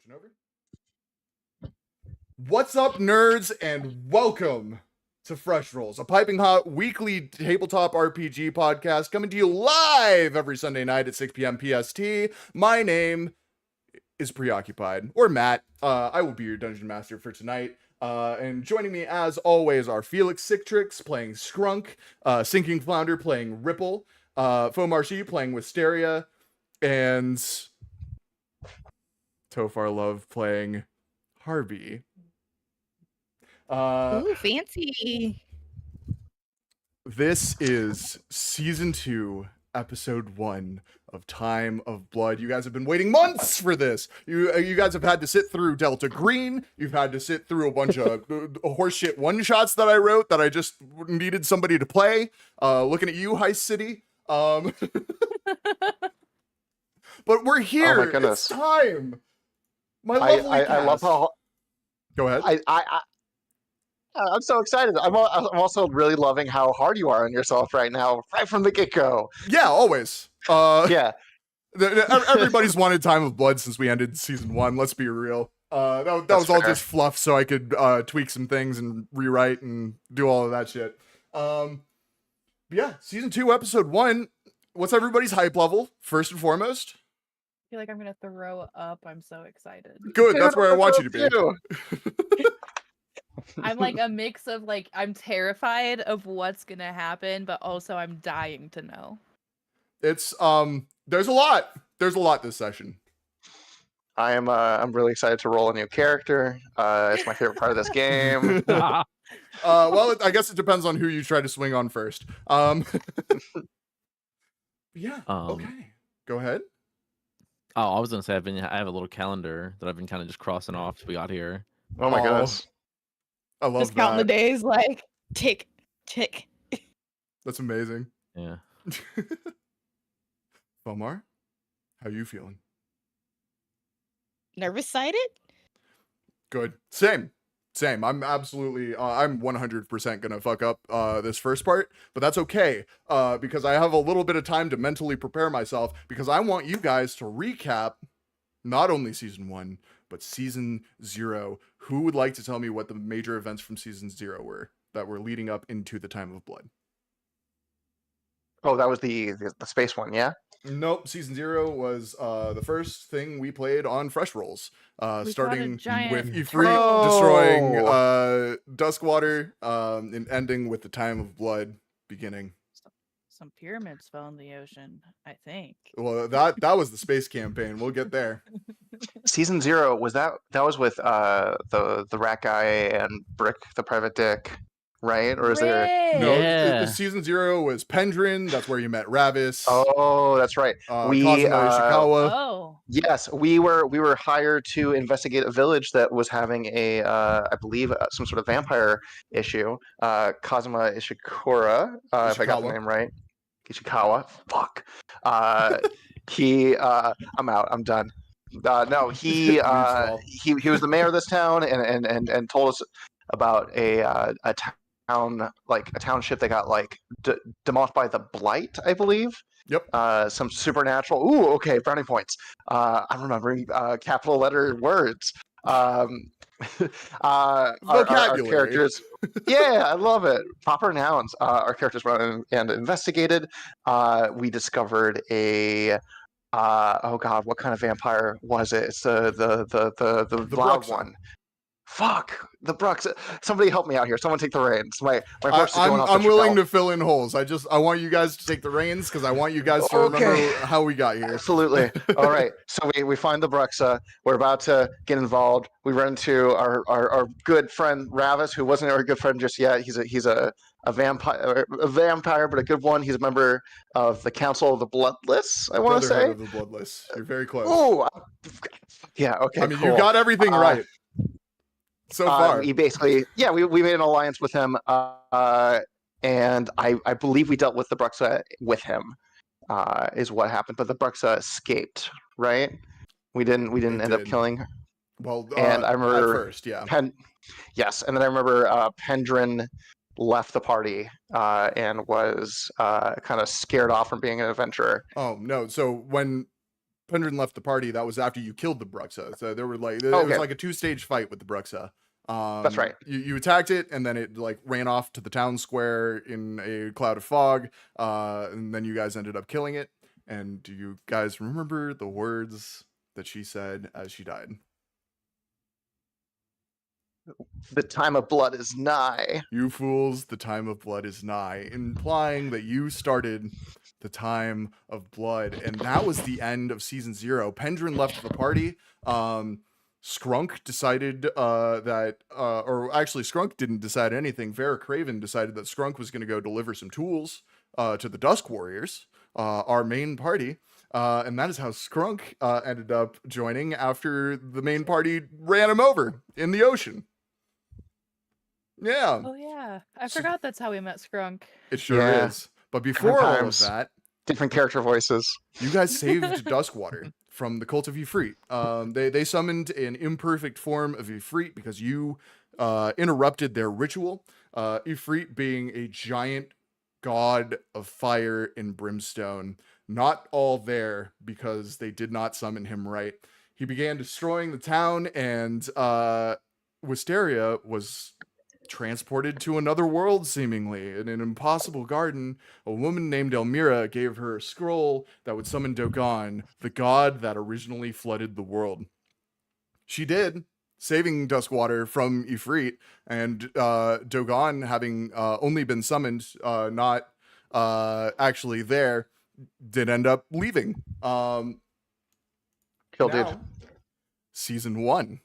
Switching over. What's up, nerds, and welcome to Fresh Rolls, a piping hot weekly tabletop RPG podcast coming to you live every Sunday night at 6 p.m. PST. My name is Preoccupied, or Matt. I will be your dungeon master for tonight. And joining me, as always, are Felix Citrix playing Skrunk, Sinking Flounder playing Ripple, Fomarchi playing Wisteria, and Tofar Love playing Harvey. Ooh, fancy. This is season 2, episode 1 of Time of Blood. You guys have been waiting months for this. You guys have had to sit through Delta Green. You've had to sit through a bunch of horseshit one-shots that I wrote that I just needed somebody to play. Looking at you, Heist City. But we're here. Oh my goodness. It's time. My lovely I love how. Go ahead. I'm so excited. I'm also really loving how hard you are on yourself right now, right from the get-go. Yeah, always. Yeah. Everybody's wanted Time of Blood since we ended season 1. Let's be real. That was all just fluff, so I could tweak some things and rewrite and do all of that shit. Yeah, season 2, episode 1. What's everybody's hype level, first and foremost? I feel like I'm gonna throw up. I'm so excited. Good, that's where I want you to be. I'm like a mix of like I'm terrified of what's gonna happen, but also I'm dying to know. It's there's a lot. There's a lot this session. I'm really excited to roll a new character. It's my favorite part of this game. Well, I guess it depends on who you try to swing on first. Yeah. Okay. Go ahead. Oh, I was gonna say I have a little calendar that I've been kind of just crossing off till we got here. Oh my goodness. I love Just counting the that. days, like tick, tick. That's amazing. Yeah. Omar, how you feeling? Nervous sighted? Good. Same. I'm absolutely, I'm 100% gonna fuck up this first part, but that's okay, because I have a little bit of time to mentally prepare myself, because I want you guys to recap not only season 1, but season 0. Who would like to tell me what the major events from season 0 were that were leading up into the Time of Blood? Oh, that was the space one, yeah? Nope, season 0 was the first thing we played on Fresh Rolls, starting with Ifrit destroying Duskwater, and ending with the Time of Blood beginning. Some pyramids fell in the ocean, I think. Well, that was the space campaign. We'll get there. Season 0 was that was with the rat guy and Brick the private dick, right? Or is there? No, Yeah. season 0 was Pendrin. That's where you met Ravis. Oh, that's right. Kazuma Ishikawa. Oh. Yes, we were hired to investigate a village that was having a, I believe, some sort of vampire issue. Kazuma Ishikura, if I got the name right. Ishikawa. Fuck. I'm out. I'm done. No, he was the mayor of this town and told us about a town, like a township that got like demolished by the Blight, I believe. Yep. Some supernatural. Ooh, okay, brownie points. I'm remembering capital letter words. Our characters. Yeah, I love it. Proper nouns. Our characters went and investigated. We discovered a. Oh God, what kind of vampire was it? It's the loud one. Fuck, the Brux. Somebody help me out here. Someone take the reins. My horse is going off the I'm willing to fill in holes. I want you guys to take the reins because I want you guys to remember how we got here. Absolutely. All right. So we find the Bruxa. We're about to get involved. We run into our good friend Ravis, who wasn't our good friend just yet. He's a vampire, but a good one. He's a member of the Council of the Bloodless, I want to say. Of the Bloodless. You're very close. Oh, yeah. Okay. I mean, cool. You got everything right. So far, we basically, we made an alliance with him, and I believe we dealt with the Bruxa with him, is what happened. But the Bruxa escaped, right? We didn't end up killing her. Well, and I remember at first, yeah. Yes, and then I remember Pendrin left the party and was kind of scared off from being an adventurer. Oh no! So when Pendrin left the party, that was after you killed the Bruxa. So there were like, it was like a 2-stage fight with the Bruxa. That's right. You attacked it, and then it like ran off to the town square in a cloud of fog. And then you guys ended up killing it. And do you guys remember the words that she said as she died? The time of blood is nigh. You fools, the time of blood is nigh, implying that you started the time of blood, and that was the end of season 0. Pendrin left the party. Skrunk decided or actually Skrunk didn't decide anything. Vera Craven decided that Skrunk was going to go deliver some tools to the Dusk Warriors, our main party. And that is how Skrunk ended up joining after the main party ran him over in the ocean. Yeah. Oh yeah, I forgot that's how we met Skrunk. It sure is. But before all of that, different character voices. You guys saved Duskwater from the cult of Ifrit. They summoned an imperfect form of Ifrit because you interrupted their ritual. Ifrit being a giant god of fire and brimstone, not all there because they did not summon him right. He began destroying the town, and Wisteria was transported to another world, seemingly. In an impossible garden, a woman named Elmira gave her a scroll that would summon Dogon, the god that originally flooded the world. She did, saving Duskwater from Ifrit, and Dogon, having only been summoned, not actually there, did end up leaving. Kill dude. Season 1.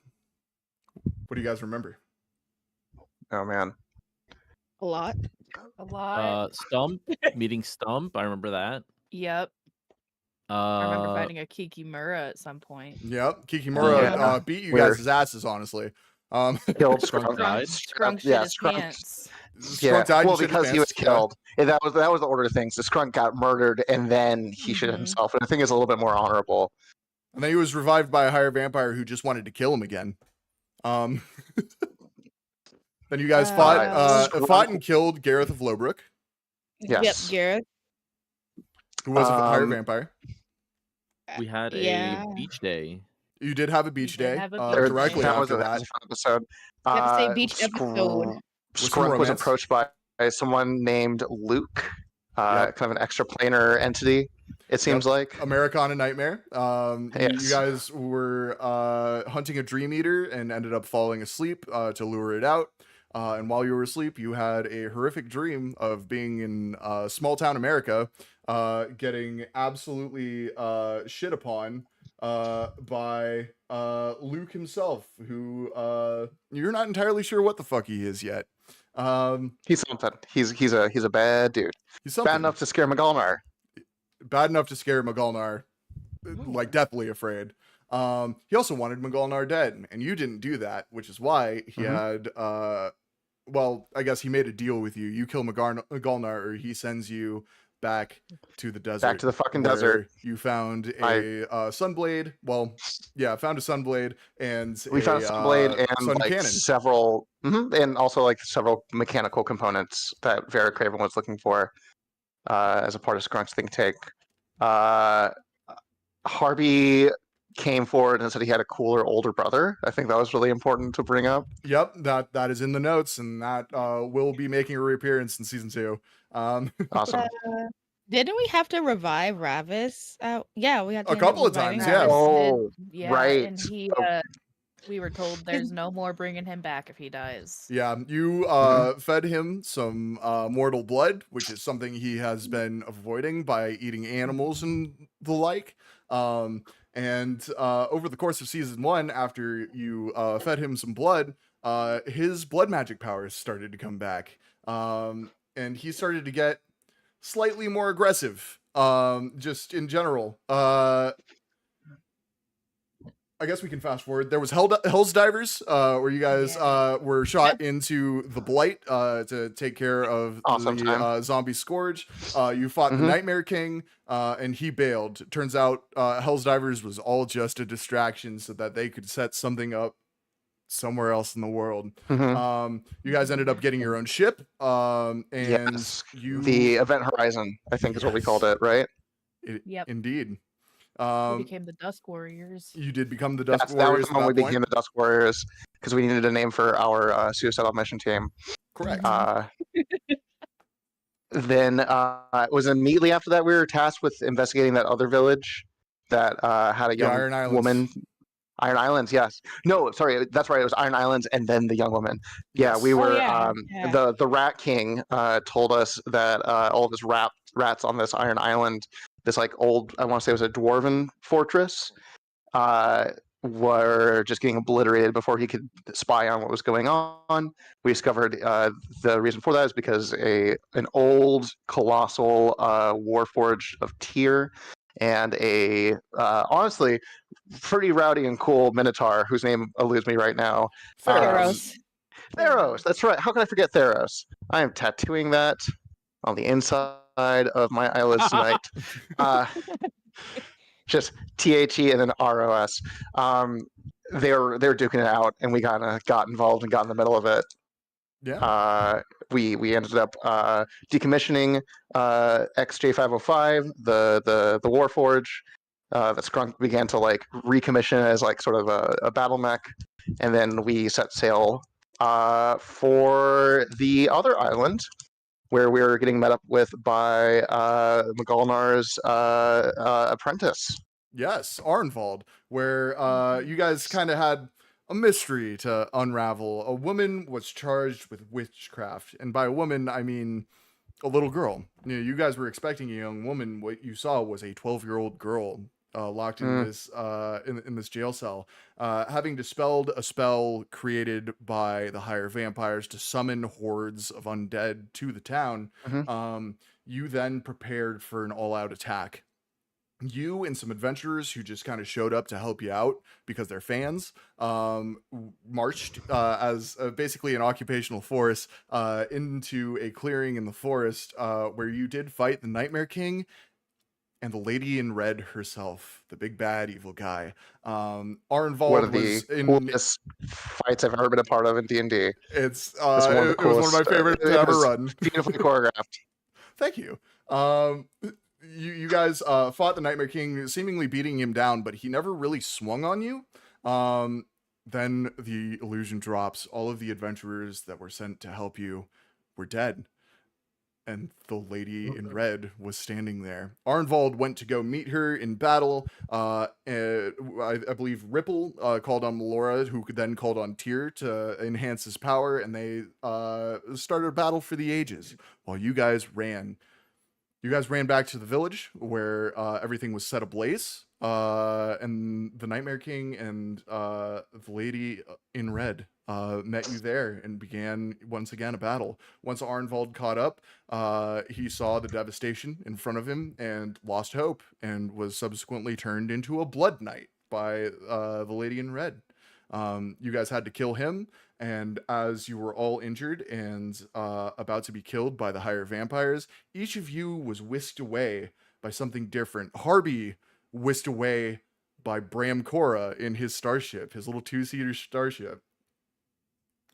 What do you guys remember? Oh man. A lot. Stump, meeting Stump. I remember that. Yep. I remember fighting a Kikimura at some point. Yep, Kikimura beat you guys' asses, honestly. Killed Skrunk died. Skrunk shit his pants. Skrunk died. Well, because he was killed. And that was the order of things. The Skrunk got murdered, and then he shit himself. And I think it's a little bit more honorable. And then he was revived by a higher vampire who just wanted to kill him again. Then you guys fought and killed Gareth of Lowbrook. Yes. Yep, Gareth. Who was a higher vampire. We had a beach day. You did have a beach day that directly after was that. a fun episode. You have to say beach episode. Skrunk was approached by someone named Luke, kind of an extraplanar entity, it seems like. Americana Nightmare. Yes. You guys were hunting a dream eater and ended up falling asleep to lure it out. And while you were asleep, you had a horrific dream of being in small town America, getting absolutely shit upon by Luke himself, who you're not entirely sure what the fuck he is yet. He's something. He's a bad dude. He's something. Bad enough to scare Magolnar. Bad enough to scare Magolnar, like deathly afraid. He also wanted Magolnar dead, and you didn't do that, which is why he had well, I guess he made a deal with you. You kill Magolnar, or he sends you back to the desert. Back to the fucking desert. You found a sunblade. Well, yeah, found a sunblade, and we found a sunblade and sun like cannon. several, and also like several mechanical components that Vera Craven was looking for as a part of Skrunk's think tank. Harvey came forward and said he had a cooler older brother. I think that was really important to bring up. Yep, that is in the notes, and that will be making a reappearance in season 2. Awesome. Didn't we have to revive Ravis? Yeah, we had to A couple of reviving times, yeah. Ravis. Oh, Yeah, right. and he, we were told there's no more bringing him back if he dies. Yeah, you fed him some mortal blood, which is something he has been avoiding by eating animals and the like. And over the course of season 1, after you fed him some blood, his blood magic powers started to come back. And he started to get slightly more aggressive, just in general. I guess we can fast forward. There was Hell's Divers, where you guys were shot into the Blight to take care of the zombie scourge. You fought the Nightmare King, and he bailed. Turns out Hell's Divers was all just a distraction so that they could set something up somewhere else in the world. You guys ended up getting your own ship, and the Event Horizon, I think is what we called it, right? Yep. Indeed. We became the Dusk Warriors. You did become the Dusk That was Warriors the at moment that we point. became the Dusk Warriors because we needed a name for our suicidal mission team. Correct. Then it was immediately after that we were tasked with investigating that other village that had a The young Iron Islands. woman. Iron Islands, yes. No, sorry, that's right. It was Iron Islands and then the young woman. Yeah, Yes. we Oh, were. yeah. The Rat King told us that all of his rats on this Iron Island, this like old, I want to say it was a dwarven fortress, were just getting obliterated before he could spy on what was going on. We discovered the reason for that is because an old colossal warforged of Tyr and a honestly pretty rowdy and cool minotaur whose name eludes me right now. Theros. Theros, that's right. How can I forget Theros? I am tattooing that on the inside of my eyelids tonight. Just THE and then ROS. They're duking it out, and we kind of got involved and got in the middle of it. Yeah. We ended up decommissioning XJ505, the Warforge. That Skrunk began to like recommission as like sort of a battle mech, and then we set sail for the other island, where we were getting met up with by McGolnar's apprentice. Yes, Arnvald, where you guys kind of had a mystery to unravel. A woman was charged with witchcraft, and by a woman, I mean a little girl. You guys were expecting a young woman. What you saw was a 12-year-old girl locked in this in this jail cell, having dispelled a spell created by the higher vampires to summon hordes of undead to the town. You then prepared for an all-out attack. You and some adventurers who just kind of showed up to help you out because they're fans, marched as basically an occupational force into a clearing in the forest where you did fight the Nightmare King and the Lady in Red herself, the big bad evil guy. Arnvald One of the was in coolest fights I've ever been a part of in D&D. It's It's one of the it was one of my coolest, favorite to it ever was run. beautifully choreographed. Thank you. You guys fought the Nightmare King, seemingly beating him down, but he never really swung on you. Then the illusion drops. All of the adventurers that were sent to help you were dead. And the Lady in Red was standing there. Arnvald went to go meet her in battle. I believe Ripple called on Melora, who then called on Tyr to enhance his power, and they started a battle for the ages while you guys ran. You guys ran back to the village where everything was set ablaze, and the Nightmare King and the Lady in Red met you there and began once again a battle. Once Arnvald caught up, he saw the devastation in front of him and lost hope, and was subsequently turned into a Blood Knight by the Lady in Red. You guys had to kill him, and as you were all injured and about to be killed by the higher vampires, each of you was whisked away by something different. Harby whisked away by Bram Cora in his starship, his little 2-seater starship.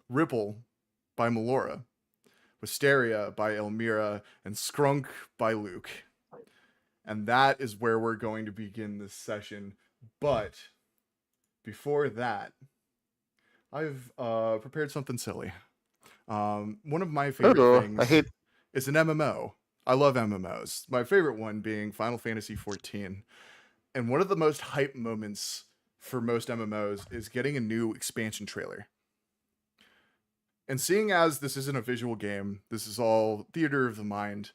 Ripple by Melora. Wisteria by Elmira, and Skrunk by Luke. And that is where we're going to begin this session. But before that, I've prepared something silly. One of my favorite things is an MMO. I love MMOs. My favorite one being Final Fantasy XIV. And one of the most hype moments for most MMOs is getting a new expansion trailer. And seeing as this isn't a visual game, this is all theater of the mind,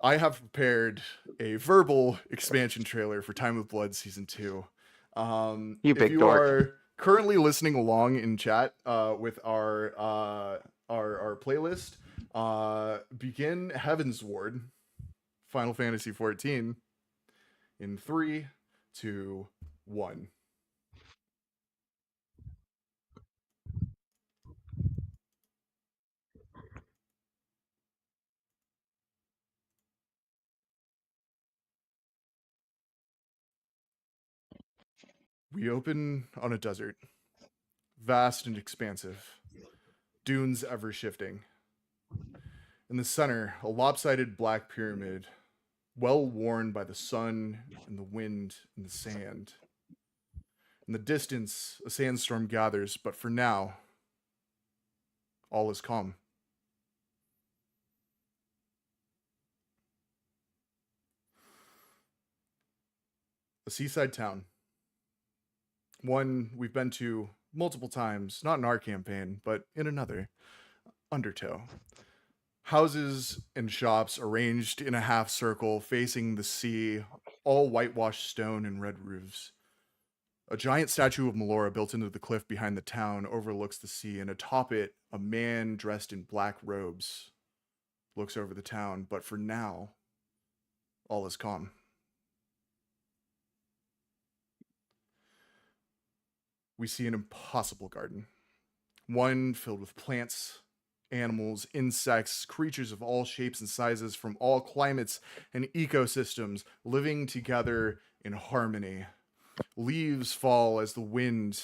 I have prepared a verbal expansion trailer for Time of Blood Season 2. If you are currently listening along in chat with our playlist, begin Heaven's Ward, Final Fantasy XIV, in 3, 2, 1. We open on a desert, vast and expansive, dunes ever shifting. In the center, a lopsided black pyramid well worn by the sun and the wind and the sand. In the distance, a sandstorm gathers, but for now, all is calm. A seaside town. One we've been to multiple times, not in our campaign, but in another. Undertow. Houses and shops arranged in a half circle facing the sea, all whitewashed stone and red roofs. A giant statue of Melora built into the cliff behind the town overlooks the sea, and atop it, a man dressed in black robes looks over the town. But for now, all is calm. We see an impossible garden. One filled with plants, animals, insects, creatures of all shapes and sizes from all climates and ecosystems living together in harmony. Leaves fall as the wind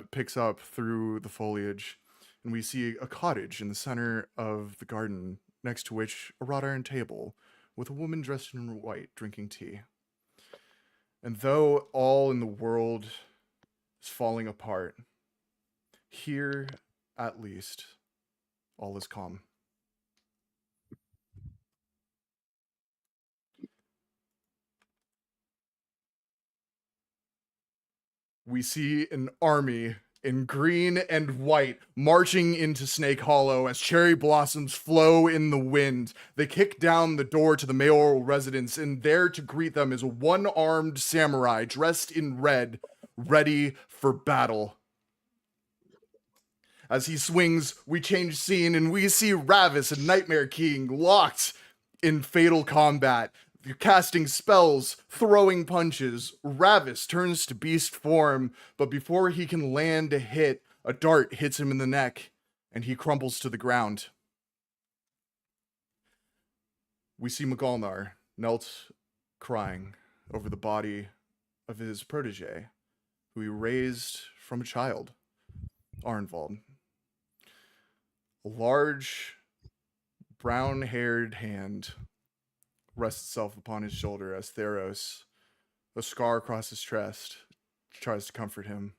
picks up through the foliage, and we see a cottage in the center of the garden, next to which a wrought iron table with a woman dressed in white drinking tea. And though all in the world is falling apart, here, at least, all is calm. We see an army in green and white marching into Snake Hollow as cherry blossoms flow in the wind. They kick down the door to the mayoral residence, and there to greet them is a one-armed samurai dressed in red, ready for battle. As he swings, we change scene and we see Ravis and Nightmare King locked in fatal combat. They're casting spells, throwing punches. Ravis turns to beast form, but before he can land a hit, a dart hits him in the neck and he crumples to the ground. We see Magalnar knelt crying over the body of his protege, who he raised from a child, Arnvald. A large, brown-haired hand rests itself upon his shoulder as Theros, a scar across his chest, tries to comfort him.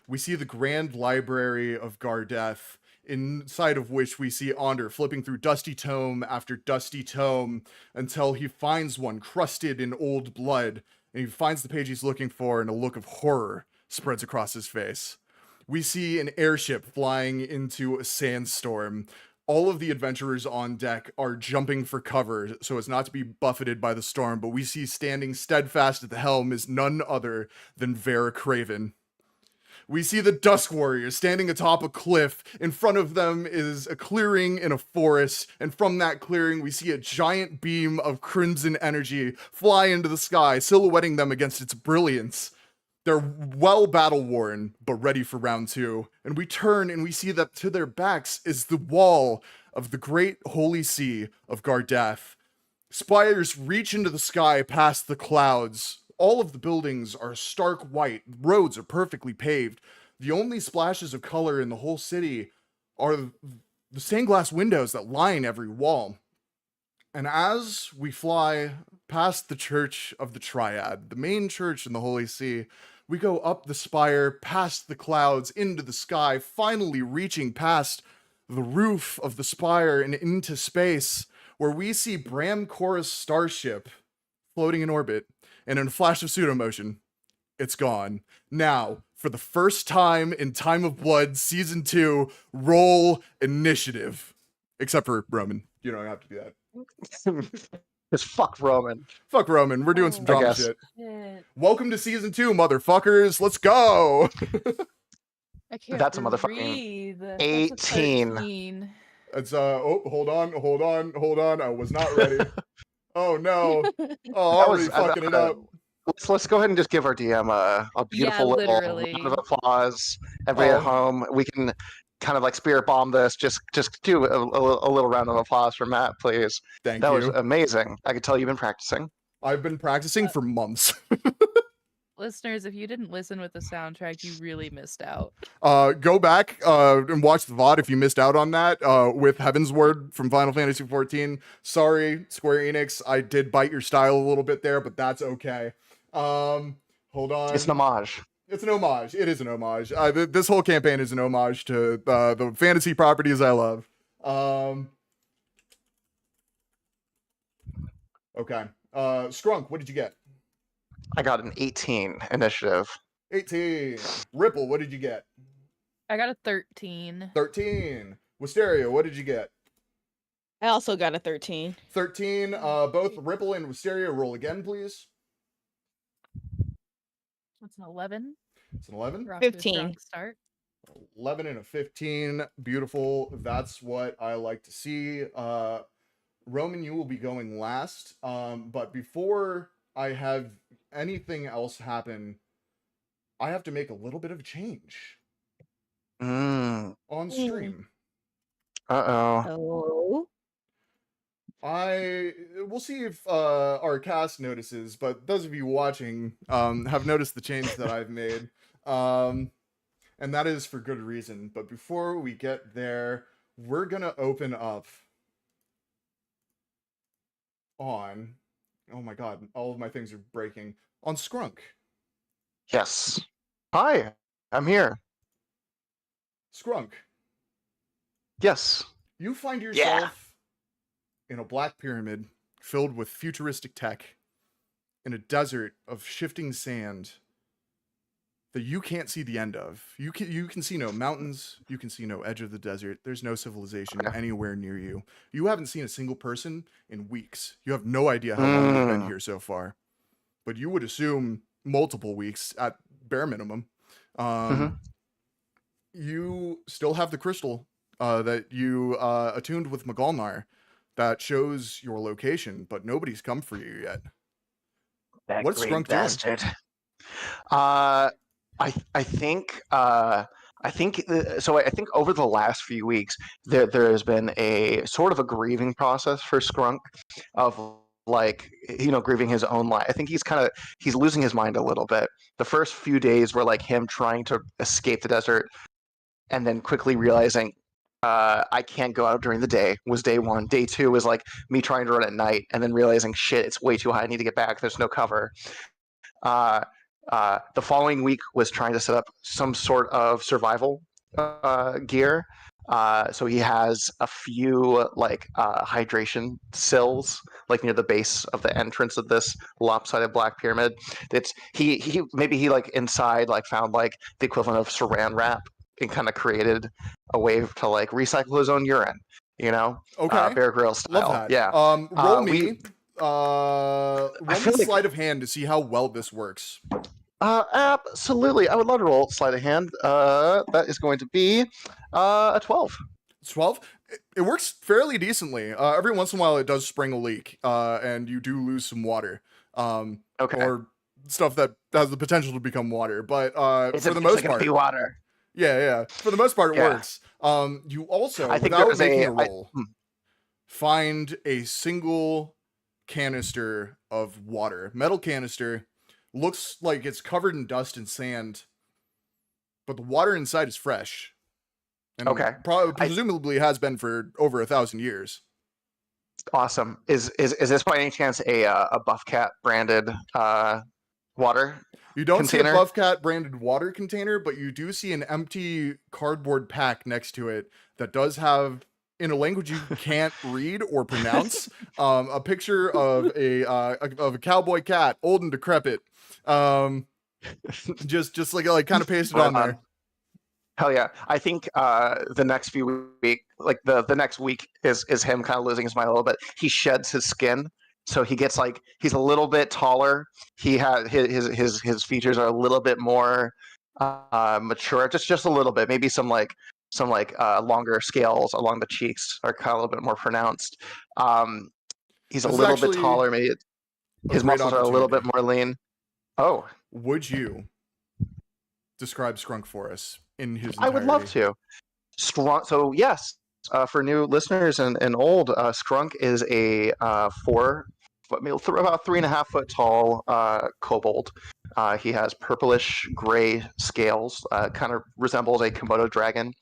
We see the Grand Library of Gardeth, inside of which we see Onder flipping through dusty tome after dusty tome until he finds one crusted in old blood, and he finds the page he's looking for, and a look of horror spreads across his face. We see an airship flying into a sandstorm. All of the adventurers on deck are jumping for cover so as not to be buffeted by the storm, but we see standing steadfast at the helm is none other than Vera Craven. We see the Dusk Warriors standing atop a cliff. In front of them is a clearing in a forest, and from that clearing we see a giant beam of crimson energy fly into the sky, silhouetting them against its brilliance. They're well battle-worn, but ready for round two. And we turn and we see that to their backs is the wall of the great holy sea of Gardeth. Spires reach into the sky past the clouds. All of the buildings are stark white. Roads are perfectly paved. The only splashes of color in the whole city are the stained glass windows that line every wall. And as we fly past the Church of the Triad, the main church in the Holy See, we go up the spire, past the clouds, into the sky, finally reaching past the roof of the spire and into space, where we see Bram Korra's starship floating in orbit, and in a flash of pseudo-motion, it's gone. Now, for the first time in Time of Blood Season 2, roll initiative. Except for Roman. You don't have to do that. Just fuck Roman. Fuck Roman. We're doing some drama guess. shit. Shit. Welcome to Season 2, motherfuckers. Let's go! I can't That's a motherfucking breathe. That's a 18. 13. It's, hold on. I was not ready. Oh, no. Oh, already fucking it up. Let's go ahead and just give our DM a beautiful little literally. round of applause. Everybody Oh. at home, we can kind of like spirit bomb this. Just do a little round of applause for Matt, please. Thank That you. was amazing. I could tell you've been practicing. I've been practicing for months. Listeners, if you didn't listen with the soundtrack, you really missed out. Go back and watch the VOD if you missed out on that with Heaven's Word from Final Fantasy XIV. Sorry, Square Enix, I did bite your style a little bit there, but that's okay. Hold on. It's an homage. It's an homage. It is an homage. This whole campaign is an homage to the fantasy properties I love. Okay. Skrunk, what did you get? I got an 18 initiative. 18. Ripple, what did you get? I got a 13. 13. Wisteria, what did you get? I also got a 13. 13. Both Ripple and Wisteria, roll again, please. That's an 11. It's an 11. We're off to a 15. strong start. 11 and a 15. Beautiful. That's what I like to see. Roman, you will be going last. But before I have anything else happen, I have to make a little bit of a change on stream. Uh-oh. Oh. We'll see if our cast notices, but those of you watching have noticed the change that I've made. And that is for good reason. But before we get there, we're gonna open up on, oh my god, all of my things are breaking, on Skrunk. Yes. Hi, I'm here. Skrunk, Yes. you find yourself in a black pyramid filled with futuristic tech in a desert of shifting sand that you can't see the end of. You can see no mountains, you can see no edge of the desert. There's no civilization anywhere near you. You haven't seen a single person in weeks. You have no idea how long you've been here so far. But you would assume multiple weeks at bare minimum. You still have the crystal that you attuned with Magalnar that shows your location, but nobody's come for you yet. That What's great Skrunk doing? bastard. I think over the last few weeks there has been a sort of a grieving process for Skrunk of grieving his own life. I think he's losing his mind a little bit. The first few days were like him trying to escape the desert and then quickly realizing I can't go out during the day was day one. Day two was like me trying to run at night and then realizing shit, it's way too high, I need to get back, there's no cover. The following week was trying to set up some sort of survival gear. So he has a few hydration sills near the base of the entrance of this lopsided black pyramid. He inside found the equivalent of saran wrap and kind of created a way to recycle his own urine. Okay. Bear Grylls style. Love that. Yeah. Roll me feel sleight of hand to see how well this works. Absolutely. I would love to roll sleight of hand. That is going to be a 12. 12? It works fairly decently. Every once in a while it does spring a leak, and you do lose some water. Okay. Or stuff that has the potential to become water. But for the It's most gonna part, be water. yeah. For the most part, it works. You also, I think without making a roll, find a single canister of water. Metal canister. Looks like it's covered in dust and sand, but the water inside is fresh. And presumably has been for over 1,000 years. Awesome. Is this by any chance a Buff Cat branded water? You don't container? see a Buff Cat branded water container, but you do see an empty cardboard pack next to it that does have, in a language you can't read or pronounce, a picture of a cowboy cat, old and decrepit. Just like kind of pasted on there. Hell yeah. I think the next few weeks, the next week is him kind of losing his mind a little bit. He sheds his skin, so he gets he's a little bit taller. He has his features are a little bit more mature, just a little bit. Maybe some longer scales along the cheeks are kind of a little bit more pronounced. He's a little bit taller. Maybe his muscles are a little bit more lean. Oh, would you describe Skrunk for us in his entirety? I would love to. Skrunk. So yes, for new listeners and old, Skrunk is a about 3.5 foot tall kobold. He has purplish gray scales, kind of resembles a Komodo dragon,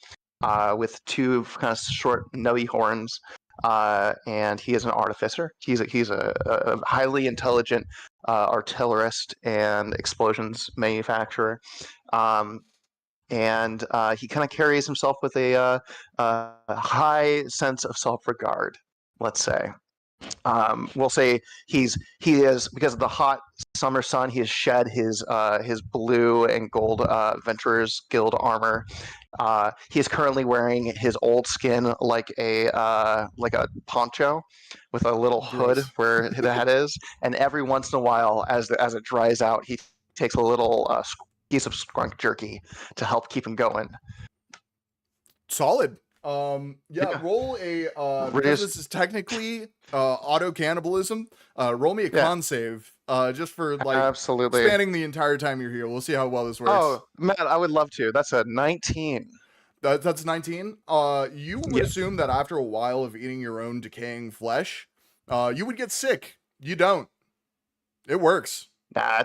with two kind of short knowy horns. And he is an artificer. He's a highly intelligent artillerist and explosions manufacturer. And he kind of carries himself with a high sense of self-regard, let's say. We'll say he is, because of the hot summer sun, he has shed his blue and gold Venturers Guild armor. He is currently wearing his old skin like a poncho with a little hood Gross. where the head is. And every once in a while, as it dries out, he takes a little piece of skunk jerky to help keep him going. Solid. Yeah. Roll a because Reduce- this is technically auto cannibalism. Roll me a con save. Just for like Absolutely. spanning the entire time you're here. We'll see how well this works. Oh, Matt, I would love to. That's a 19. That's 19. You would Yeah. assume that after a while of eating your own decaying flesh, you would get sick. You don't. It works. Nah,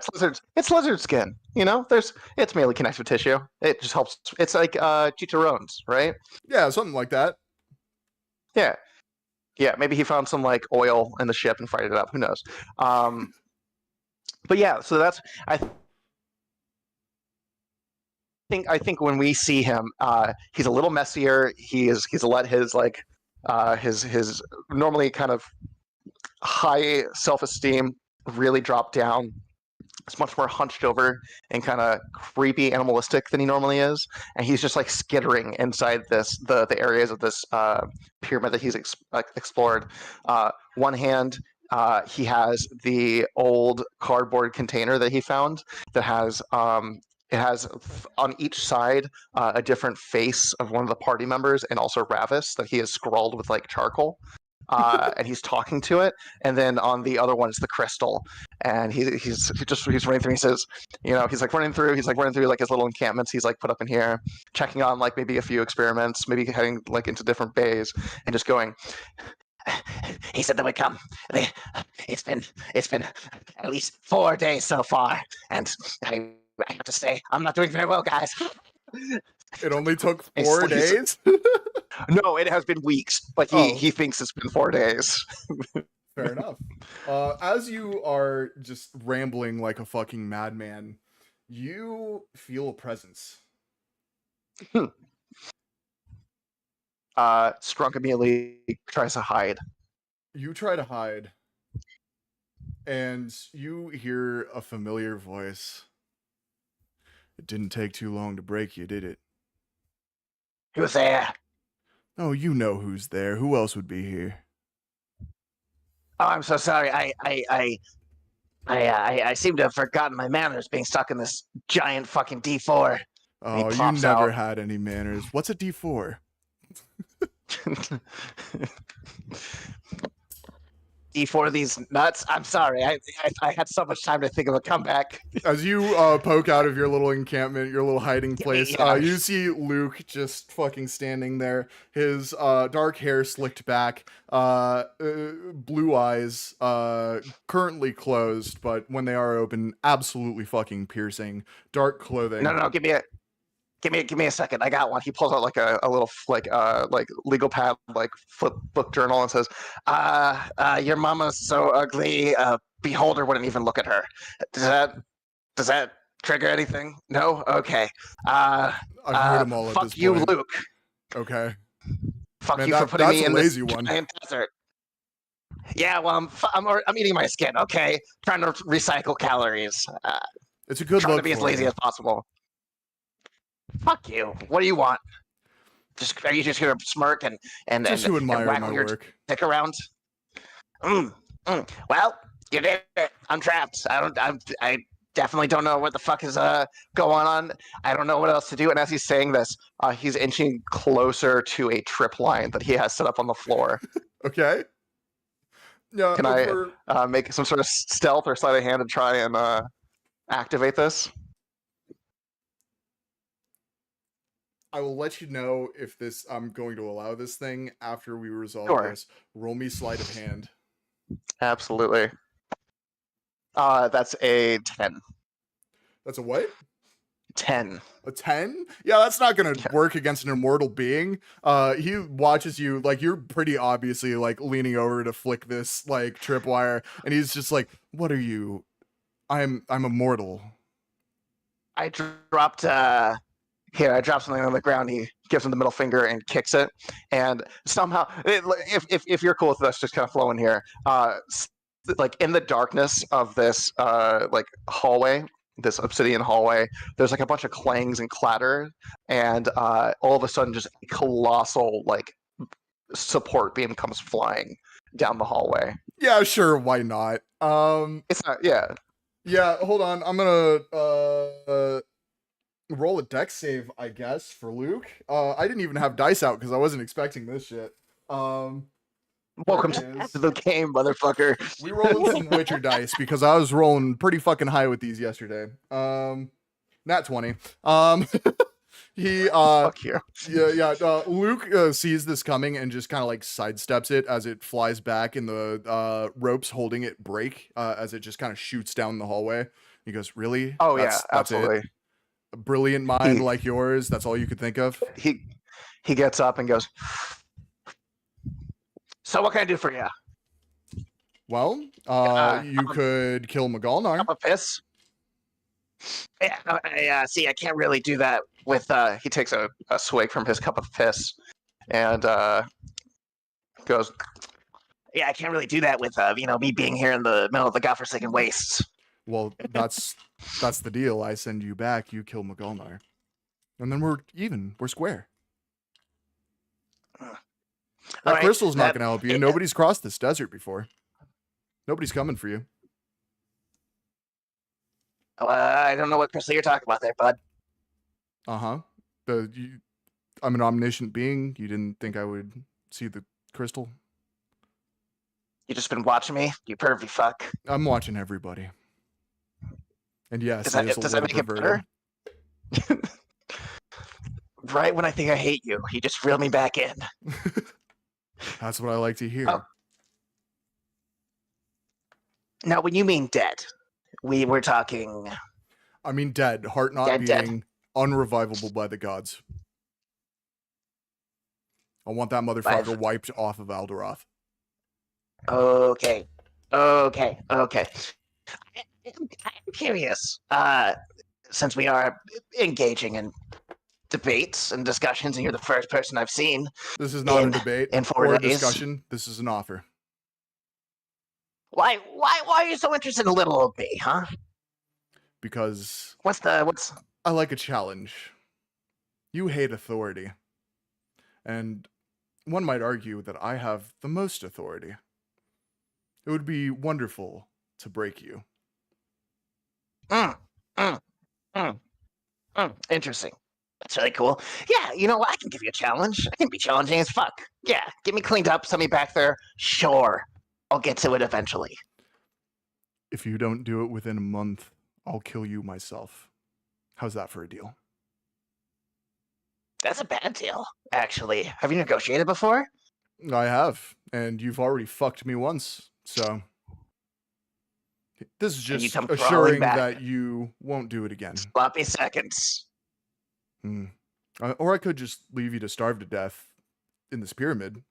it's lizard skin. You know, it's mainly connective tissue. It just helps. It's like chicharrones, right? Yeah, something like that. Yeah. Yeah, maybe he found some like oil in the ship and fried it up. Who knows? But yeah, so that's I think when we see him, he's a little messier. He's let his like his normally kind of high self-esteem really drop down. It's much more hunched over and kind of creepy, animalistic than he normally is, and he's just like skittering inside the areas of this pyramid that he's explored. One hand, he has the old cardboard container that he found that has it has on each side a different face of one of the party members, and also Ravis that he has scrawled with like charcoal. And he's talking to it, and then on the other one is the crystal, and he's running through. He says, you know, he's like running through like his little encampments he's like put up in here, checking on like maybe a few experiments, maybe heading like into different bays, and just going. He said they would come. It's been at least 4 days so far, and I have to say I'm not doing very well, guys. It only took 4 days. No, it has been weeks, but he thinks it's been 4 days. Fair enough. As you are just rambling like a fucking madman, you feel a presence. Strunk immediately tries to hide. You try to hide, and you hear a familiar voice. It didn't take too long to break you, did it? Who's there? Oh, you know who's there. Who else would be here? Oh, I'm so sorry. I seem to have forgotten my manners being stuck in this giant fucking D4. Oh, you never had any manners. What's a D4? D4 these nuts. I'm sorry. I had so much time to think of a comeback. As you poke out of your little encampment, your little hiding place, you see Luke just fucking standing there. His dark hair slicked back, blue eyes, currently closed, but when they are open, absolutely fucking piercing. Dark clothing. No, give me a second. I got one. He pulls out like a little like legal pad, like flip book journal, and says, your mama's so ugly, Beholder wouldn't even look at her. Does that trigger anything? No? Okay. I've heard them all at fuck this you, point. Luke. Okay. Fuck Man, you for putting me in this one. giant desert. Yeah, well, I'm eating my skin, okay? Trying to recycle calories. It's a good trying look to be as for lazy you. as possible. Fuck you. What do you want? Are you just gonna smirk and Just to admire my waggle your work. dick around? Well, you did it. I'm trapped. I definitely don't know what the fuck is going on. I don't know what else to do. And as he's saying this, he's inching closer to a trip line that he has set up on the floor. Okay. Yeah. Can I make some sort of stealth or sleight of hand to try and activate this? I will let you know if I'm going to allow this thing after we resolve Sure. this. Roll me sleight of hand. Absolutely. That's a 10. That's a what? 10. A 10? Yeah, that's not gonna Yeah. work against an immortal being. He watches you, like, you're pretty obviously like leaning over to flick this like tripwire, and he's just like, "What are you? I'm immortal." I dropped I dropped something on the ground. He gives him the middle finger and kicks it. And somehow, if you're cool with us, just kind of flowing here, like in the darkness of this like hallway, this obsidian hallway, there's like a bunch of clangs and clatter, and all of a sudden, just a colossal like support beam comes flying down the hallway. Yeah, sure, why not? It's not, yeah. Yeah, hold on. I'm gonna roll a dex save, I guess, for Luke. I didn't even have dice out because I wasn't expecting this shit. Welcome there it is. to the game, motherfucker. We rolling some Witcher dice because I was rolling pretty fucking high with these yesterday. Nat 20. He Fuck you. Luke sees this coming and just kind of like sidesteps it as it flies back, and the ropes holding it break as it just kind of shoots down the hallway. He goes, "Really? Oh That's yeah, absolutely. it? A brilliant mind like yours, that's all you could think of?" He gets up and goes, "So what can I do for you? Well, you could kill Magalnar. Cup of piss?" Yeah, no, I see. I can't really do that with. He takes a swig from his cup of piss, and goes, "Yeah, I can't really do that with me being here in the middle of the godforsaken wastes." Well, that's the deal. I send you back, you kill Magalnar, and then we're even. We're square. That Alright, crystal's not that- going to help you. Nobody's crossed this desert before. Nobody's coming for you. I don't know what crystal you're talking about there, bud. Uh-huh. I'm an omniscient being. You didn't think I would see the crystal? You just been watching me, you pervy fuck. I'm watching everybody. And yes, Does that- it is a does that little make it better? perverted. Right when I think I hate you, you just reel me back in. That's what I like to hear. Oh. Now, when you mean dead, we were talking. I mean dead, heart not Dead. being unrevivable by the gods. I want that motherfucker wiped off of Alderoth. Okay. I'm curious. Since we are engaging in debates and discussions, and you're the first person I've seen. This is not a In- debate in 4 or a days. discussion. This is an offer. Why are you so interested in little old me, huh? Because What's I like a challenge. You hate authority. And one might argue that I have the most authority. It would be wonderful to break you. Interesting. That's really cool. Yeah, I can give you a challenge. I can be challenging as fuck. Yeah, get me cleaned up, send me back there. Sure, I'll get to it eventually. If you don't do it within a month, I'll kill you myself. How's that for a deal? That's a bad deal, actually. Have you negotiated before? I have, and you've already fucked me once, so this is And you just come crawling assuring back. that you won't do it again. Sloppy seconds. Or I could just leave you to starve to death in this pyramid.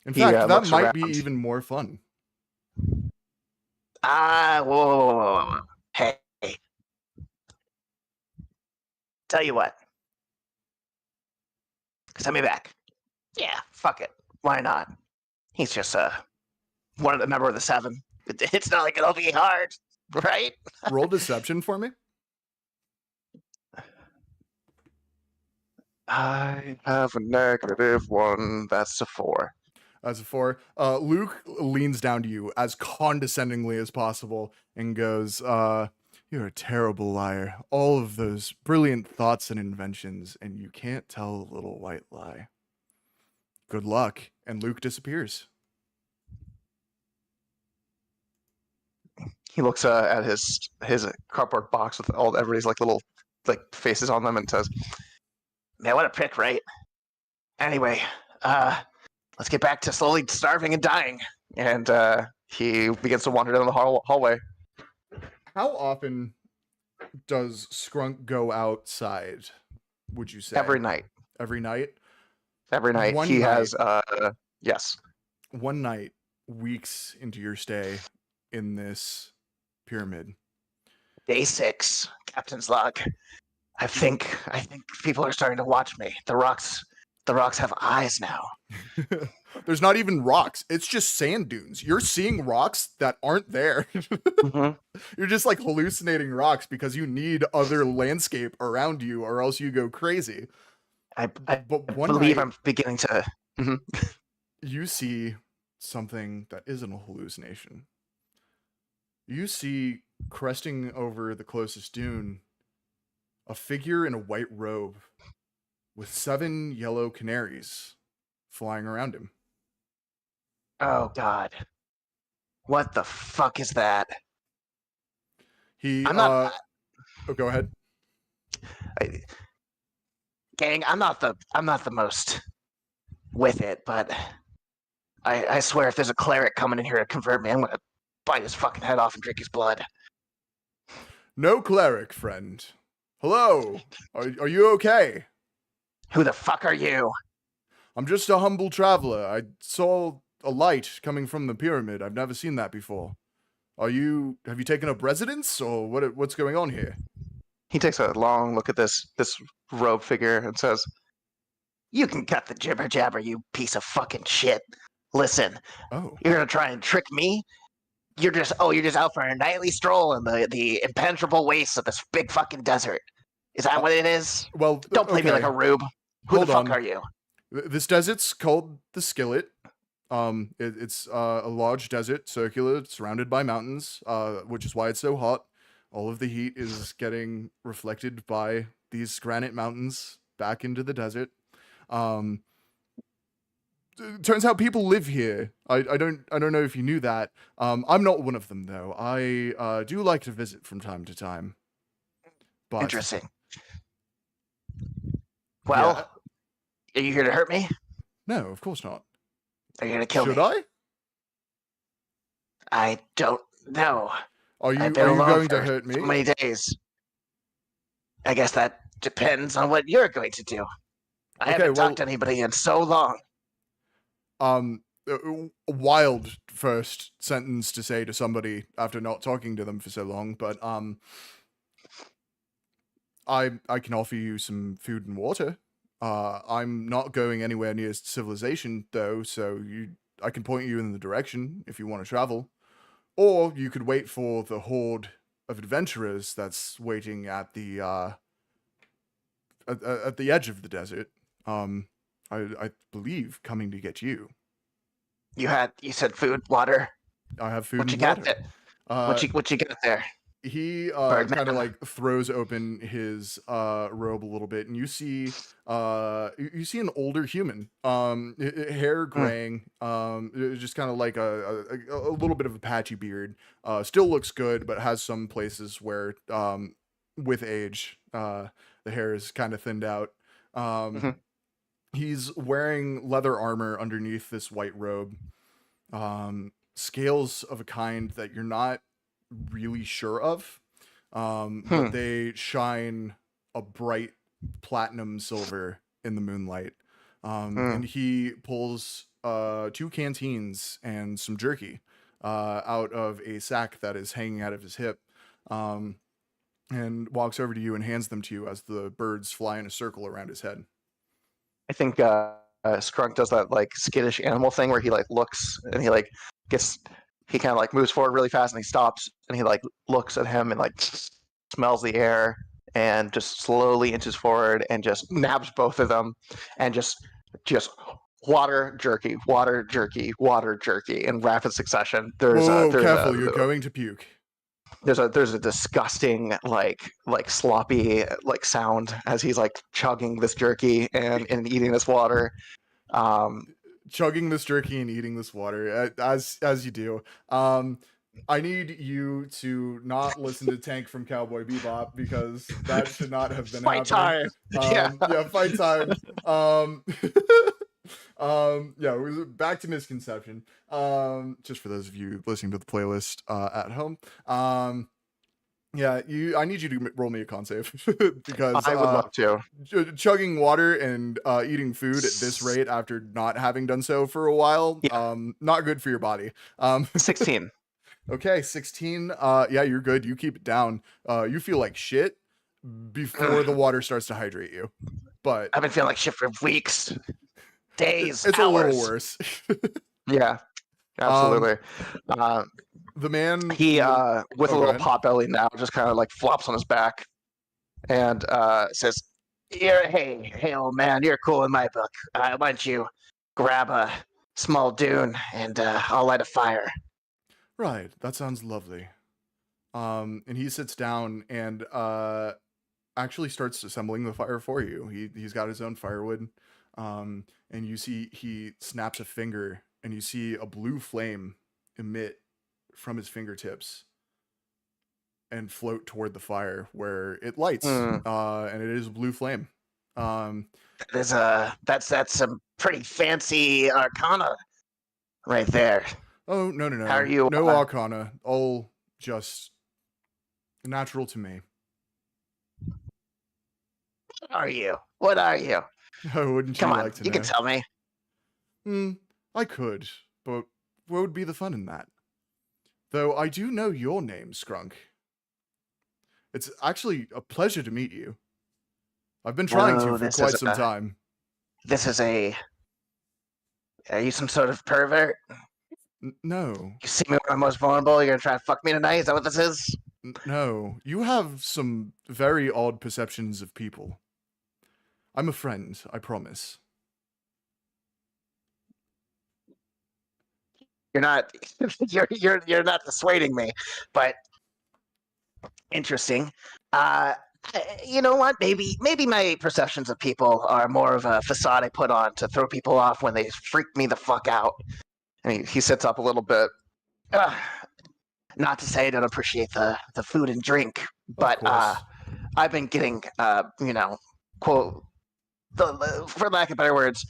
In He, fact, that looks might be around. even more fun. Whoa. Hey. Tell you what. Send me back. Yeah, fuck it. Why not? He's just one of the member of the 7. It's not like it'll be hard, right? Roll deception for me. I have a -1. That's a 4. As a 4, Luke leans down to you as condescendingly as possible and goes, "You're a terrible liar. All of those brilliant thoughts and inventions, and you can't tell a little white lie. Good luck." And Luke disappears. He looks at his cardboard box with all everybody's little faces on them and says, "Man, what a prick, right? Anyway, let's get back to slowly starving and dying." And he begins to wander down the hallway. how often does Skrunk go outside? Would you say Every night. Every night? Every night. One He night. has yes. One night, weeks into your stay in this pyramid. Day 6, Captain's log. I think people are starting to watch me. The rocks have eyes now. There's not even rocks. It's just sand dunes. You're seeing rocks that aren't there. Mhm. You're just like hallucinating rocks because you need other landscape around you or else you go crazy. I But one believe night I'm beginning to. Mhm. you see something that isn't a hallucination. You see cresting over the closest dune a figure in a white robe with 7 yellow canaries flying around him. Oh God, what the fuck is that? He I'm not, oh, go ahead. I, gang. I'm not the most with it, but I swear if there's a cleric coming in here to convert me, I'm gonna bite his fucking head off and drink his blood. No cleric, friend. Hello. Are you okay? Who the fuck are you? I'm just a humble traveler. I saw a light coming from the pyramid. I've never seen that before. Have you taken up residence or what's going on here? He takes a long look at this robe figure and says, "You can cut the jibber jabber, you piece of fucking shit. Listen, Oh. you're gonna try and trick me? You're just out for a nightly stroll in the impenetrable wastes of this big fucking desert. Is that what it is? Well, Don't play me like a rube. Who Hold the fuck on. are you?" This desert's called the Skillet. It's a large desert, circular, surrounded by mountains, which is why it's so hot. All of the heat is getting reflected by these granite mountains back into the desert. Turns out people live here. I don't know if you knew that. I'm not one of them though. I do like to visit from time to time. But Interesting. Well, yeah. are you here to hurt me? No, of course not. Are you here to kill me? Should I? I don't know. Are you I've been alone going to for hurt me? so many days. I guess that depends on what you're going to do. I haven't talked to anybody in so long. A wild first sentence to say to somebody after not talking to them for so long, but I can offer you some food and water. I'm not going anywhere near civilization though, so I can point you in the direction if you want to travel. Or you could wait for the horde of adventurers that's waiting at the at the edge of the desert. I believe coming to get you. You said food, water. I have food What you and got water. there? What you got there? He Birdman. kind of like throws open his robe a little bit, and you see an older human, hair graying, just kind of like a little bit of a patchy beard. Still looks good, but has some places where with age the hair is kind of thinned out. He's wearing leather armor underneath this white robe. Scales of a kind that you're not really sure of, but they shine a bright platinum silver in the moonlight. And he pulls 2 canteens and some jerky out of a sack that is hanging out of his hip, and walks over to you and hands them to you as the birds fly in a circle around his head. I think Skrunk does that like skittish animal thing where he like looks and he like he kind of like moves forward really fast and he stops and he like looks at him and like smells the air and just slowly inches forward and just nabs both of them and just water jerky in rapid succession. Careful, you're going to puke. There's a disgusting like sloppy like sound as he's like chugging this jerky and eating this water. Chugging this jerky and eating this water, as you do. I need you to not listen to Tank from Cowboy Bebop because that should not have been fight happening. time. Yeah, fight time. Yeah, we're back to misconception. Just for those of you listening to the playlist at home. Yeah, I need you to roll me a con save because I would love to. chugging water and eating food at this rate after not having done so for a while, Yeah. not good for your body. 16. Okay, 16. Yeah, you're good. You keep it down. You feel like shit before the water starts to hydrate you, but I've been feeling like shit for weeks, days, it's hours. a little worse. Yeah, absolutely. The man He, with Oh, a go little ahead. pot belly now, just kind of like flops on his back and says, hey, old man, you're cool in my book. Why don't you grab a small dune and I'll light a fire. Right, that sounds lovely. And he sits down and actually starts assembling the fire for you. He's got his own firewood. And you see he snaps a finger and you see a blue flame emit from his fingertips and float toward the fire where it lights. And it is a blue flame. That's some pretty fancy arcana right there. Oh, no. How are you, No arcana. All just natural to me. What are you? Oh, wouldn't Come you on, like to you know? can tell me. I could, but what would be the fun in that? Though I do know your name, Skrunk. It's actually a pleasure to meet you. I've been trying to for quite some time. Are you some sort of pervert? No. You see me when I'm most vulnerable, you're gonna try to fuck me tonight? Is that what this is? No. You have some very odd perceptions of people. I'm a friend, I promise. You're not you're not dissuading me, but interesting. You know what? Maybe my perceptions of people are more of a facade I put on to throw people off when they freak me the fuck out. And he sits up a little bit. Not to say I don't appreciate the food and drink, but I've been getting quote for lack of better words,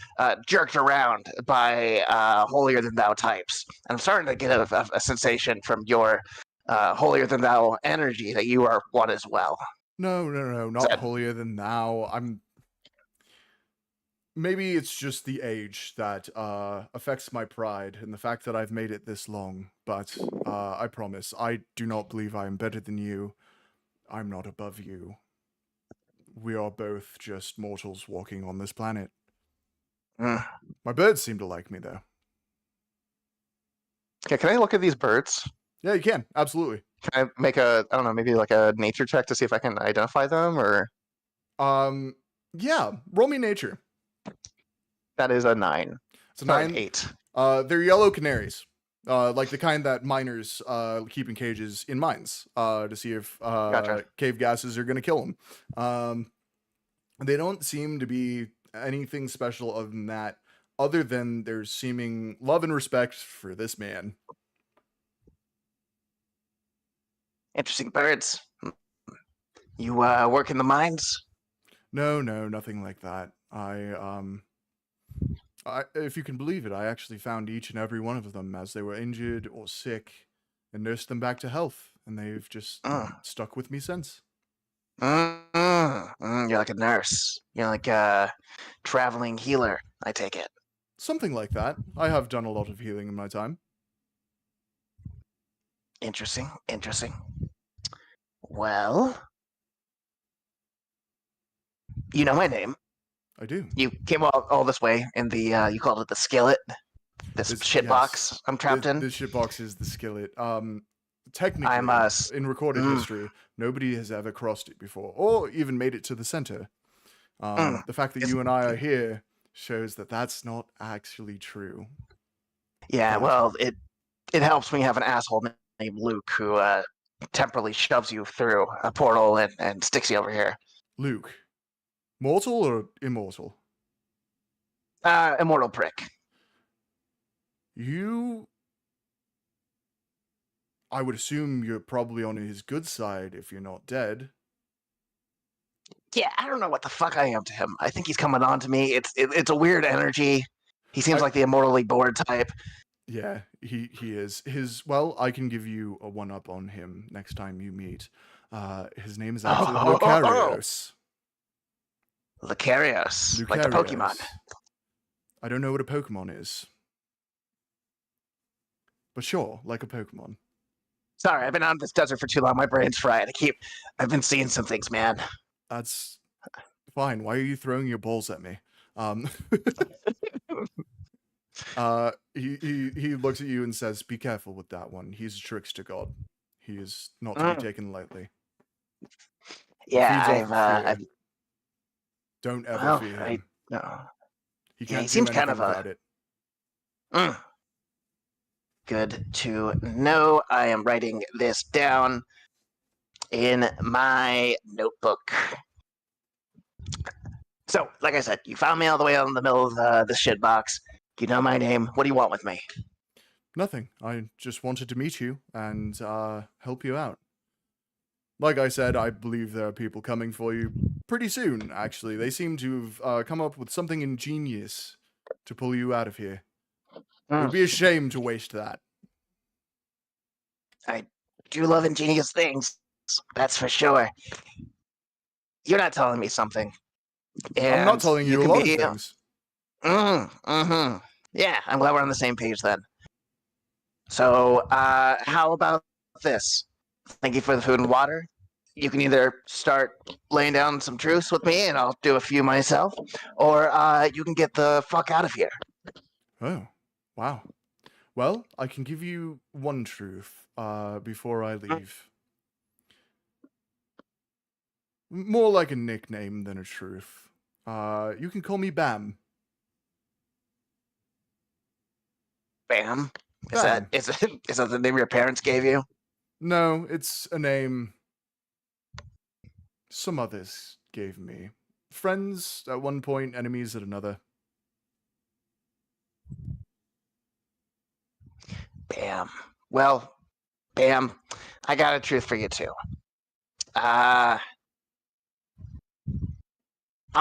jerked around by holier than thou types. I'm starting to get a sensation from your holier than thou energy that you are one as well. No, not holier than thou. Maybe it's just the age that affects my pride and the fact that I've made it this long, but I promise, I do not believe I am better than you. I'm not above you. We are both just mortals walking on this planet. My birds seem to like me, though. Okay, can I look at these birds? Yeah, you can. Absolutely. Can I make maybe like a nature check to see if I can identify them, or? Yeah, roll me nature. That is a 9. It's a 9. 8. They're yellow canaries. Like the kind that miners keep in cages in mines to see if Gotcha. cave gases are going to kill them. They don't seem to be anything special other than that, other than their seeming love and respect for this man. Interesting birds. You work in the mines? No, nothing like that. If you can believe it, I actually found each and every one of them as they were injured or sick and nursed them back to health, and they've just stuck with me since. You're like a nurse. You're like a traveling healer, I take it. Something like that. I have done a lot of healing in my time. Interesting. Well, you know my name. I do. You came all this way in the, you called it the skillet? This shitbox I'm trapped in? This shitbox is the skillet. Technically, I'm in recorded history, nobody has ever crossed it before, or even made it to the center. The fact that you and I are here shows that that's not actually true. Yeah, well, it helps when you have an asshole named Luke who temporarily shoves you through a portal and sticks you over here. Luke. Mortal or immortal? Immortal prick. I would assume you're probably on his good side if you're not dead. Yeah, I don't know what the fuck I am to him. I think he's coming on to me. It's a weird energy. He seems like the immortally bored type. Yeah, he is. Well, I can give you a one-up on him next time you meet. His name is actually Lucarios. Lucarios, like the Pokemon. Lucarios. I don't know what a Pokemon is. But sure, like a Pokemon. Sorry, I've been out in this desert for too long. My brain's fried. I've been seeing some things, man. That's fine. Why are you throwing your balls at me? He looks at you and says, "Be careful with that one. He's a trickster god. He is not to be taken lightly." Yeah, Feeds off of I've fear. Don't ever fear him. no. He Yeah, can't he do seems anything kind of without it. Good to know. I am writing this down in my notebook. So, like I said, you found me all the way out in the middle of the shit box. You know my name. What do you want with me? Nothing. I just wanted to meet you and help you out. Like I said, I believe there are people coming for you pretty soon, actually. They seem to have come up with something ingenious to pull you out of here. It would be a shame to waste that. I do love ingenious things. That's for sure. You're not telling me something. I'm not telling you a lot of things. Yeah, I'm glad we're on the same page then. So, how about this? Thank you for the food and water. You can either start laying down some truths with me, and I'll do a few myself, or you can get the fuck out of here. Oh, wow. Well, I can give you one truth before I leave. More like a nickname than a truth. You can call me Bam. Bam? Bam. Is that the name your parents gave you? No, it's a name some others gave me. Friends at one point, enemies at another. Bam. Well, Bam, I got a truth for you too. I'm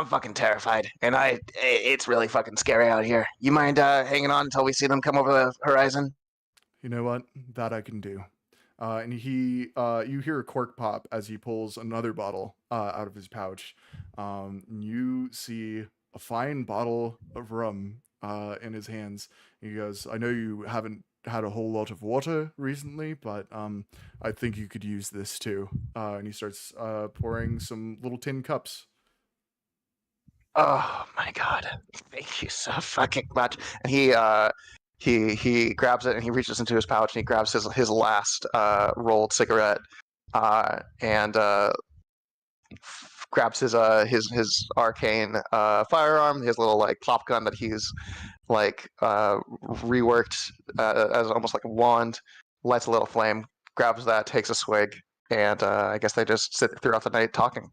fucking terrified, and it's really fucking scary out here. You mind hanging on until we see them come over the horizon? You know what? That I can do. And you hear a cork pop as he pulls another bottle out of his pouch. You see a fine bottle of rum in his hands. He goes, "I know you haven't had a whole lot of water recently, but I think you could use this too." And he starts pouring some little tin cups. Oh my god! Thank you so fucking much. And he grabs it and he reaches into his pouch and he grabs his last rolled cigarette and grabs his arcane firearm, his little like pop gun that he's like reworked as almost like a wand. Lights a little flame, grabs that, takes a swig, and I guess they just sit throughout the night talking.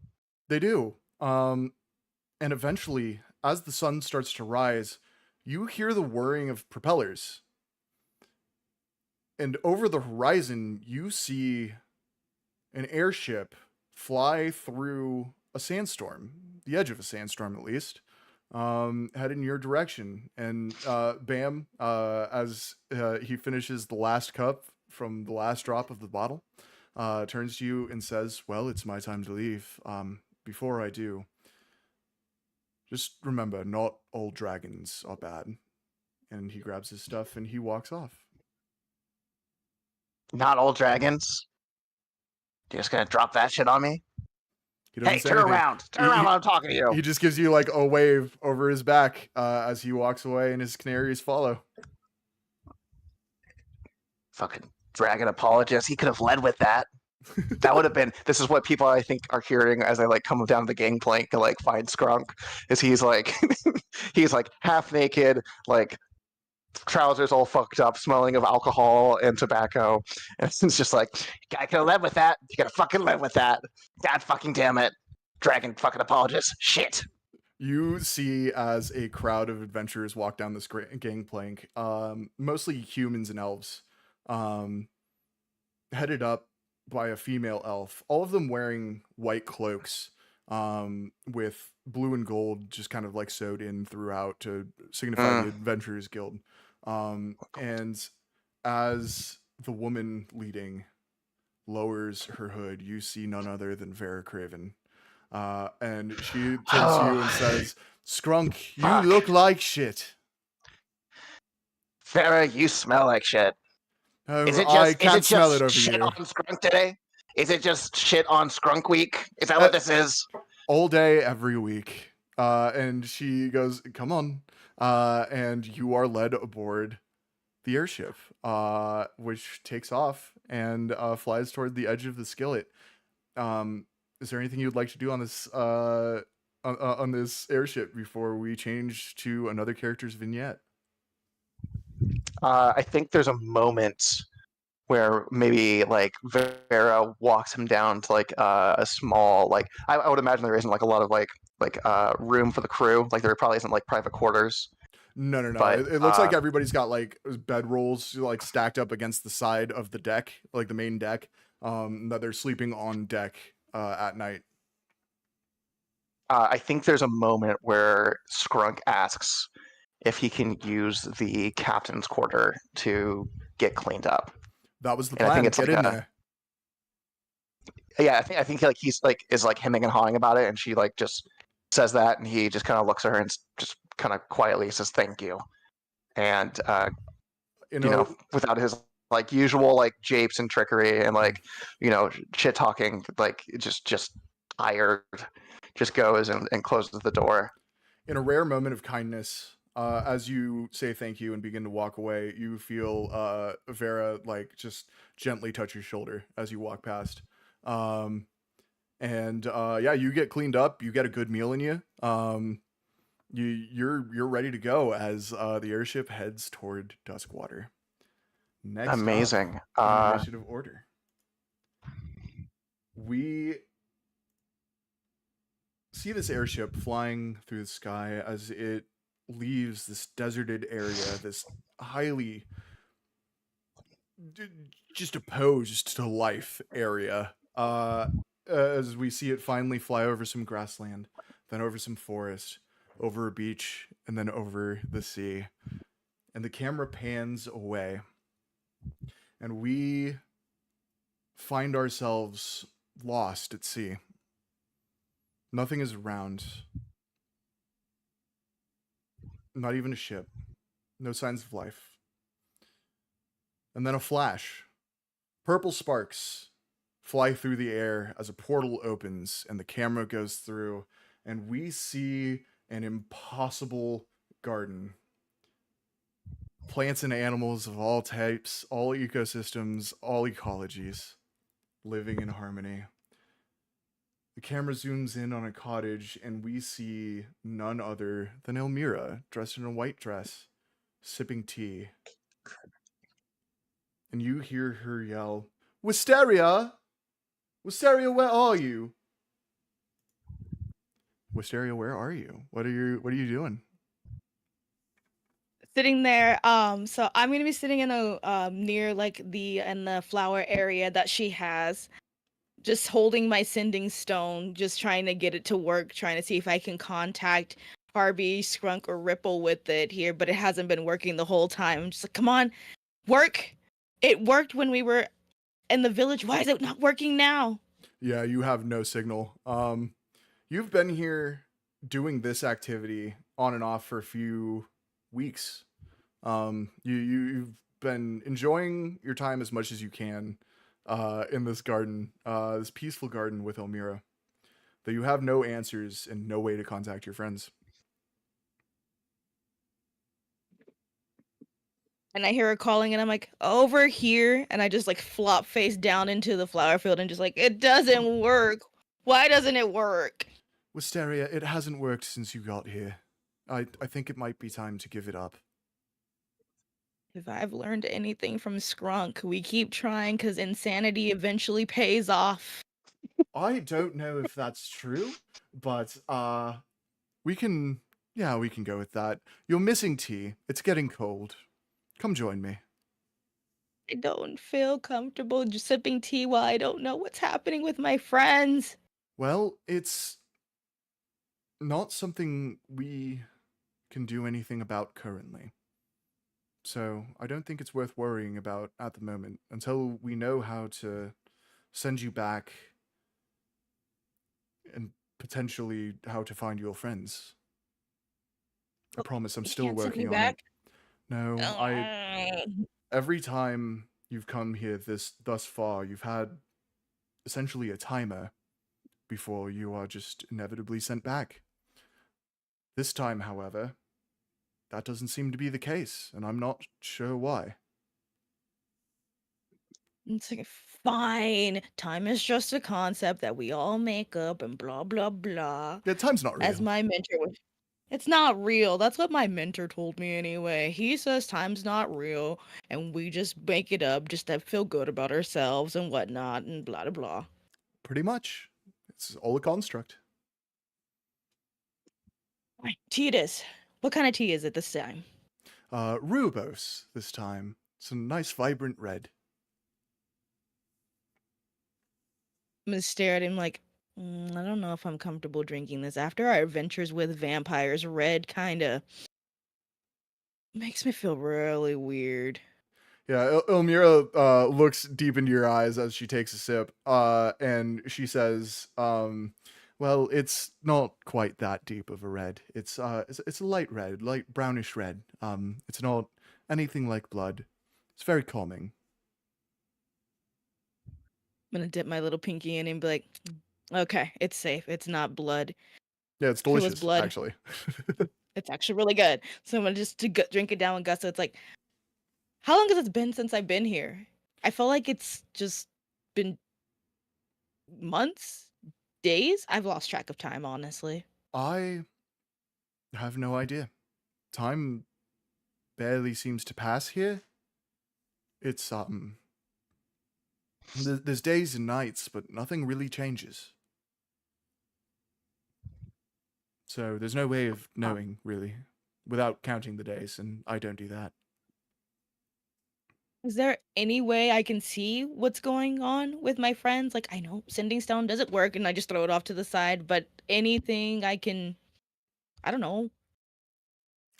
They do. And eventually, as the sun starts to rise, you hear the whirring of propellers. And over the horizon, you see an airship fly through a sandstorm, the edge of a sandstorm at least, head in your direction. And Bam, as he finishes the last cup from the last drop of the bottle, turns to you and says, "Well, it's my time to leave. Before I do, just remember, not all dragons are bad." And he grabs his stuff and he walks off. Not all dragons. You're just gonna drop that shit on me? He doesn't Hey, say turn anything. around! Turn around when I'm talking to you! He just gives you like a wave over his back as he walks away and his canaries follow. Fucking dragon apologist. He could have led with that. That would have been. This is what people I think are hearing as they like come down the gangplank to like find Skrunk. Is he's like he's like half naked, like trousers all fucked up, smelling of alcohol and tobacco, and it's just like, I could have led with that. You gotta fucking live with that. God fucking damn it, dragon fucking apologist. Shit. You see as a crowd of adventurers walk down this gangplank, mostly humans and elves, headed up by a female elf, all of them wearing white cloaks, with blue and gold just kind of like sewed in throughout to signify the Adventurers Guild. And as the woman leading lowers her hood, you see none other than Vera Craven. And she turns to you and says, Skrunk, you Fuck. look like shit. Farrah, you smell like shit. Oh, Is it I just can't smell it over shit here. on Skrunk today? Is it just shit on Skrunk week? Is that what this is? All day, every week. And she goes, come on. And you are led aboard the airship, which takes off and flies toward the edge of the skillet. Is there anything you'd like to do on this on this airship before we change to another character's vignette? I think there's a moment where maybe like Vera walks him down to like a small like I would imagine there isn't like a lot of like room for the crew. Like there probably isn't like private quarters. No. But, It looks like everybody's got like bedrolls like stacked up against the side of the deck, like the main deck. That they're sleeping on deck at night. I think there's a moment where Skrunk asks if he can use the captain's quarter to get cleaned up. That was the And I plan. think it's Get like in a- there. Yeah, I think like he's like is like hemming and hawing about it, and she like just says that, and he just kind of looks at her and just kind of quietly says thank you, and You you know, know, without his like usual like japes and trickery and like shit talking, like just tired, just goes and closes the door. in a rare moment of kindness, as you say thank you and begin to walk away, you feel Vera like just gently touch your shoulder as you walk past. And yeah, you get cleaned up, you get a good meal in you. You're ready to go as the airship heads toward Duskwater. Next up Amazing. in the initiative order, we see this airship flying through the sky as it leaves this deserted area, this highly just opposed to life area. As we see it finally fly over some grassland, then over some forest, over a beach, and then over the sea. And the camera pans away, and we find ourselves lost at sea. Nothing is around. Not even a ship. No signs of life. And then a flash. Purple sparks fly through the air as a portal opens and the camera goes through, and we see an impossible garden. Plants and animals of all types, all ecosystems, all ecologies, living in harmony. The camera zooms in on a cottage, and we see none other than Elmira, dressed in a white dress, sipping tea. And you hear her yell, Wisteria! Wisteria, where are you? Wisteria, where are you? What are you doing? Sitting there. So I'm gonna be sitting in a near like the flower area that she has, just holding my sending stone, just trying to get it to work, trying to see if I can contact Harvey, Skrunk, or Ripple with it here, but it hasn't been working the whole time. I'm just like, come on, work! It worked when we were in the village. Why is it not working now? Yeah, you have no signal. You've been here doing this activity on and off for a few weeks. You've been enjoying your time as much as you can in this garden, this peaceful garden with Elmira, though you have no answers and no way to contact your friends. And I hear her calling, and I'm like, over here. And I just like flop face down into the flower field and just like, it doesn't work. Why doesn't it work? Wisteria, it hasn't worked since you got here. I think it might be time to give it up. If I've learned anything from Skrunk, we keep trying because insanity eventually pays off. I don't know if that's true, but we can go with that. You're missing tea. It's getting cold. Come join me. I don't feel comfortable just sipping tea while I don't know what's happening with my friends. Well, it's not something we can do anything about currently. So I don't think it's worth worrying about at the moment until we know how to send you back, and potentially how to find your friends. I promise I'm You still can't send me working on it. back. No, every time you've come here thus far, you've had essentially a timer before you are just inevitably sent back. This time, however, that doesn't seem to be the case, and I'm not sure why. It's like, fine. Time is just a concept that we all make up and blah blah blah. Yeah, time's not As real. my mentor would. It's not real. That's what my mentor told me anyway. He says time's not real and we just make it up just to feel good about ourselves and whatnot and blah blah blah. Pretty much. It's all a construct. Right, tea it is. What kind of tea is it this time? Rubos this time. It's a nice vibrant red. I'm gonna stare at him like, I don't know if I'm comfortable drinking this. After our adventures with vampires, red kinda makes me feel really weird. Yeah, Elmira looks deep into your eyes as she takes a sip, and she says, well, it's not quite that deep of a red. It's a light red, light brownish red. It's not anything like blood. It's very calming. I'm gonna dip my little pinky in and be like, okay, it's safe. It's not blood. Yeah, it's If it was delicious, blood, actually. it's actually really good. So I'm gonna just drink it down with gusto. It's like, how long has it been since I've been here? I feel like it's just been months, days. I've lost track of time, honestly. I have no idea. Time barely seems to pass here. It's there's days and nights, but nothing really changes. So there's no way of knowing, really, without counting the days, and I don't do that. Is there any way I can see what's going on with my friends? Like, I know sending stone doesn't work and I just throw it off to the side, but anything I can, I don't know,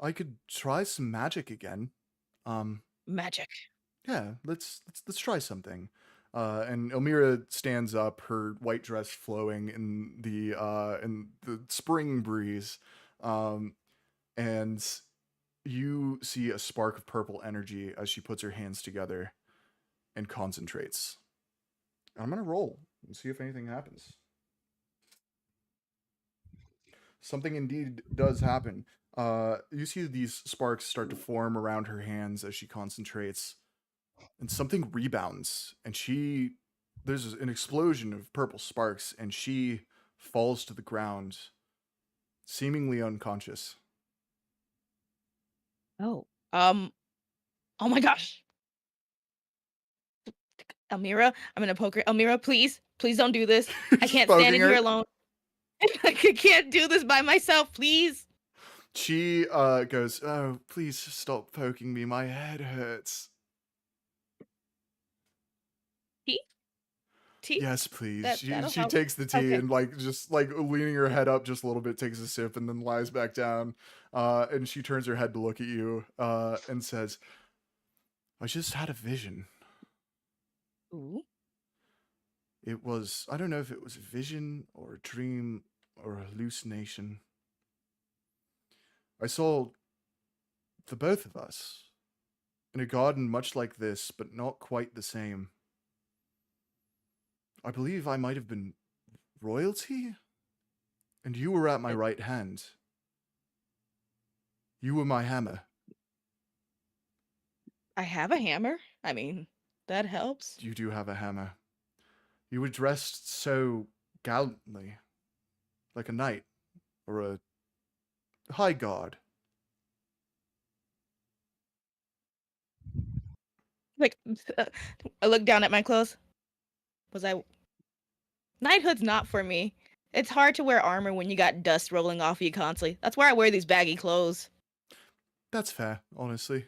I could try some magic again. magic. Yeah, let's try something. And Elmira stands up, her white dress flowing in the spring breeze. And you see a spark of purple energy as she puts her hands together and concentrates. I'm gonna roll and see if anything happens. Something indeed does happen. You see these sparks start to form around her hands as she concentrates, and something rebounds, and there's an explosion of purple sparks, and she falls to the ground, seemingly unconscious. Oh. Oh my gosh. Elmira, I'm gonna poke her. Elmira, please, please don't do this. I Just can't stand poking in her. here alone. I can't do this by myself, please. She goes, "Oh, please stop poking me. My head hurts." Tea? Tea? Yes, please. That'll She help. takes the tea Okay. and just leaning her head up just a little bit, takes a sip, and then lies back down. And she turns her head to look at you, and says, "I just had a vision. Ooh. I don't know if it was a vision or a dream or a hallucination. I saw the both of us in a garden much like this, but not quite the same. I believe I might have been royalty, and you were at my right hand. You were my hammer. I have a hammer. I mean, that helps. You do have a hammer. You were dressed so gallantly, like a knight or a high guard. Like, I look down at my clothes. Knighthood's not for me. It's hard to wear armor when you got dust rolling off you constantly. That's why I wear these baggy clothes. That's fair, honestly.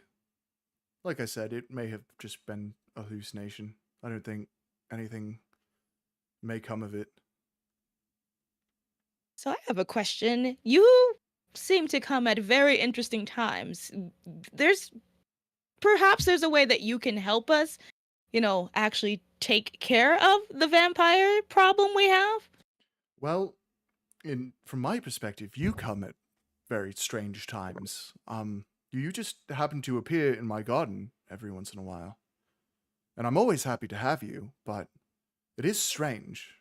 Like I said, it may have just been a hallucination. I don't think anything may come of it. So I have a question. You seem to come at very interesting times. Perhaps there's a way that you can help us, actually take care of the vampire problem we have? Well, from my perspective, you come at very strange times. You just happen to appear in my garden every once in a while. And I'm always happy to have you, but it is strange.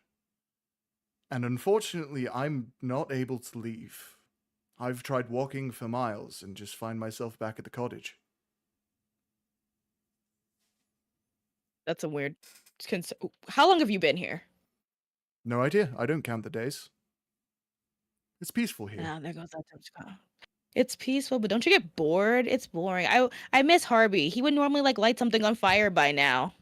And unfortunately, I'm not able to leave. I've tried walking for miles and just find myself back at the cottage. That's a weird. How long have you been here? No idea. I don't count the days. It's peaceful here. Ah, there goes that time. It's peaceful, but don't you get bored? It's boring. I miss Harvey. He would normally like light something on fire by now.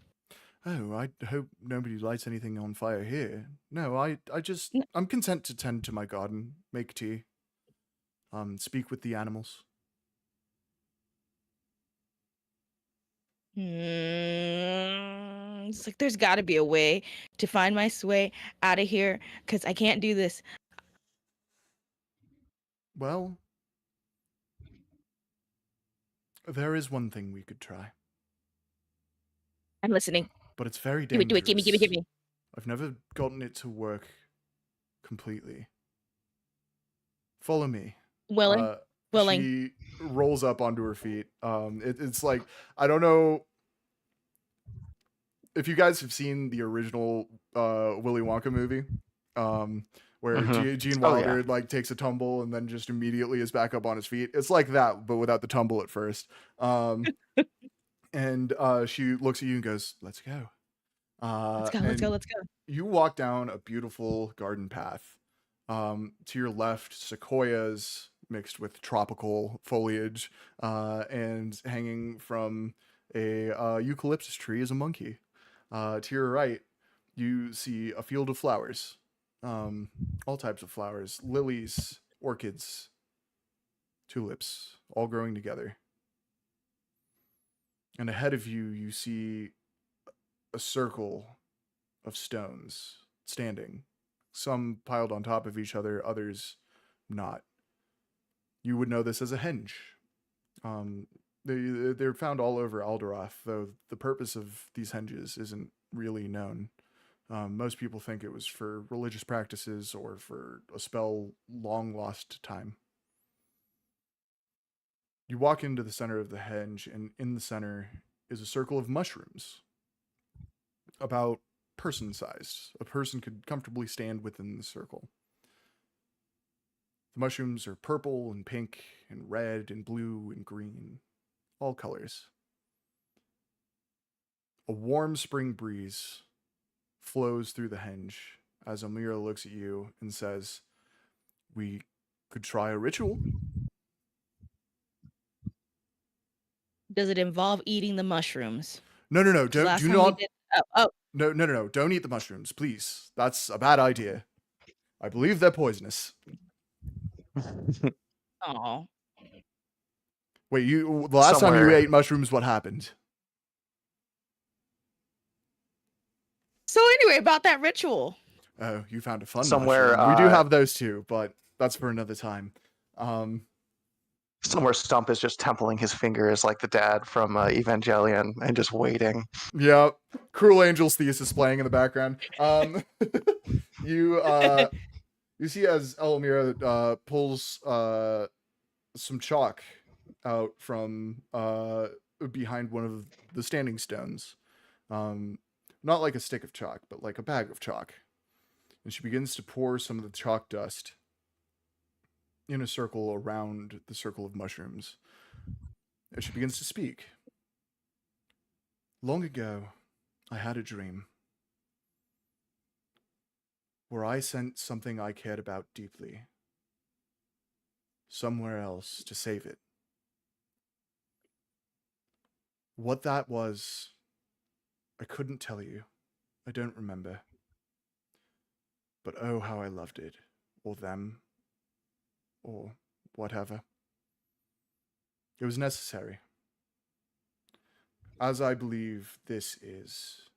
Oh, I hope nobody lights anything on fire here. No, I'm content to tend to my garden, make tea, speak with the animals. It's like there's got to be a way to find my way out of here because I can't do this. Well, there is one thing we could try, I'm listening. but it's very Do dangerous. it. Give me. I've never gotten it to work completely. Follow me. Willing. She rolls up onto her feet. It's like, I don't know if you guys have seen the original Willy Wonka movie, where Gene Wilder like takes a tumble and then just immediately is back up on his feet. It's like that, but without the tumble at first. And she looks at you and goes, "Let's go." Let's go. You walk down a beautiful garden path. To your left, sequoias mixed with tropical foliage, and hanging from a eucalyptus tree is a monkey. To your right, you see a field of flowers, all types of flowers, lilies, orchids, tulips, all growing together. And ahead of you, you see a circle of stones standing, some piled on top of each other, others not. You would know this as a henge. They're found all over Alderoth, though the purpose of these henges isn't really known. Most people think it was for religious practices or for a spell long lost time. You walk into the center of the henge, and in the center is a circle of mushrooms, about person-sized. A person could comfortably stand within the circle. The mushrooms are purple and pink and red and blue and green, all colors. A warm spring breeze flows through the henge as Amira looks at you and says, "We could try a ritual." Does it involve eating the mushrooms? No. Do not. Oh. No. Don't eat the mushrooms, please. That's a bad idea. I believe they're poisonous. Oh. Wait, the last time you ate mushrooms, what happened? So anyway, about that ritual. Oh, you found a fun Somewhere, mushroom. We do have those too, but that's for another time. Somewhere Stump is just templing his fingers like the dad from Evangelion and just waiting. Yeah, Cruel Angel's thesis playing in the background. You see as Elmira pulls some chalk out from behind one of the standing stones. Not like a stick of chalk, but like a bag of chalk. And she begins to pour some of the chalk dust in a circle around the circle of mushrooms. And she begins to speak. "Long ago, I had a dream where I sent something I cared about deeply somewhere else to save it. What that was, I couldn't tell you. I don't remember. But oh, how I loved it, or them, or whatever. It was necessary, as I believe this is.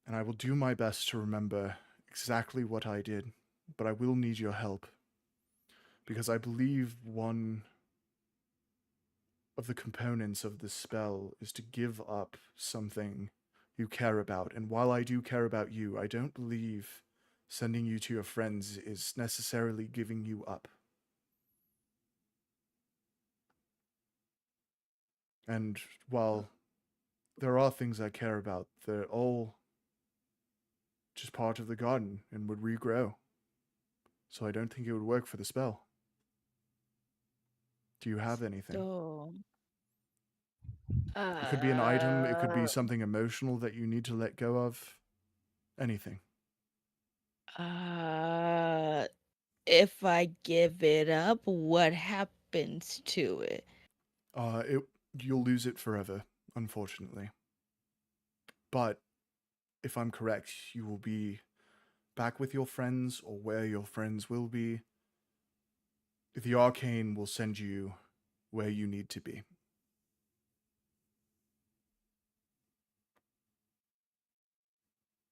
And I will do my best to remember exactly what I did, but I will need your help. Because I believe one of the components of this spell is to give up something you care about. And while I do care about you, I don't believe sending you to your friends is necessarily giving you up. And while there are things I care about, they're all just part of the garden and would regrow. So I don't think it would work for the spell. Do you have anything? So, It could be an item, it could be something emotional that you need to let go of. Anything. if I give it up, what happens to it? You'll lose it forever, unfortunately. But if I'm correct, you will be back with your friends or where your friends will be. The arcane will send you where you need to be.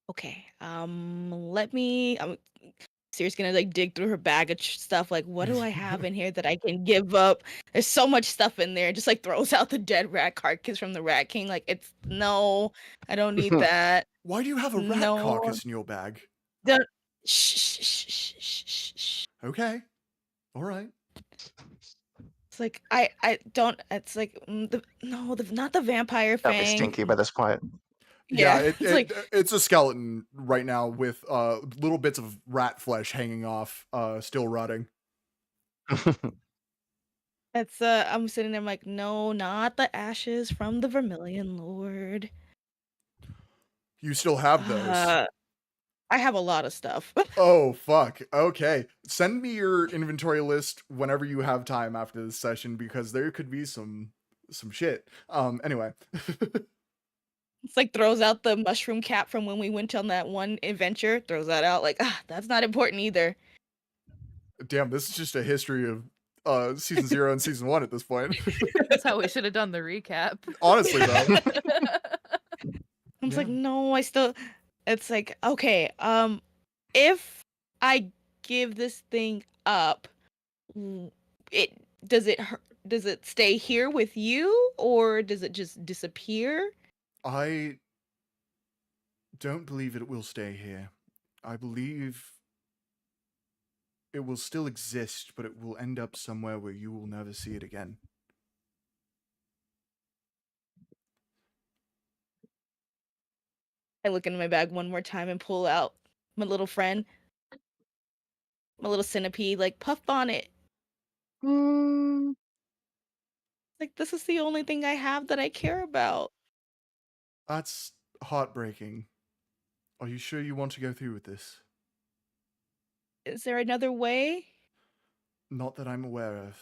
Okay. Let me. Siri's gonna like dig through her bag of stuff. Like, what do I have in here that I can give up? There's so much stuff in there. Just like throws out the dead rat carcass from the Rat King. Like, it's no, I don't need that. Why do you have a rat No. carcass in your bag? The shh, shh, shh, shh, shh, shh, shh. Okay. All right. It's like I don't. It's like not the vampire That'd be fang. stinky by this point. Yeah, Yeah, it's like it's a skeleton right now with little bits of rat flesh hanging off, still rotting. it's I'm sitting there I'm like, no, not the ashes from the Vermilion Lord. You still have those. I have a lot of stuff. Oh, fuck. Okay. Send me your inventory list whenever you have time after this session, because there could be some shit. Anyway. It's like throws out the mushroom cap from when we went on that one adventure. Throws that out like, that's not important either. Damn, this is just a history of season 0 and season 1 at this point. That's how we should have done the recap. Honestly, though. I'm just like, Yeah. no, I still. It's like, okay, if I give this thing up, it does it stay here with you or does it just disappear? I don't believe it will stay here. I believe it will still exist, but it will end up somewhere where you will never see it again. I look into my bag one more time and pull out my little friend, my little centipede, like Puff Bonnet. Like, this is the only thing I have that I care about. That's heartbreaking. Are you sure you want to go through with this? Is there another way? Not that I'm aware of.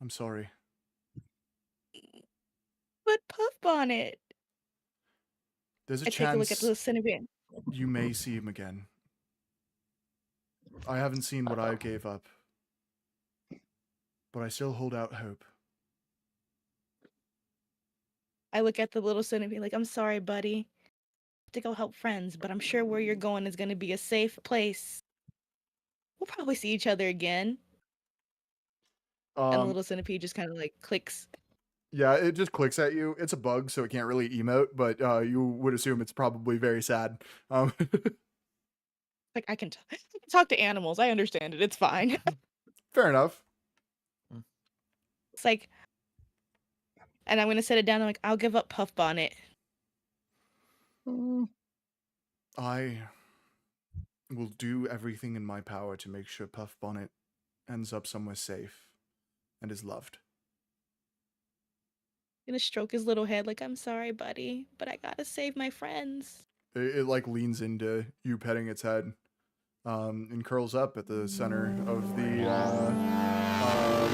I'm sorry. But Puff Bonnet. There's a I take a look at chance the centipede. you may see him again. I haven't seen what I gave up, but I still hold out hope. I look at the little centipede like, I'm sorry, buddy. I have to go help friends, but I'm sure where you're going is going to be a safe place. We'll probably see each other again. And the little centipede just kind of like clicks. Yeah, it just clicks at you. It's a bug, so it can't really emote, but you would assume it's probably very sad. Like, I can talk to animals. I understand it. It's fine. Fair enough. It's like, and I'm going to set it down. I'm like, I'll give up Puff Bonnet. I will do everything in my power to make sure Puff Bonnet ends up somewhere safe and is loved. I'm going to stroke his little head like, I'm sorry, buddy, but I got to save my friends. It like leans into you petting its head, and curls up at the center of the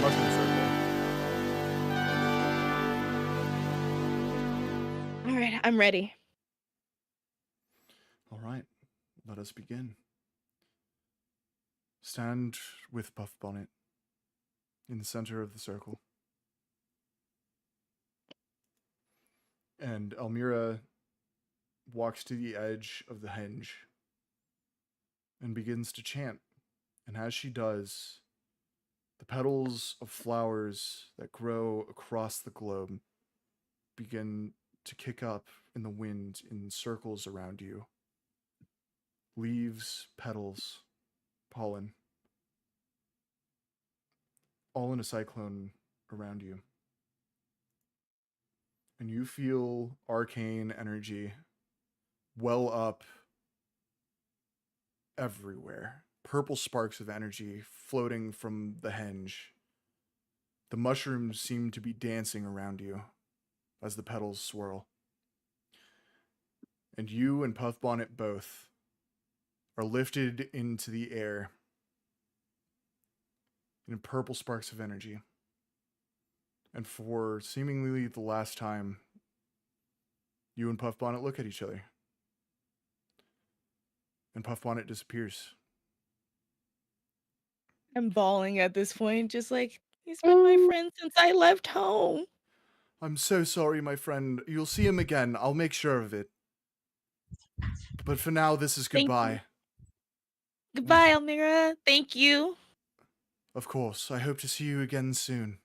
mushroom circle. All right, I'm ready. All right, let us begin. Stand with Puff Bonnet in the center of the circle. And Elmira walks to the edge of the henge and begins to chant. And as she does, The petals of flowers that grow across the globe begin to kick up in the wind in circles around you. Leaves, petals, pollen, all in a cyclone around you. And you feel arcane energy well up everywhere. Purple sparks of energy floating from the henge. The mushrooms seem to be dancing around you as the petals swirl. And you and Puff Bonnet both are lifted into the air in purple sparks of energy. And for seemingly the last time, you and Puff Bonnet look at each other. And Puff Bonnet disappears. I'm bawling at this point, just like, he's been my friend since I left home. I'm so sorry, my friend. You'll see him again. I'll make sure of it. But for now, this is Thank you. goodbye. Goodbye, Almira. Thank you. Of course, I hope to see you again soon.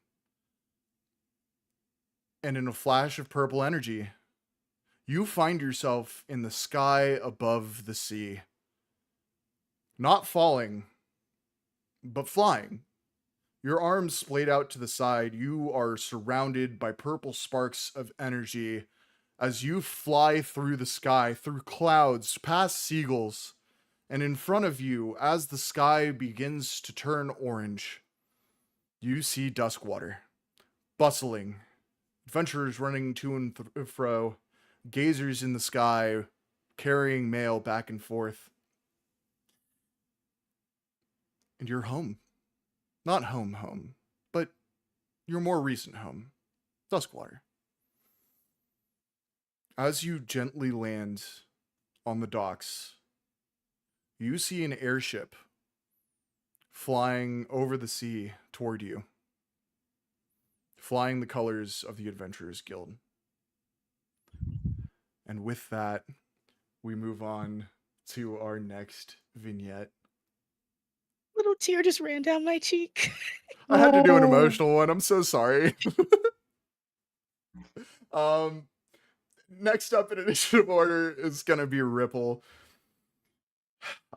And in a flash of purple energy, you find yourself in the sky above the sea. Not falling, but flying. Your arms splayed out to the side, you are surrounded by purple sparks of energy as you fly through the sky, through clouds, past seagulls, and in front of you, as the sky begins to turn orange, you see Duskwater, bustling, adventurers running to and fro, gazers in the sky, carrying mail back and forth. And you're home. Not home, but your more recent home, Duskwater. As you gently land on the docks, you see an airship flying over the sea toward you, flying the colors of the Adventurers Guild. And with that, we move on to our next vignette. Little tear just ran down my cheek. I had to do an emotional one. I'm so sorry. Next up in initiative order is gonna be Ripple.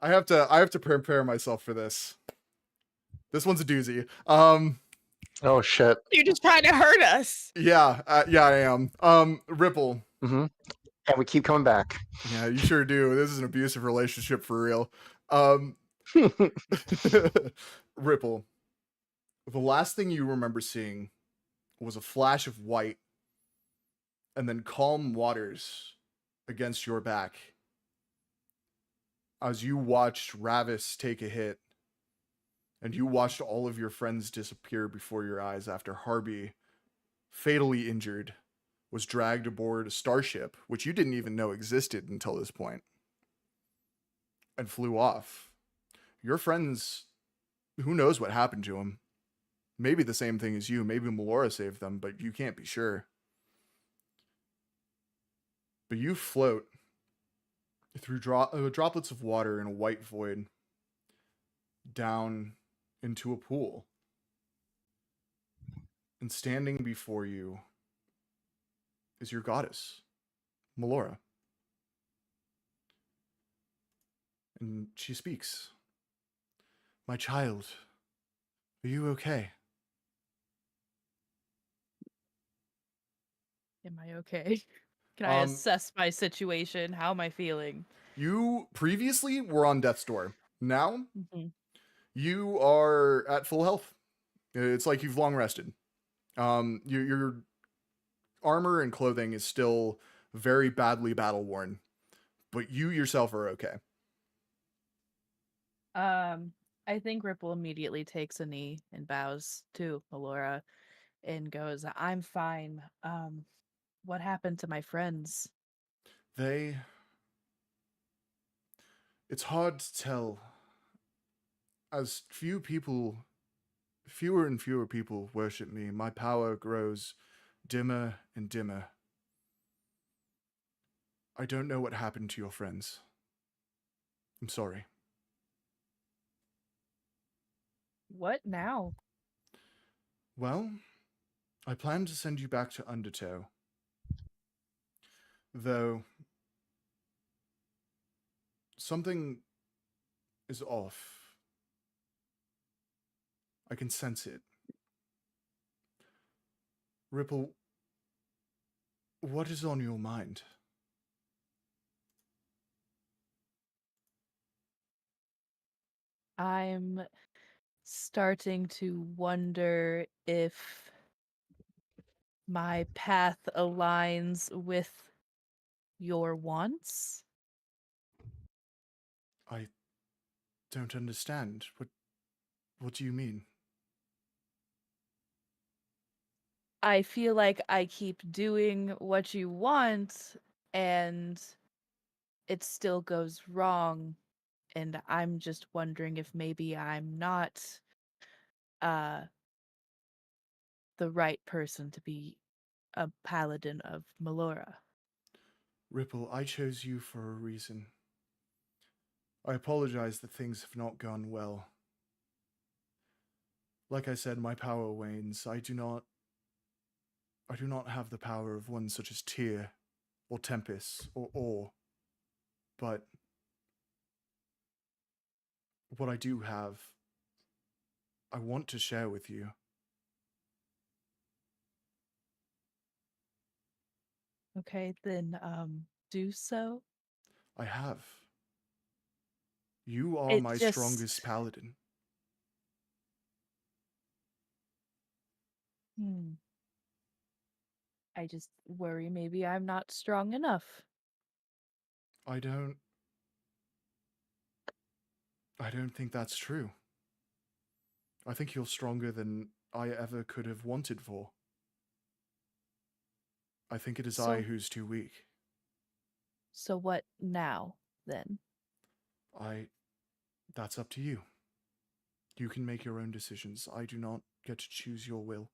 I have to prepare myself for this. This one's a doozy. Oh shit. You're just trying to hurt us. Yeah, I am. Ripple. Mm-hmm. And we keep coming back. Yeah, you sure do. This is an abusive relationship for real. Ripple. The last thing you remember seeing was a flash of white and then calm waters against your back as you watched Ravis take a hit and you watched all of your friends disappear before your eyes after Harby, fatally injured, was dragged aboard a starship, which you didn't even know existed until this point, and flew off. Your friends, who knows what happened to them? Maybe the same thing as you. Maybe Melora saved them, but you can't be sure. But you float through droplets of water in a white void down into a pool. And standing before you is your goddess, Melora. And she speaks. My child, are you okay? Am I okay? Can I assess my situation? How am I feeling? You previously were on death's door. Now, Mhm. you are at full health. It's like you've long rested. Your armor and clothing is still very badly battle worn, but you yourself are okay. I think Ripple immediately takes a knee and bows to Melora and goes, I'm fine. What happened to my friends? It's hard to tell, as fewer and fewer people worship me. My power grows dimmer and dimmer. I don't know what happened to your friends. I'm sorry. What now? Well, I plan to send you back to Undertow. Though, something is off. I can sense it. Ripple, what is on your mind? I'm starting to wonder if my path aligns with your wants. I don't understand. What do you mean? I feel like I keep doing what you want and it still goes wrong. And I'm just wondering if maybe I'm not uh the right person to be a paladin of Melora. Ripple, I chose you for a reason. I apologize that things have not gone well. Like I said, my power wanes. I do not have the power of one such as Tyr, or Tempest, or Or. But what I do have, I want to share with you. Okay, then do so. I have. You are It my just strongest paladin. I just worry maybe I'm not strong enough. I don't think that's true. I think you're stronger than I ever could have wanted for. I think it is I So who's too weak. so what now then? That's up to you. You can make your own decisions. I do not get to choose your will.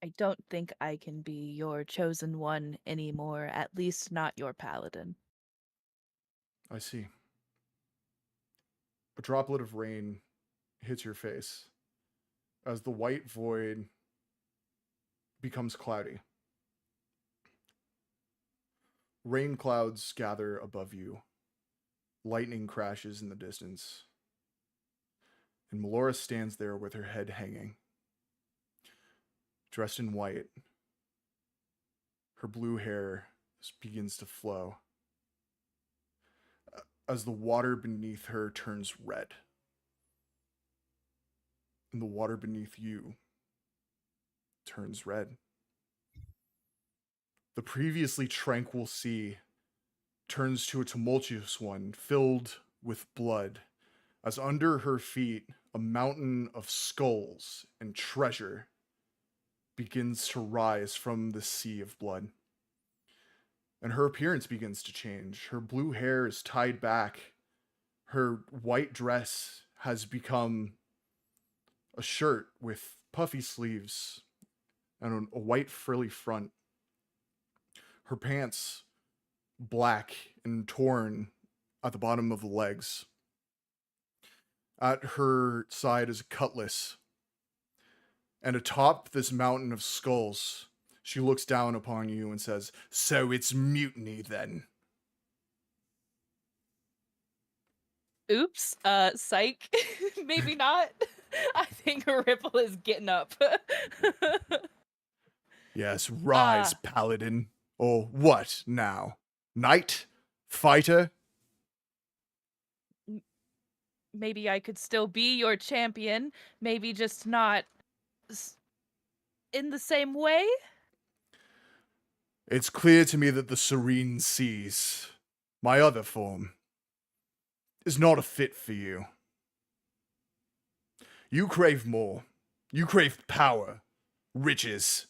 I don't think I can be your chosen one anymore, at least not your paladin. I see. A droplet of rain hits your face as the white void becomes cloudy. Rain clouds gather above you. Lightning crashes in the distance. And Melora stands there with her head hanging. Dressed in white, her blue hair begins to flow as the water beneath her turns red. And the water beneath you turns red. The previously tranquil sea turns to a tumultuous one filled with blood, as under her feet a mountain of skulls and treasure begins to rise from the sea of blood. And her appearance begins to change. Her blue hair is tied back. Her white dress has become a shirt with puffy sleeves and a white frilly front. Her pants black and torn at the bottom of the legs. At her side is a cutlass. And atop this mountain of skulls, she looks down upon you and says, "So it's mutiny then." Oops, psych. Maybe not. I think Ripple is getting up. Yes, rise, paladin. Or what now? Knight? Fighter? Maybe I could still be your champion, maybe just not in the same way? It's clear to me that the Serene Seas, my other form, is not a fit for you. You crave more. You crave power, riches.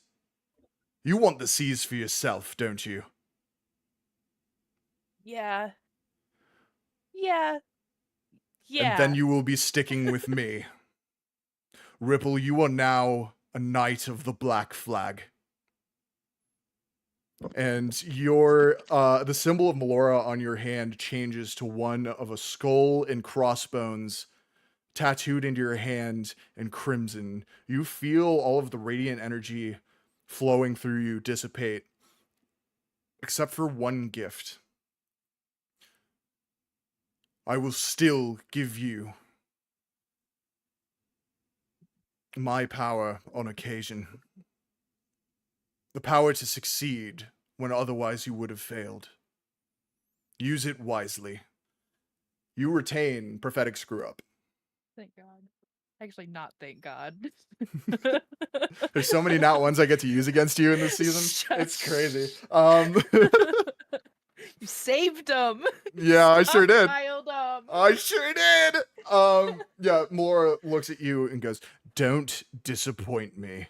You want the seas for yourself, don't you? Yeah. Yeah. And then you will be sticking with me. Ripple, you are now a knight of the Black Flag. And your the symbol of Melora on your hand changes to one of a skull and crossbones tattooed into your hand in crimson. You feel all of the radiant energy flowing through you dissipate, except for one gift. I will still give you my power on occasion. The power to succeed when otherwise you would have failed. Use it wisely. You retain prophetic screw up. Thank God. Actually, not thank God. There's so many not ones I get to use against you in this season. It's Shush. crazy. You saved them. Yeah, I sure did. Stockpiled 'em. I sure did. Yeah, Melora looks at you and goes, "Don't disappoint me,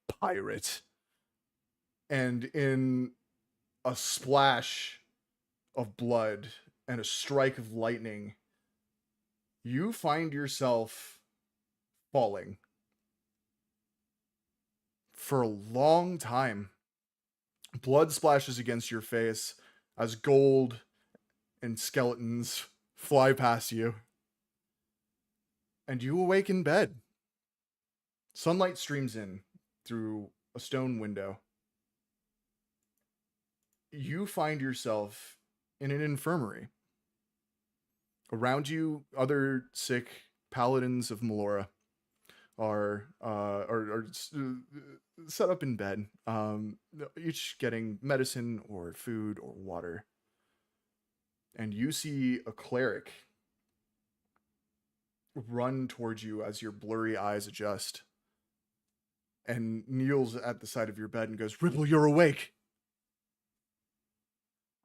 pirate." And in a splash of blood and a strike of lightning, you find yourself falling for a long time. Blood splashes against your face as gold and skeletons fly past you. And you awake in bed. Sunlight streams in through a stone window. You find yourself in an infirmary. Around you, other sick paladins of Melora are set up in bed, each getting medicine or food or water. And you see a cleric run towards you as your blurry eyes adjust, and kneels at the side of your bed and goes, "Ripple, you're awake."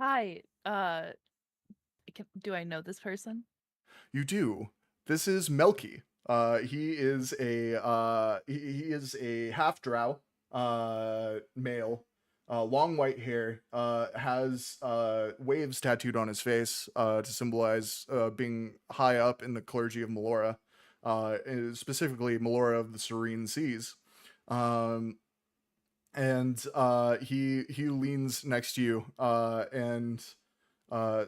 Hi. Do I know this person? You do. This is Melky. He is a half drow, male, long white hair, has waves tattooed on his face to symbolize being high up in the clergy of Melora, specifically Melora of the Serene Seas. And he leans next to you and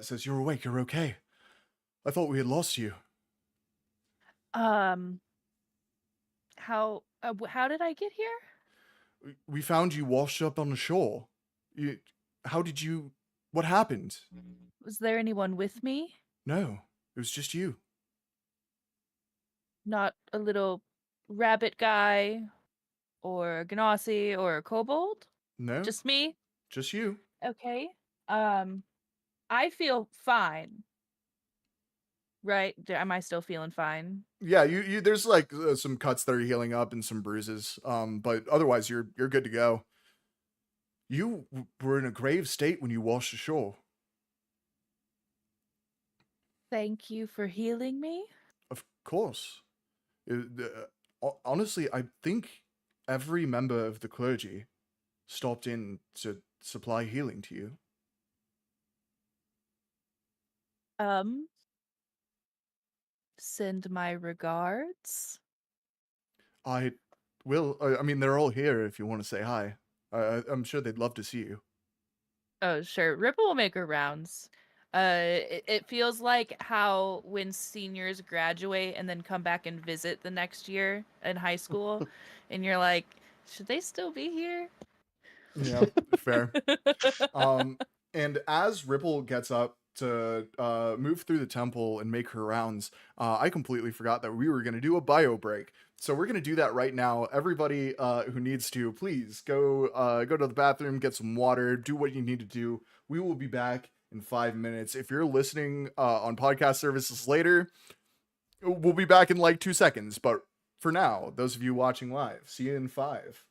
says, "You're awake. You're okay. I thought we had lost you." How did I get here? We found you washed up on the shore. What happened? Was there anyone with me? No, it was just you. Not a little rabbit guy or a Ganassi or a kobold? No, Just me? just you. Okay. I feel fine. Right? Am I still feeling fine? Yeah, you there's like some cuts that are healing up and some bruises. But otherwise you're good to go. You were in a grave state when you washed ashore. Thank you for healing me. Of course. Honestly, I think every member of the clergy stopped in to supply healing to you. Send my regards. I will. I mean, they're all here if you want to say hi. I'm sure they'd love to see you. Oh, sure. Ripple will make her rounds. It feels like how when seniors graduate and then come back and visit the next year in high school, and you're like, should they still be here? Yeah, fair. And as Ripple gets up to move through the temple and make her rounds, I completely forgot that we were going to do a bio break. So we're going to do that right now. Everybody who needs to, please go to the bathroom, get some water, do what you need to do. We will be back in 5 minutes. If you're listening on podcast services later, we'll be back in like 2 seconds. But for now, those of you watching live, see you in 5.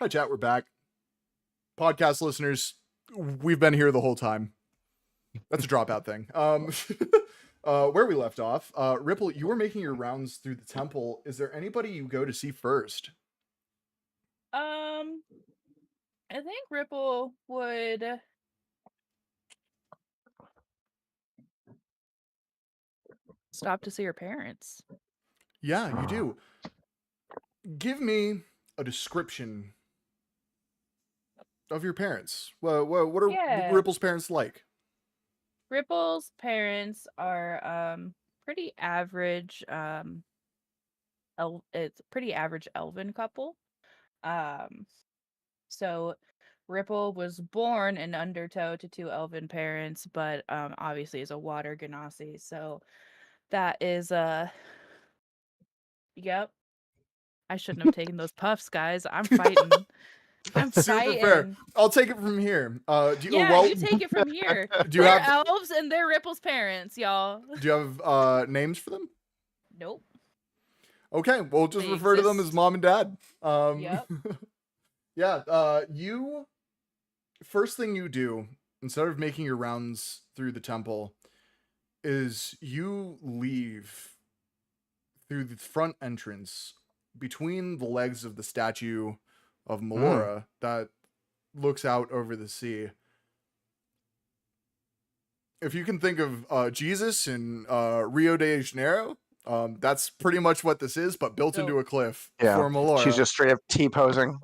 Hi, chat. We're back. Podcast listeners, we've been here the whole time. That's a dropout thing. Where we left off, Ripple, you were making your rounds through the temple. Is there anybody you go to see first? I think Ripple would stop to see her parents. Yeah, you do. Give me a description of your parents. What are Yeah. Ripple's parents like? Ripple's parents are pretty average it's a pretty average elven couple. So Ripple was born in Undertow to two elven parents, but obviously is a water genasi. So that is yep. I shouldn't have taken those puffs, guys. I'm fighting. I'm Super fair. fighting. I'll take it from here. You take it from here. Do you They're have elves and they're Ripple's parents, y'all. do you have names for them? Nope. Okay, we'll just They refer to them as exist. mom and dad. Yep. Yeah, you first thing you do, instead of making your rounds through the temple, is you leave through the front entrance between the legs of the statue of Melora that looks out over the sea. If you can think of Jesus in Rio de Janeiro, that's pretty much what this is, but built into a cliff for Melora. She's just straight up T-posing.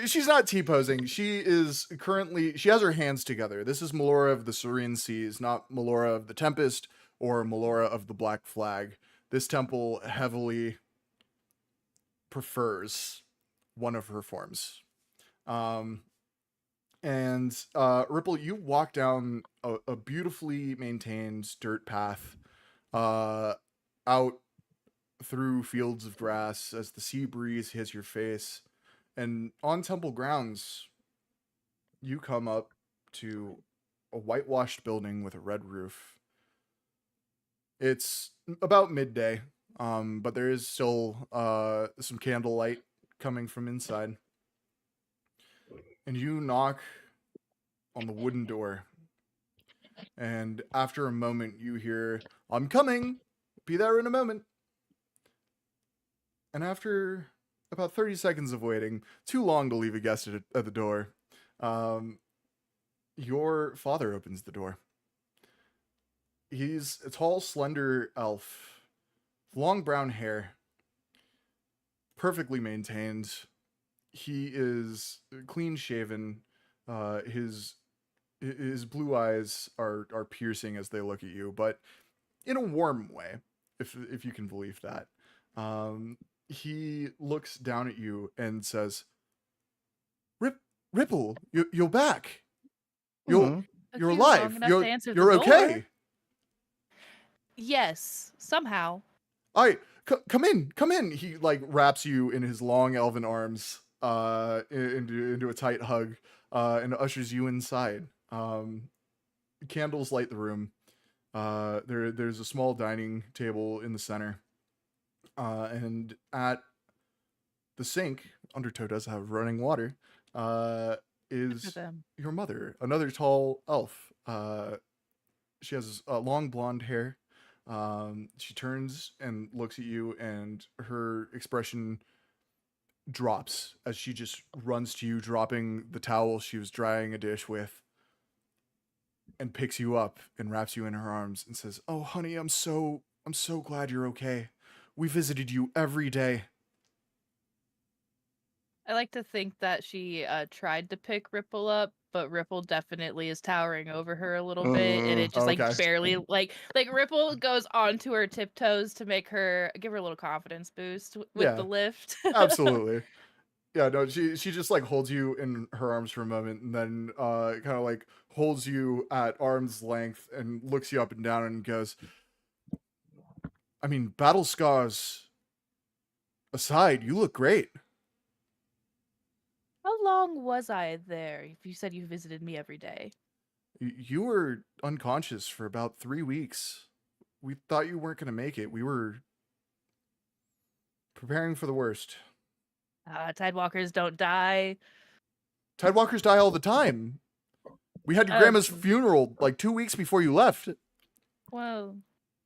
She's not T-posing. She is currently, she has her hands together. This is Melora of the Serene Seas, not Melora of the Tempest or Melora of the Black Flag. This temple heavily prefers one of her forms. Ripple, you walk down a beautifully maintained dirt path out through fields of grass as the sea breeze hits your face. And on temple grounds, you come up to a whitewashed building with a red roof. It's about midday, but there is still some candlelight coming from inside. And you knock on the wooden door. And after a moment, you hear, "I'm coming! Be there in a moment!" And after about 30 seconds of waiting, too long to leave a guest at the door, your father opens the door. He's a tall, slender elf, long brown hair, perfectly maintained. He is clean shaven. His blue eyes are piercing as they look at you, but in a warm way, if you can believe that. He looks down at you and says, Ripple, you're back. You're alive. You're okay. Yes, somehow. Come in. He like wraps you in his long elven arms, into a tight hug, and ushers you inside. Candles light the room. There's a small dining table in the center. And at the sink, Undertow does have running water, is your mother, another tall elf. She has long blonde hair. She turns and looks at you, and her expression drops as she just runs to you, dropping the towel she was drying a dish with, and picks you up and wraps you in her arms and says, "Oh, honey, I'm so glad you're okay. We visited you every day." I like to think that she tried to pick Ripple up, but Ripple definitely is towering over her a little bit, and it just like barely like Ripple goes onto her tiptoes to give her a little confidence boost with the lift. Absolutely. Yeah, no, she just like holds you in her arms for a moment, and then kind of like holds you at arm's length and looks you up and down and goes, "I mean, battle scars aside, you look great." How long was I there? If you said you visited me every day. You were unconscious for about 3 weeks. We thought you weren't going to make it. We were preparing for the worst. Tidewalkers don't die. Tidewalkers die all the time. We had your Oh, grandma's funeral like 2 weeks before you left. Well,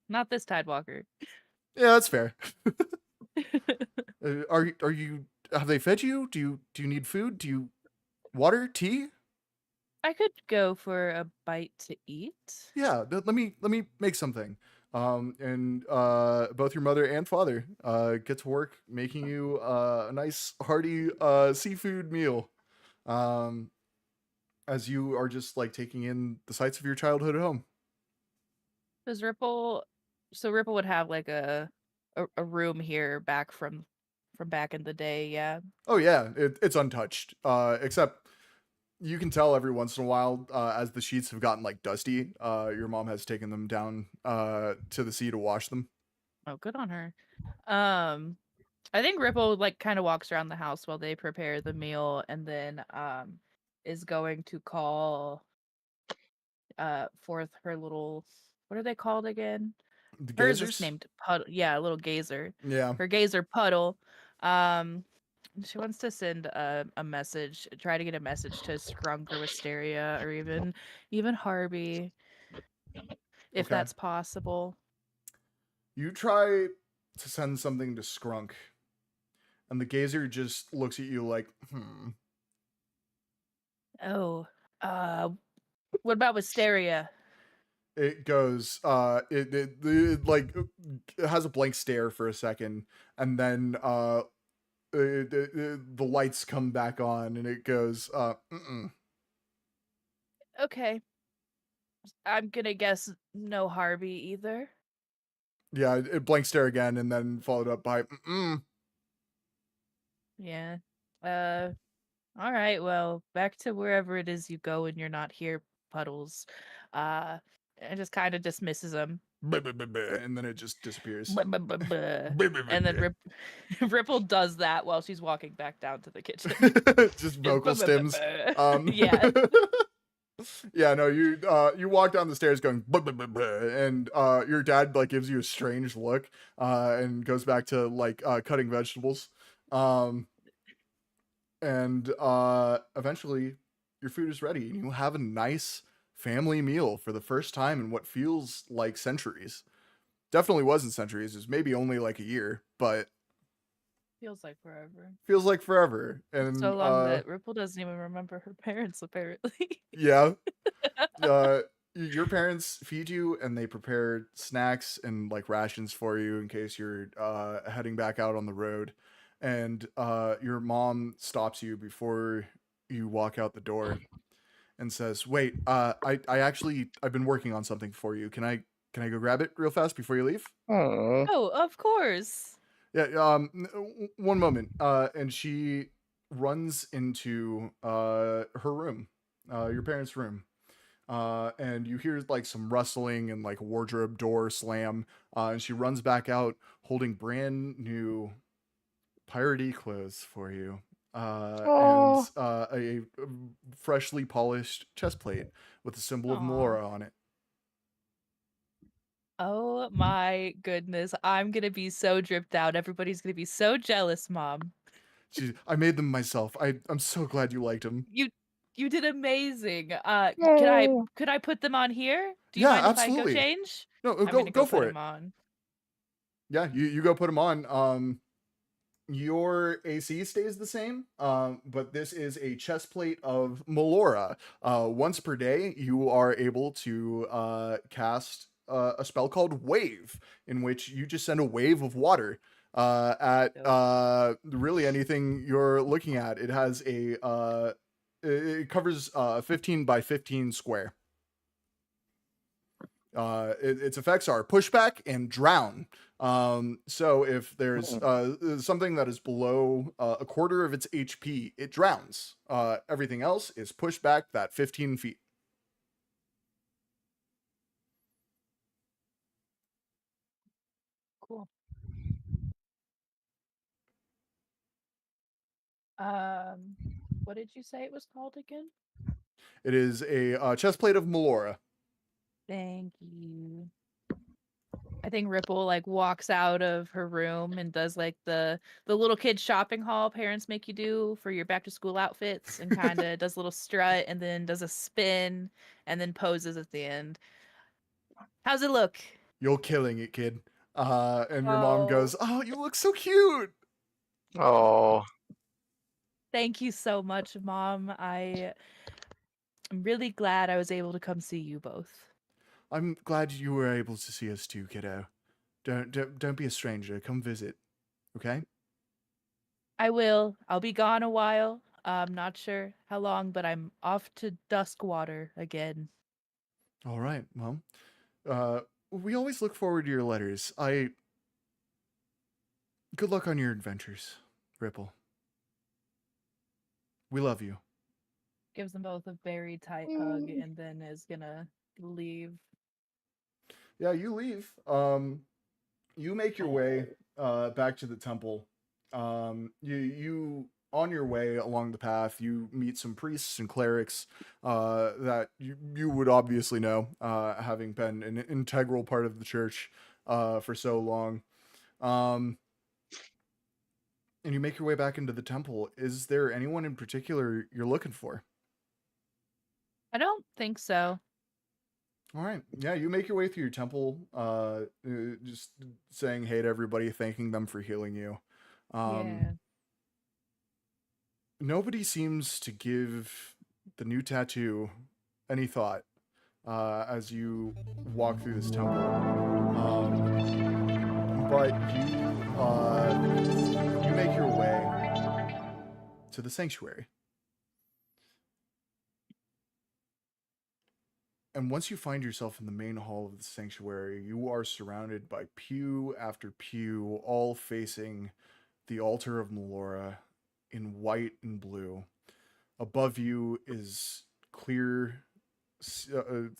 not this Tidewalker. Yeah, that's fair. Are you? Have they fed you? Do you need food? Do you water, tea? I could go for a bite to eat. Yeah, let me make something. And both your mother and father get to work making you a nice hearty seafood meal. As you are just like taking in the sights of your childhood home. Does Ripple? So Ripple would have like a room here back from back in the day. Yeah. Oh yeah, it's untouched. Except you can tell every once in a while as the sheets have gotten like dusty. Your mom has taken them down to the sea to wash them. Oh, good on her. I think Ripple like kind of walks around the house while they prepare the meal, and then is going to call forth her little, what are they called again? The Hers is gazers? named Puddle. Yeah, a little gazer. Yeah. Her gazer Puddle. She wants to send a message, try to get a message to Skrunk or Wisteria or even Harvey, if Okay. that's possible. You try to send something to Skrunk, and the gazer just looks at you like, Oh, what about Wisteria? It goes, it like it has a blank stare for a second, and then the lights come back on, and it goes, mm-mm. Okay. I'm gonna guess no Harvey either. Yeah, it blank stare again, and then followed up by, mm-mm. Yeah. All right, well, back to wherever it is you go when you're not here, Puddles. And just kind of dismisses him. And then it just disappears. And then Ripple does that while she's walking back down to the kitchen. Just vocal stims. Yeah. Yeah, no, you walk down the stairs going and your dad like gives you a strange look and goes back to like cutting vegetables. And eventually your food is ready and you have a nice family meal for the first time in what feels like centuries. Definitely wasn't centuries, it was maybe only like a year, but Feels like forever. feels like forever. And So long that Ripple doesn't even remember her parents, apparently. yeah. Your parents feed you and they prepare snacks and like rations for you in case you're heading back out on the road. And your mom stops you before you walk out the door and says, "Wait, I've been working on something for you. Can I go grab it real fast before you leave?" Oh, of course. Yeah, one moment. And she runs into her room, your parents' room. And you hear like some rustling and like a wardrobe door slam. And she runs back out holding brand new piratey clothes for you. And a freshly polished chest plate with the symbol of Aw. Melora on it. Oh my goodness. I'm gonna be so dripped out. Everybody's gonna be so jealous, Mom. I made them myself. I'm so glad you liked them. You did amazing. Could I put them on here? Do you Yeah, mind if absolutely. I go change? No, I'm gonna go put for it. them on. Yeah, you go put them on. Your AC stays the same, but this is a chest plate of Melora. Once per day, you are able to cast a spell called Wave, in which you just send a wave of water at really anything you're looking at. It has it covers 15 by 15 square. Its effects are pushback and drown. So if there's something that is below a quarter of its HP, it drowns. Everything else is pushed back that 15 feet. Cool. What did you say it was called again? It is a chest plate of Melora. Thank you. I think Ripple like walks out of her room and does like the little kid shopping haul parents make you do for your back to school outfits, and kind of does a little strut and then does a spin and then poses at the end. How's it look? You're killing it, kid. And your mom Oh. goes, "Oh, you look so cute." Oh, Thank you so much, Mom. I'm really glad I was able to come see you both. I'm glad you were able to see us too, kiddo. Don't be a stranger. Come visit, okay? I will. I'll be gone a while. I'm not sure how long, but I'm off to Duskwater again. All right. Well, we always look forward to your letters. Good luck on your adventures, Ripple. We love you. Gives them both a very tight hug and then is gonna leave. Yeah, you leave. You make your way back to the temple. You on your way along the path, you meet some priests and clerics that you would obviously know, having been an integral part of the church for so long. And you make your way back into the temple. Is there anyone in particular you're looking for? I don't think so. All right. Yeah, you make your way through your temple, just saying hey to everybody, thanking them for healing you. Yeah. Nobody seems to give the new tattoo any thought as you walk through this temple. But you make your way to the sanctuary. And once you find yourself in the main hall of the sanctuary, you are surrounded by pew after pew, all facing the altar of Melora in white and blue. Above you is clear,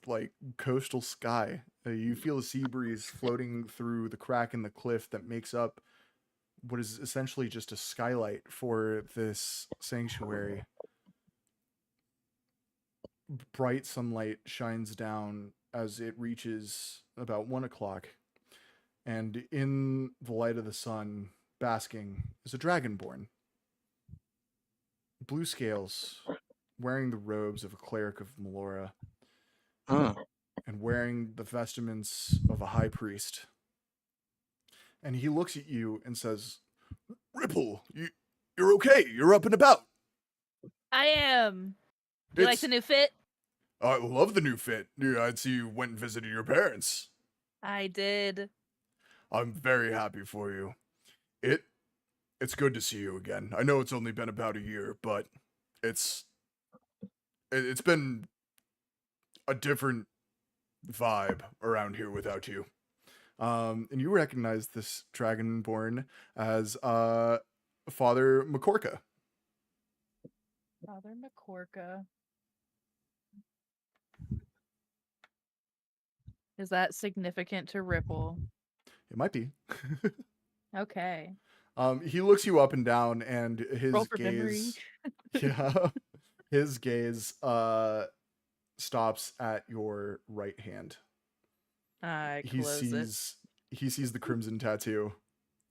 like coastal sky. You feel a sea breeze floating through the crack in the cliff that makes up what is essentially just a skylight for this sanctuary. Bright sunlight shines down as it reaches about 1 o'clock, and in the light of the sun, basking, is a dragonborn. Blue scales, wearing the robes of a cleric of Melora, and wearing the vestments of a high priest. And he looks at you and says, "Ripple, you're okay. You're up and about." I am. Do you like the new fit? I love the new fit. Yeah, I'd see you went and visited your parents. I did. I'm very happy for you. It's good to see you again. I know it's only been about a year, but it's been a different vibe around here without you. And you recognize this dragonborn as Father McCorka. Father McCorka. Is that significant to Ripple? It might be. Okay. He looks you up and down, and his Roll for memory. gaze, yeah, his gaze stops at your right hand. I He close it. sees the crimson tattoo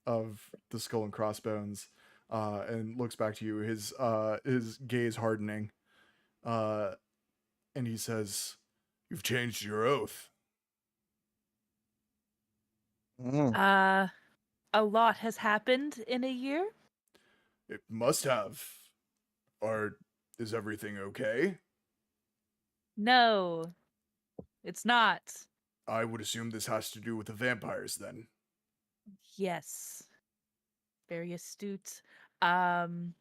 of the skull and crossbones, and looks back to you. His gaze hardening, and he says, "You've changed your oath." A lot has happened in a year. It must have. Is everything okay? No, it's not. I would assume this has to do with the vampires then. Yes. Very astute. I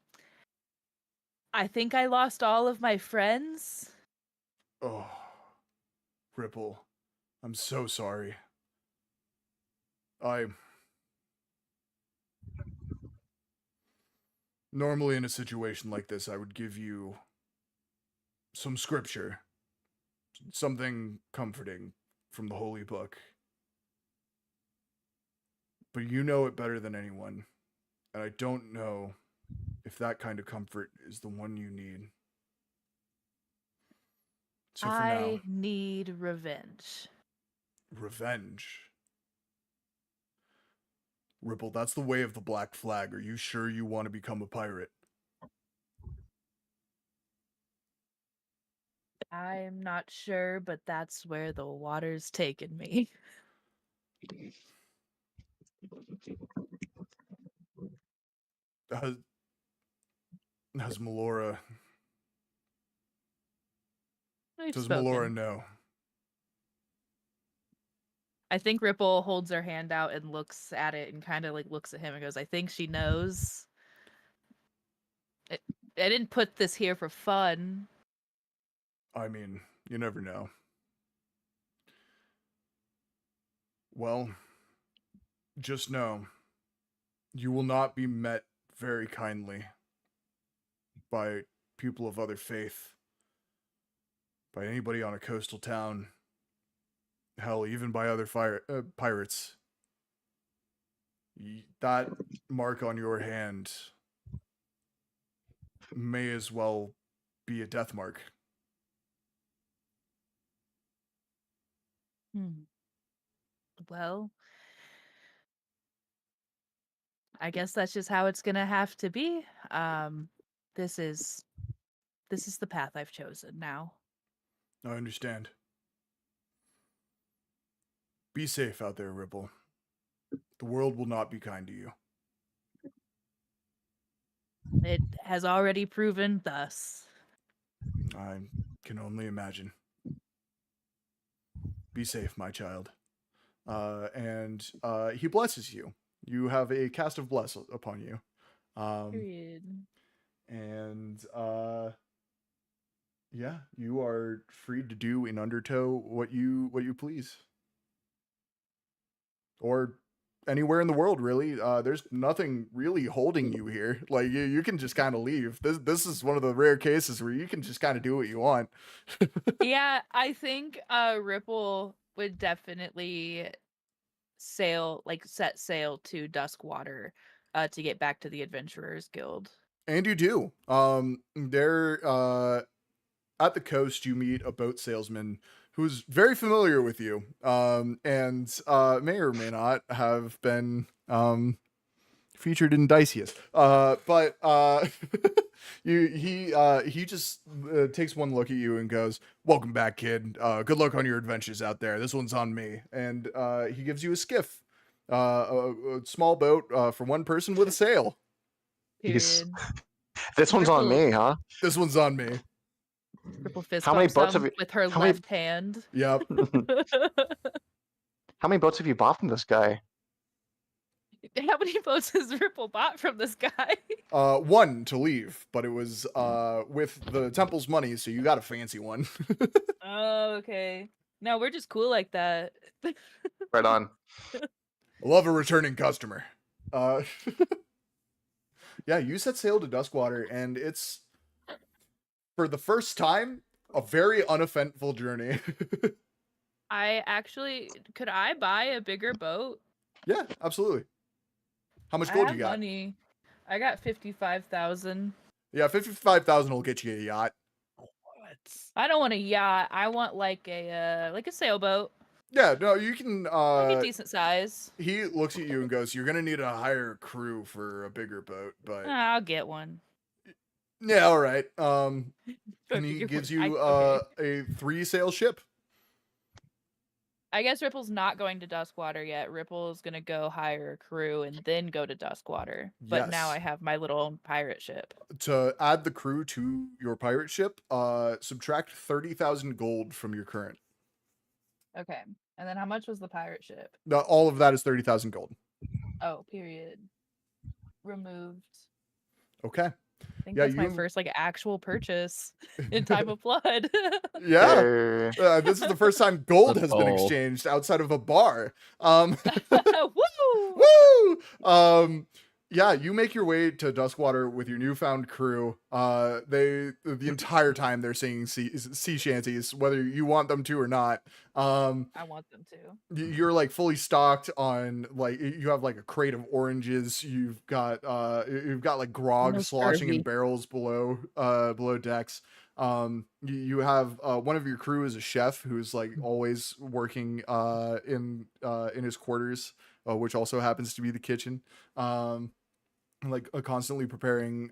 think I lost all of my friends. Oh, Ripple, I'm so sorry. Normally in a situation like this, I would give you some scripture, something comforting from the holy book. But you know it better than anyone, and I don't know if that kind of comfort is the one you need. So for now, I need revenge. revenge. Ripple, that's the way of the Black Flag. Are you sure you want to become a pirate? I'm not sure, but that's where the water's taken me. Has Melora... I've Does spoken. Melora know? I think Ripple holds her hand out and looks at it and kind of like looks at him and goes, I think she knows. I didn't put this here for fun. I mean, you never know. Well, just know you will not be met very kindly by people of other faith, by anybody on a coastal town, hell, even by other pirates. That mark on your hand may as well be a death mark. Well, I guess that's just how it's gonna have to be. This is the path I've chosen now. I understand. Be safe out there, Ripple. The world will not be kind to you. It has already proven thus. I can only imagine. Be safe, my child. And he blesses you. You have a cast of bless upon you. Period. And yeah, you are free to do in Undertow what you please. Or anywhere in the world, really. There's nothing really holding you here. Like you can just kind of leave. This is one of the rare cases where you can just kind of do what you want. Yeah, I think Ripple would definitely set sail to Duskwater to get back to the Adventurers Guild. And you do. They're at the coast. You meet a boat salesman who's very familiar with you, and may or may not have been featured in Dicius. But he just takes one look at you and goes, "Welcome back, kid. Good luck on your adventures out there. This one's on me." And he gives you a skiff, a small boat for one person with a sail. He's- Period. This one's on Ripple- me, huh? This one's on me. Ripple fist How many bumps boats him have you- with her how many- left hand. Yep. How many boats have you bought from this guy? How many boats has Ripple bought from this guy? One to leave, but it was with the temple's money, so you got a fancy one. Oh, okay. No, we're just cool like that. Right on. Love a returning customer. Yeah, you set sail to Duskwater, and it's, for the first time, a very uneventful journey. Could I buy a bigger boat? Yeah, absolutely. How much I gold have you got? money. I got 55,000. Yeah, 55,000 will get you a yacht. I don't want a yacht. I want like a sailboat. Yeah, no, you can. Like a decent size. He looks at you and goes, "You're gonna need to hire a crew for a bigger boat, but I'll get one. yeah, all right." And Okay, he you're gives fine. you Okay. a 3-sail ship. I guess Ripple's not going to Duskwater yet. Ripple's gonna go hire a crew and then go to Duskwater. But now Yes. I have my little own pirate ship. To add the crew to your pirate ship, subtract 30,000 gold from your current. Okay. And then how much was the pirate ship? All of that is 30,000 gold. Oh, period. Removed. Okay. I think Yeah, that's my you- first actual purchase in Time of Blood. Yeah. Hey. This is the first time gold has been Uh-oh. exchanged outside of a bar. Woo! Woo! Yeah, you make your way to Duskwater with your newfound crew. The entire time they're singing sea shanties, whether you want them to or not. I want them to. You're like fully stocked on, like, you have like a crate of oranges. You've got like grog No sloshing in scurvy. barrels below decks. You have one of your crew is a chef who's like always working in his quarters, which also happens to be the kitchen. Like constantly preparing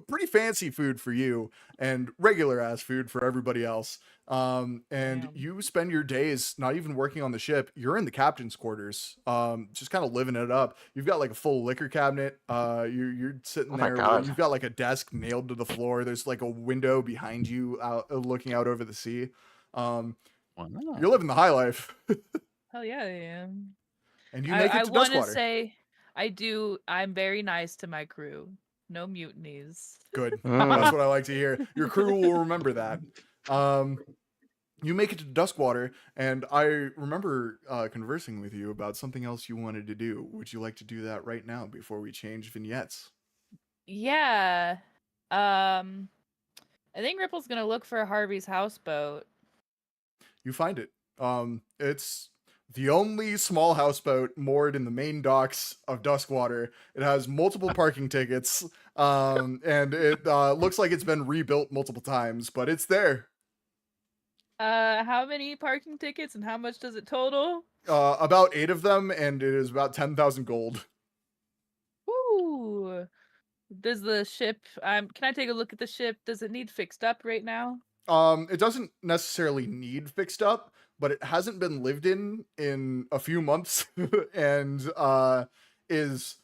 pretty fancy food for you and regular ass food for everybody else. And Damn. you spend your days not even working on the ship, you're in the captain's quarters, just kind of living it up. You've got like a full liquor cabinet, you're sitting Oh my there, God. you've got like a desk nailed to the floor, there's like a window behind you out looking out over the sea. Wow. You're living the high life. Hell yeah, I am. And you make it I to want to Duskwater. say I'm very nice to my crew. No mutinies. Good. Mm. That's what I like to hear. Your crew will remember that. You make it to Duskwater, and I remember conversing with you about something else you wanted to do. Would you like to do that right now before we change vignettes? Yeah. I think Ripple's gonna look for Harvey's houseboat. You find it. It's the only small houseboat moored in the main docks of Duskwater. It has multiple parking tickets, and it looks like it's been rebuilt multiple times, but it's there. How many parking tickets and how much does it total? About 8 of them, and it is about 10,000 gold. Woo! Does the ship can I take a look at the ship? Does it need fixed up right now? It doesn't necessarily need fixed up, but it hasn't been lived in a few months, and is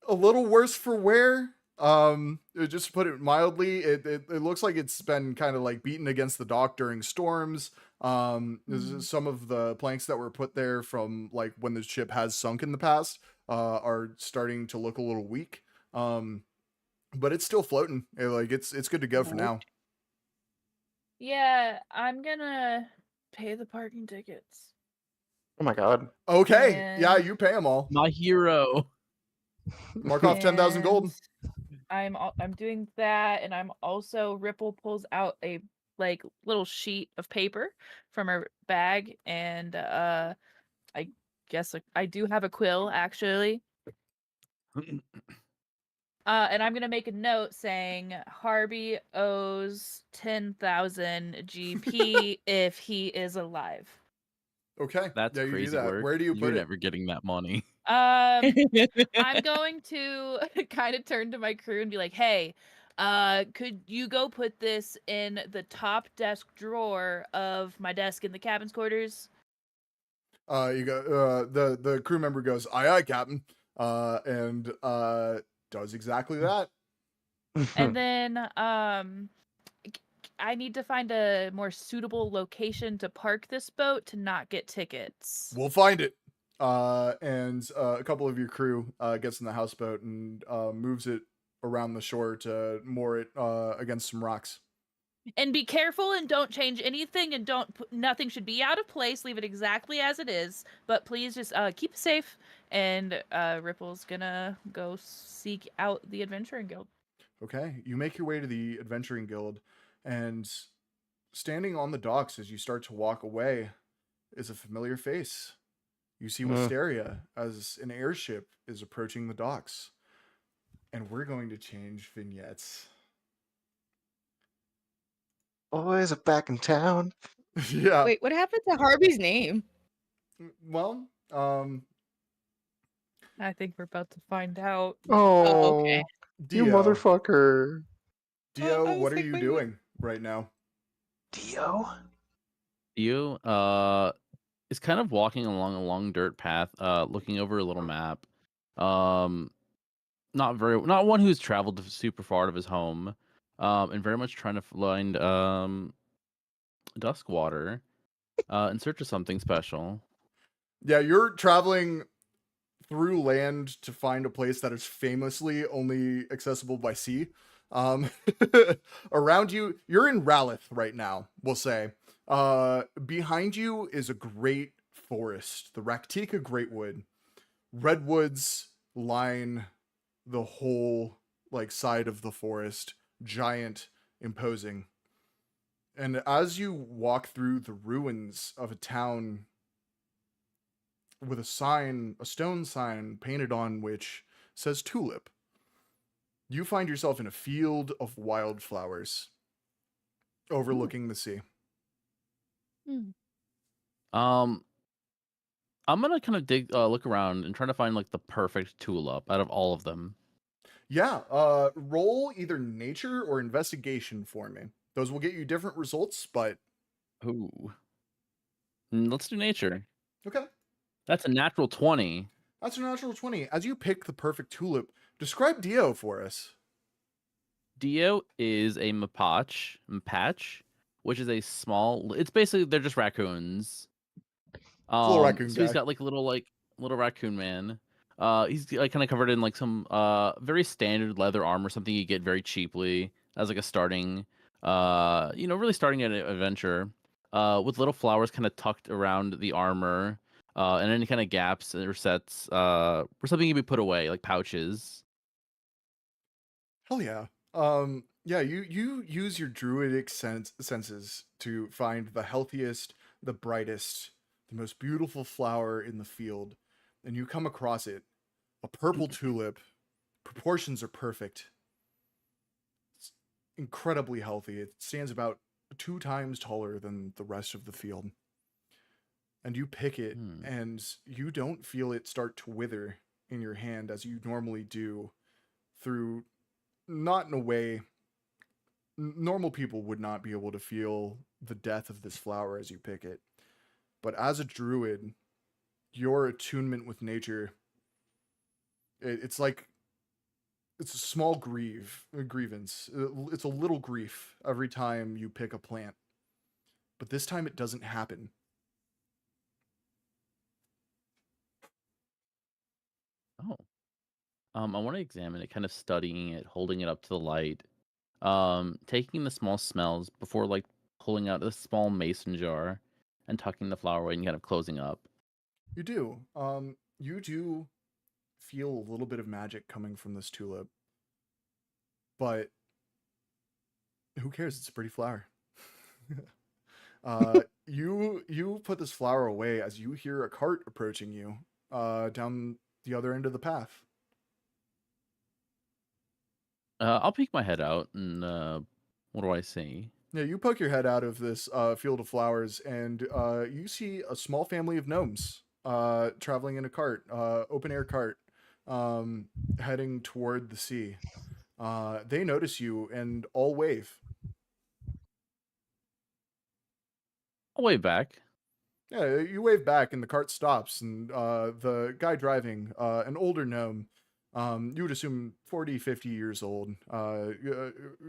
a little worse for wear. Just to put it mildly, it looks like it's been kind of like beaten against the dock during storms. Some of the planks that were put there from like when the ship has sunk in the past are starting to look a little weak. But it's still floating. It's good to go for now. Yeah, I'm gonna pay the parking tickets. Oh my God. Okay, yeah, And- you pay them all. My hero. Mark off 10,000 gold. And I'm doing that, and I'm also Ripple pulls out a like little sheet of paper from her bag, and I guess I do have a quill actually. And I'm gonna make a note saying Harvey owes 10,000 GP if he is alive. Okay, That's yeah, you do crazy that. work. Where do you You're put it? never getting that money. I'm going to kind of turn to my crew and be like, "Hey, could you go put this in the top desk drawer of my desk in the cabin's quarters?" You go. The crew member goes, "Aye, aye, Captain," and does exactly that. And then I need to find a more suitable location to park this boat to not get tickets. We'll find it. And a couple of your crew gets in the houseboat and moves it around the shore to moor it against some rocks. And be careful and don't change anything and nothing should be out of place. Leave it exactly as it is. But please just keep it safe. And Ripple's gonna go seek out the Adventuring Guild. Okay, you make your way to the Adventuring Guild, and standing on the docks as you start to walk away is a familiar face. You see Wisteria as an airship is approaching the docks. And we're going to change vignettes. Boys are back in town. Yeah. Wait, what happened to Harvey's name? Well, I think we're about to find out. Oh, okay. you Dio. motherfucker. Dio, I was what are like, you wait, doing right now? Dio? You is kind of walking along a long dirt path, looking over a little map. Not one who's traveled super far out of his home, and very much trying to find Duskwater, in search of something special. Yeah, you're traveling through land to find a place that is famously only accessible by sea. Around you, you're in Ralith right now, we'll say. Behind you is a great forest, the Raktika Greatwood. Redwoods line the whole like side of the forest, giant, imposing. And as you walk through the ruins of a town with a stone sign painted on which says Tulip, You find yourself in a field of wildflowers overlooking the sea. Hmm. Um, I'm gonna kind of look around and try to find like the perfect tulip out of all of them. Yeah, roll either nature or investigation for me. Those will get you different results, but Ooh, let's do nature. okay. That's a natural 20. That's a natural 20. As you pick the perfect tulip, describe Dio for us. Dio is a Mapatch, which is a small. It's basically they're just raccoons. Little raccoon So he's guy. got like little raccoon man. He's like kind of covered in like some very standard leather armor, something you get very cheaply as like a starting, really starting at an adventure. With little flowers kind of tucked around the armor, and any kind of gaps or sets, for something you be put away like pouches. Hell yeah. Yeah, you use your druidic senses to find the healthiest, the brightest, the most beautiful flower in the field, and you come across it. A purple tulip. Proportions are perfect. It's incredibly healthy. It stands about 2 times taller than the rest of the field. And you pick it, Hmm. and you don't feel it start to wither in your hand as you normally do through, not in a way normal people would not be able to feel the death of this flower as you pick it. But as a druid, your attunement with nature, it's like it's a small grievance. It's a little grief every time you pick a plant. But this time it doesn't happen. Oh. I want to examine it, kind of studying it, holding it up to the light, taking the small smells before like pulling out a small mason jar and tucking the flower away and kind of closing up. You do. You do feel a little bit of magic coming from this tulip. But who cares? It's a pretty flower. You put this flower away as you hear a cart approaching you down the other end of the path. I'll peek my head out and what do I see? Yeah, you poke your head out of this field of flowers, and you see a small family of gnomes traveling in a cart, open air cart, heading toward the sea. They notice you and all wave. I'll wave back. Yeah, you wave back, and the cart stops, and the guy driving, an older gnome, you would assume 40, 50 years old,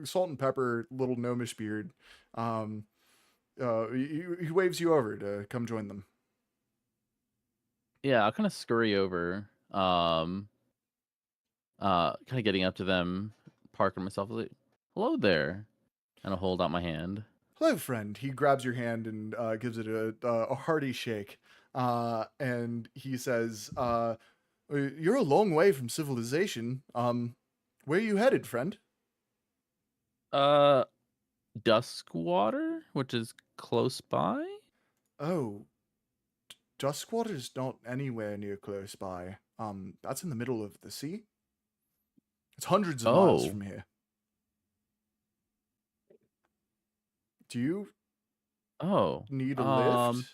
salt and pepper, little gnomish beard, he waves you over to come join them. Yeah, I'll kind of scurry over, kind of getting up to them, parking myself like, hello there, and I'll hold out my hand. Hello, friend. He grabs your hand and gives it a hearty shake. And he says, you're a long way from civilization. Where are you headed, friend? Uh, Duskwater, which is close by. Oh, Duskwater's not anywhere near close by. That's in the middle of the sea. It's hundreds of miles Oh, from here. Do you oh, need a um, lift?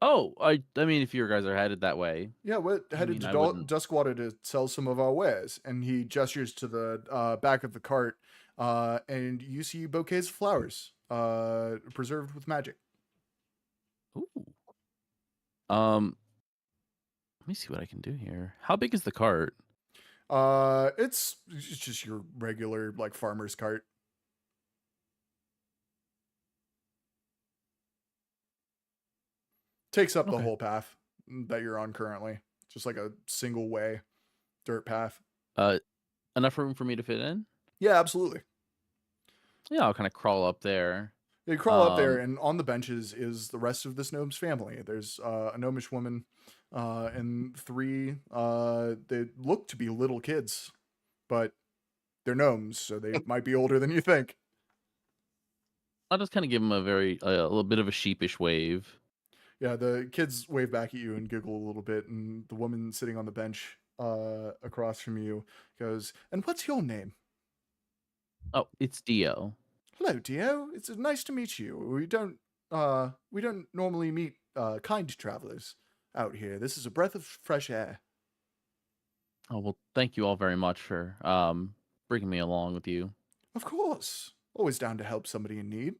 oh. I mean, if you guys are headed that way, Yeah, we're I headed mean, to I wouldn't. Duskwater to sell some of our wares. And he gestures to the back of the cart, and you see bouquets of flowers, preserved with magic. Ooh. Let me see what I can do here. How big is the cart? It's just your regular like farmer's cart. Takes up the Okay. whole path that you're on currently. Just like a single way dirt path. Uh, enough room for me to fit in? Yeah, absolutely. Yeah, I'll kind of crawl up there. You crawl up there, Um, and on the benches is the rest of this gnome's family. There's a gnomish woman and 3. They look to be little kids, but they're gnomes, so they might be older than you think. I'll just kind of give him a little bit of a sheepish wave. Yeah, the kids wave back at you and giggle a little bit, and the woman sitting on the bench across from you goes, "And what's your name?" Oh, it's Dio. "Hello, Dio. It's nice to meet you. We don't normally meet kind travelers out here. This is a breath of fresh air." Oh well, thank you all very much for bringing me along with you. "Of course. Always down to help somebody in need.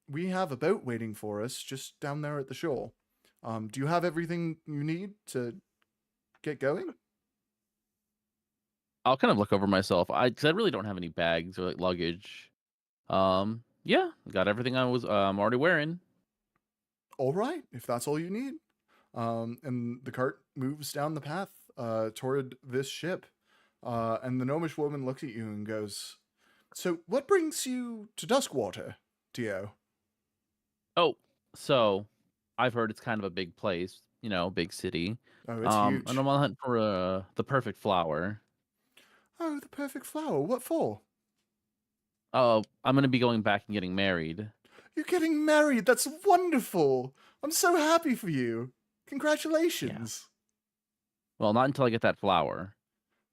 We have a boat waiting for us just down there at the shore. Do you have everything you need to get going?" I'll kind of look over myself. Because I really don't have any bags or like luggage. Yeah, got everything I'm already wearing. "All right, if that's all you need." And the cart moves down the path toward this ship. And the gnomish woman looks at you and goes, "So, what brings you to Duskwater, Dio?" Oh, so I've heard it's kind of a big place, big city. "Oh, it's And huge." I'm on the hunt for the perfect flower. "Oh, the perfect flower. What for?" Oh, I'm gonna be going back and getting married. "You're getting married. That's wonderful. I'm so happy for you. Yeah. Congratulations." Well, not until I get that flower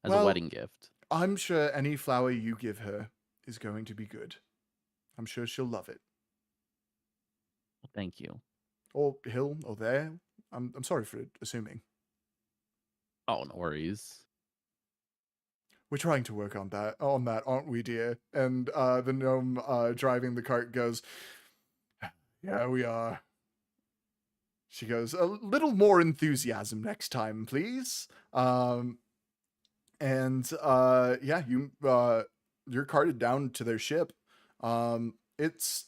as a "Well, wedding gift. I'm sure any flower you give her is going to be good. I'm sure she'll love it. Well, thank you. Or he'll, or they. I'm sorry for assuming. Oh, no worries. We're trying to work on that, aren't we, dear?" And the gnome driving the cart goes, "Yeah, we are." She goes, "A little more enthusiasm next time, please." And yeah, you're carted down to their ship. It's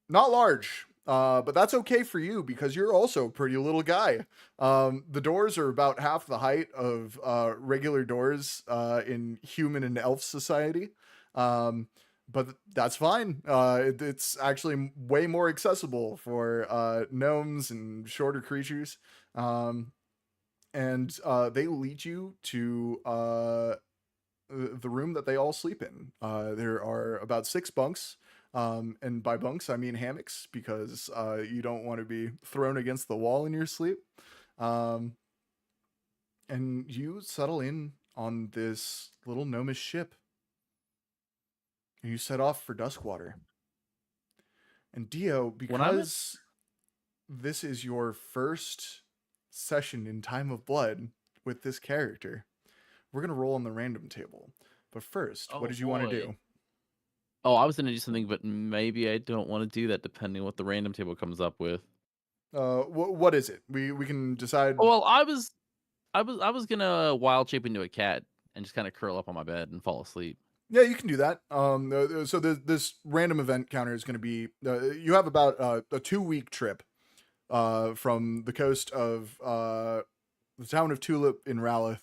not large, but that's okay for you because you're also a pretty little guy. The doors are about half the height of regular doors in human and elf society. But that's fine. It's actually way more accessible for gnomes and shorter creatures. And they lead you to the room that they all sleep in. There are about 6 bunks. And by bunks, I mean hammocks because you don't want to be thrown against the wall in your sleep. And you settle in on this little gnomish ship. And you set off for Duskwater. And Dio, When I'm at because this is your first session in Time of Blood with this character, we're going to roll on the random table. But first, what Oh did you want to boy. do? Oh, I was gonna do something, but maybe I don't want to do that depending on what the random table comes up with. What is it? We can decide. Oh, well, I was gonna wild shape into a cat and just kind of curl up on my bed and fall asleep. Yeah, you can do that. So this random event counter is going to be. You have about a 2-week trip from the coast of the town of Tulip in Ralith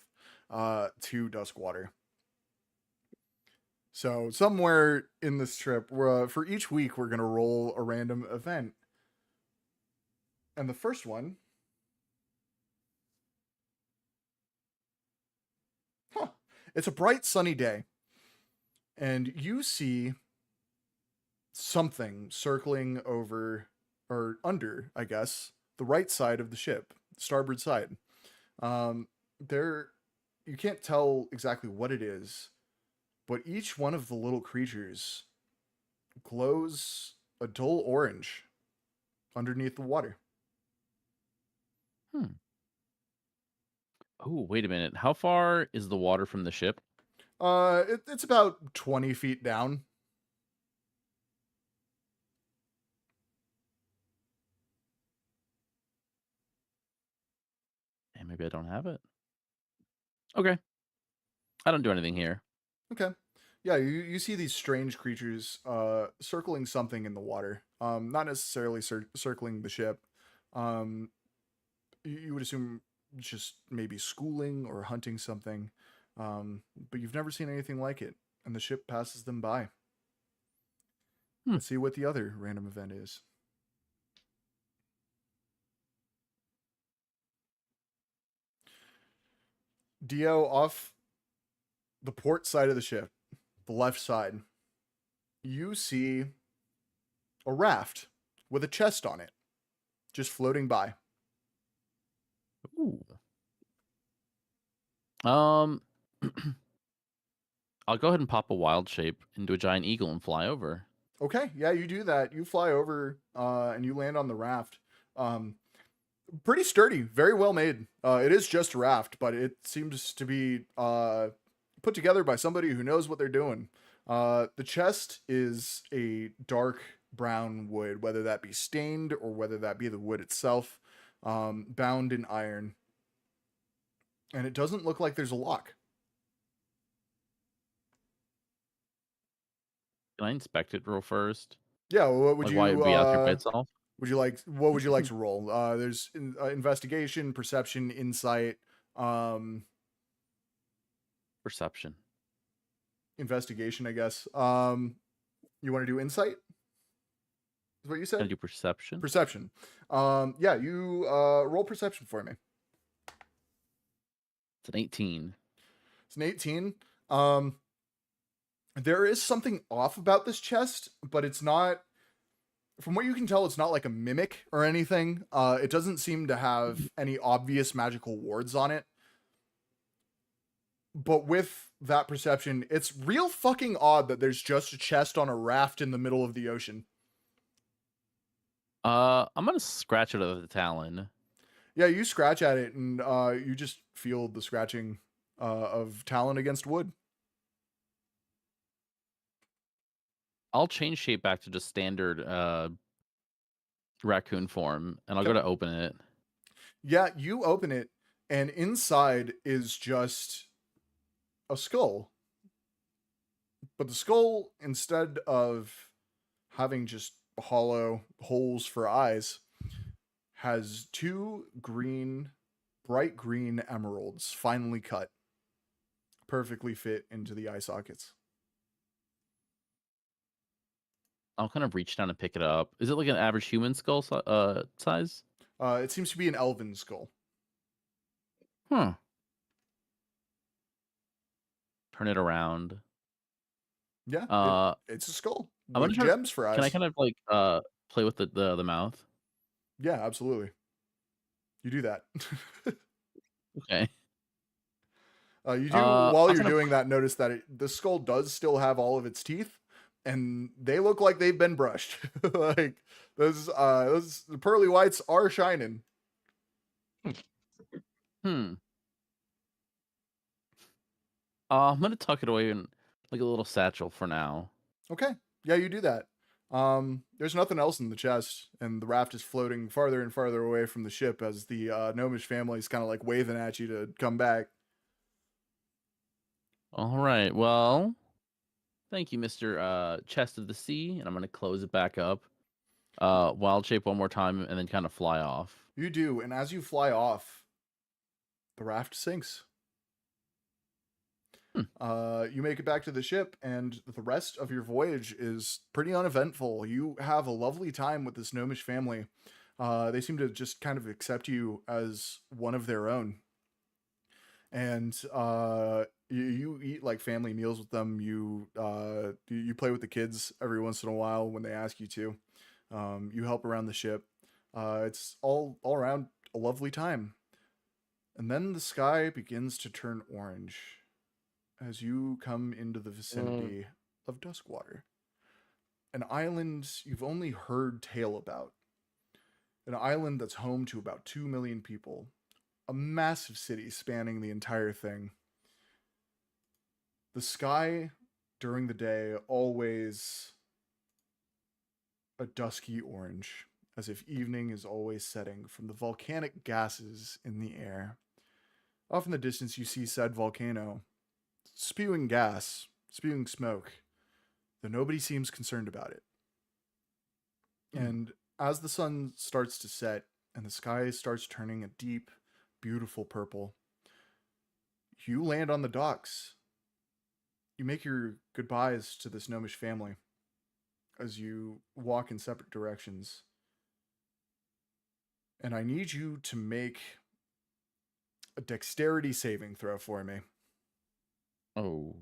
to Duskwater. So somewhere in this trip, for each week, we're going to roll a random event. And the first one, it's a bright sunny day. And you see something circling over, or under, I guess, the right side of the ship, starboard side. There, you can't tell exactly what it is, but each one of the little creatures glows a dull orange underneath the water. Hmm. Oh, wait a minute. How far is the water from the ship? It's about 20 feet down. And maybe I don't have it. Okay. I don't do anything here. Okay. Yeah, you see these strange creatures circling something in the water. Not necessarily circling the ship. Um, you would assume just maybe schooling or hunting something. But you've never seen anything like it, and the ship passes them by. Hmm. Let's see what the other random event is. Dio, off the port side of the ship, the left side, you see a raft with a chest on it, just floating by. Ooh. Um, I'll go ahead and pop a wild shape into a giant eagle and fly over. Okay, yeah, you do that. You fly over and you land on the raft. Um, Pretty sturdy, very well made. It is just a raft, but it seems to be put together by somebody who knows what they're doing. The chest is a dark brown wood, whether that be stained or whether that be the wood itself, bound in iron. And it doesn't look like there's a lock. Can I inspect it real first? Yeah, what would Like, why you it'd be out there by itself? what would you like to roll? There's investigation, perception, insight, um, Perception. investigation, I guess. You want to do insight? Is what you Can I said? do perception? Perception. Yeah, you roll perception for me. It's an 18. It's an 18. Um, there is something off about this chest, but it's not. From what you can tell, it's not like a mimic or anything. It doesn't seem to have any obvious magical wards on it. But with that perception, it's real fucking odd that there's just a chest on a raft in the middle of the ocean. I'm gonna scratch it with the talon. Yeah, you scratch at it, and you just feel the scratching of talon against wood. I'll change shape back to just standard raccoon form, and I'll go to open it. Yeah, you open it, and inside is just a skull. But the skull, instead of having just hollow holes for eyes, has two bright green emeralds, finely cut, perfectly fit into the eye sockets. I'll kind of reach down and pick it up. Is it like an average human skull size? It seems to be an elven skull. Huh. Turn it around. Yeah, it's a skull I'm with gonna gems for eyes. Can I kind of like play with the mouth? Yeah, absolutely. You do that. Okay. You do I'll while you're kind of doing that. Notice that the skull does still have all of its teeth, and they look like they've been brushed. Like those pearly whites are shining. I'm gonna tuck it away in like a little satchel for now. Okay, yeah, you do that. There's nothing else in the chest, and the raft is floating farther and farther away from the ship as the gnomish family is kind of like waving at you to come back. All right. Well, thank you, Mr. Chest of the Sea, and I'm gonna close it back up. Wild shape one more time, and then kind of fly off. You do, and as you fly off, the raft sinks. You make it back to the ship, and the rest of your voyage is pretty uneventful. You have a lovely time with this gnomish family. They seem to just kind of accept you as one of their own. And you eat like family meals with them. You play with the kids every once in a while when they ask you to. You help around the ship. It's all around a lovely time. And then the sky begins to turn orange as you come into the vicinity of Duskwater, an island you've only heard tale about, an island that's home to about 2 million people, a massive city spanning the entire thing. The sky during the day always a dusky orange, as if evening is always setting from the volcanic gases in the air. Off in the distance you see said volcano spewing gas, spewing smoke, though nobody seems concerned about it. And as the sun starts to set and the sky starts turning a deep, beautiful purple, you land on the docks. You make your goodbyes to this gnomish family as you walk in separate directions. And I need you to make a dexterity saving throw for me. Oh.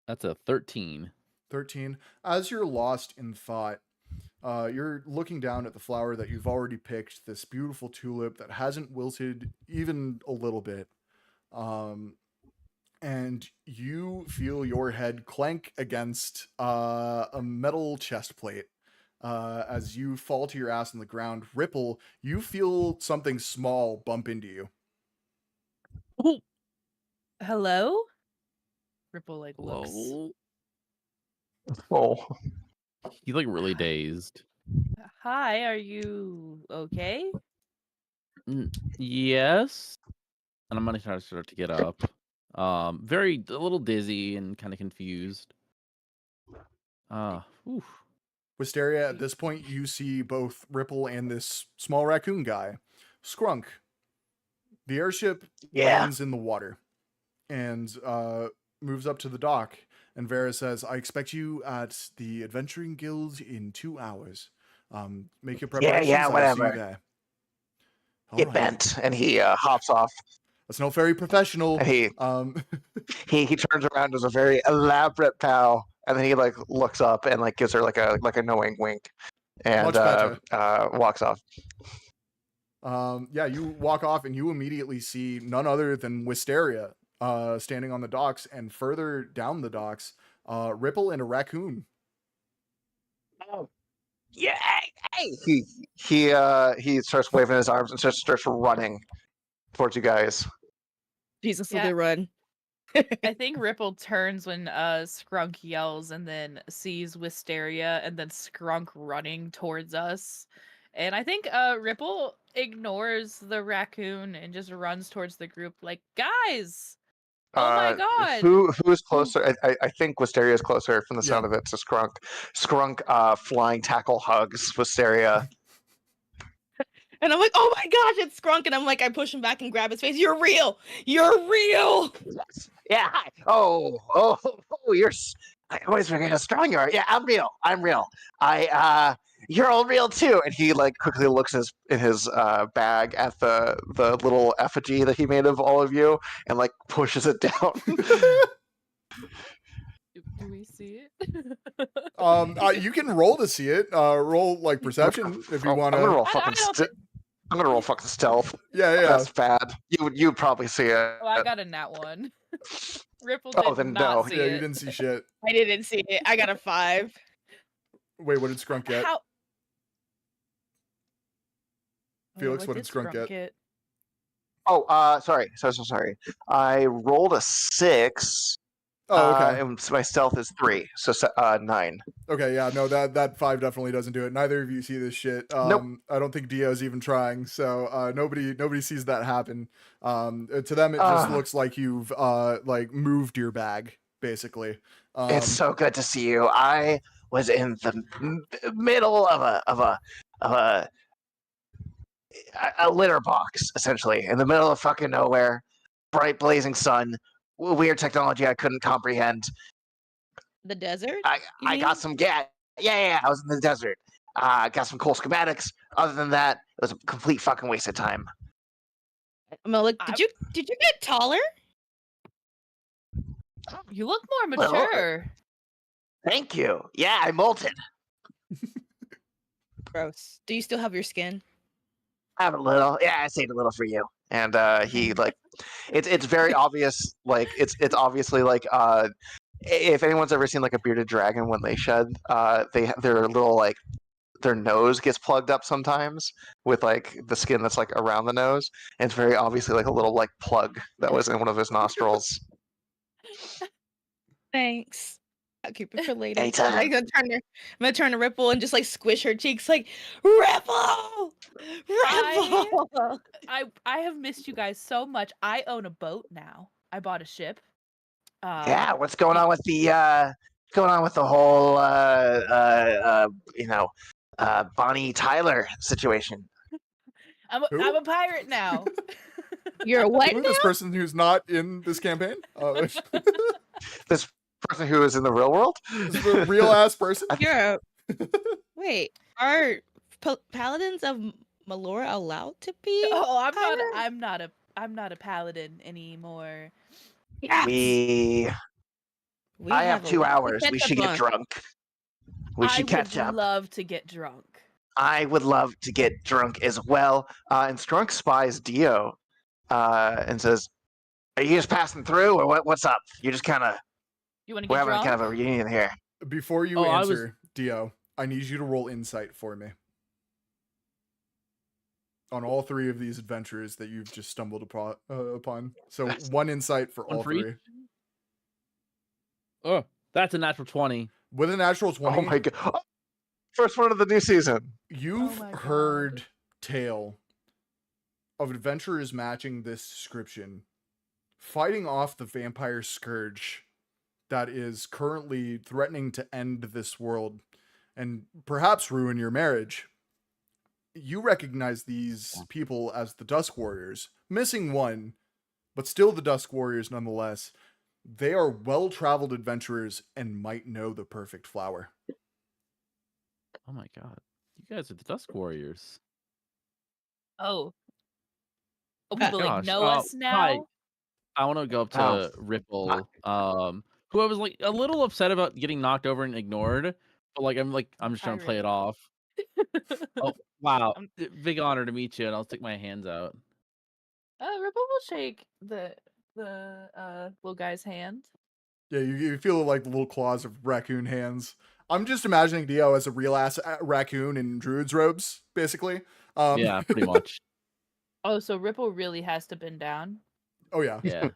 That's a 13. 13. As you're lost in thought, You're looking down at the flower that you've already picked, this beautiful tulip that hasn't wilted even a little bit. And you feel your head clank against a metal chest plate. As you fall to your ass on the ground, Ripple, you feel something small bump into you. Hello? Ripple like looks. Hello? Oh, He's like really dazed. Hi, are you okay? Yes. And I'm gonna try to start to get up. A little dizzy and kind of confused. Oof. Wisteria, at this point, you see both Ripple and this small raccoon guy. Skrunk. The airship lands in the water and moves up to the dock. And Vera says, I expect you at the Adventuring Guild in 2 hours. Make your preparations. yeah, I'll whatever. see you there. Get bent, and he hops off. That's not very professional. And he turns around, does a very elaborate bow, and then he like looks up and like gives her like a knowing wink, and walks off. Yeah, you walk off and you immediately see none other than Wisteria standing on the docks, and further down the docks, Ripple and a raccoon. Oh, yeah! Hey! He starts waving his arms and starts running towards you guys. Jesus, Yeah. will they run? I think Ripple turns when Skrunk yells and then sees Wisteria and then Skrunk running towards us. And I think Ripple ignores the raccoon and just runs towards the group like, guys! Oh my god! Who's closer? I think Wisteria is closer from the sound of it to Skrunk. Skrunk flying tackle hugs Wisteria. And I'm like, oh my gosh, it's Skrunk. And I'm like, I push him back and grab his face. You're real. You're real. Yeah. Hi. You're. I always forget how strong you are. Yeah, I'm real. You're all real too. And he like quickly looks in his bag at the little effigy that he made of all of you and like pushes it down. Do we see it? You can roll to see it. Roll like perception if you want to. I'm gonna roll fucking. I'm gonna roll fucking stealth. Yeah. That's bad. You'd probably see it. Oh, I got a nat 1. Ripple did not see Yeah, it. you didn't see shit. I didn't see it. I got a 5. Wait, what did Skrunk get? How? Felix, what did Skrunk get? Oh, sorry. So sorry. I rolled a 6. Oh, okay. And my stealth is 3, so 9. Okay, yeah, no, that 5 definitely doesn't do it. Neither of you see this shit. Nope. I don't think Dio's even trying, so nobody sees that happen. To them, it just looks like you've like moved your bag, basically. It's so good to see you. I was in the middle of a litter box, essentially, in the middle of fucking nowhere, bright blazing sun. Weird technology I couldn't comprehend. The desert? I got some gas. Yeah, I was in the desert. Got some cool schematics. Other than that, it was a complete fucking waste of time. I'm gonna look. Did you get taller? You look more mature. Thank you. Yeah, I molted. Gross. Do you still have your skin? I have a little. Yeah, I saved a little for you. And he like, it's very obvious. Like it's obviously like if anyone's ever seen like a bearded dragon when they shed, they're little like their nose gets plugged up sometimes with like the skin that's like around the nose, and it's very obviously like a little like plug that was in one of his nostrils. Thanks. I'll keep it for later. Anytime. I'm gonna turn to Ripple and just like squish her cheeks, like Ripple. I have missed you guys so much. I own a boat now. I bought a ship. Yeah, what's going on with the whole Bonnie Tyler situation? I'm a pirate now. You're a what? This person who's not in this campaign. This person who is in the real world. This is a real ass person. You're wait. Are paladins of Melora allowed to be? Oh, I'm not a paladin anymore. Yes. I have 2 hours. We should get drunk. We should catch I would up. love to get drunk. I would love to get drunk as well. And Strunk spies Dio and says, "Are you just passing through, or what's up? You're just kind of You want to we're get having drunk? kind of a reunion here." Before you Oh, I was- answer, Dio, I need you to roll insight for me on all three of these adventures that you've just stumbled upon. So one insight for One all for each? three. Oh, that's a natural 20. With a natural 20, Oh my god! Oh, first one of the new season. you've my God. heard tale of adventurers matching this description, fighting off the vampire scourge that is currently threatening to end this world and perhaps ruin your marriage. You recognize these people as the Dusk Warriors, missing one, but still the Dusk Warriors nonetheless. They are well-traveled adventurers and might know the perfect flower. Oh my god. You guys are the Dusk Warriors. Oh. Oh, Uh, people like Gosh, know us now. hi. I want to go up to Oh, Ripple, who I was like a little upset about getting knocked over and ignored, but I'm just trying to play it off. Oh wow, big honor to meet you, and I'll stick my hands out. Ripple will shake the little guy's hand. Yeah, you feel like the little claws of raccoon hands. I'm just imagining Dio as a real ass raccoon in druid's robes, basically. Yeah, pretty much. Oh, so Ripple really has to bend down. Oh yeah. Yeah.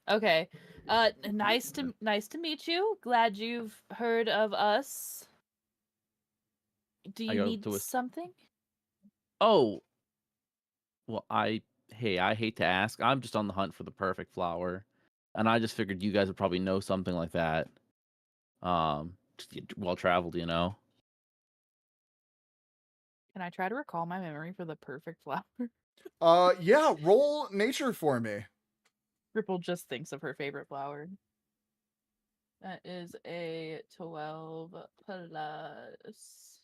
Okay. Nice to meet you. Glad you've heard of us. Do I you go need to a- something? Oh, well, I hate to ask. I'm just on the hunt for the perfect flower, and I just figured you guys would probably know something like that. Just well traveled, you know. Can I try to recall my memory for the perfect flower? Yeah, roll nature for me. Ripple just thinks of her favorite flower. That is a 12 plus.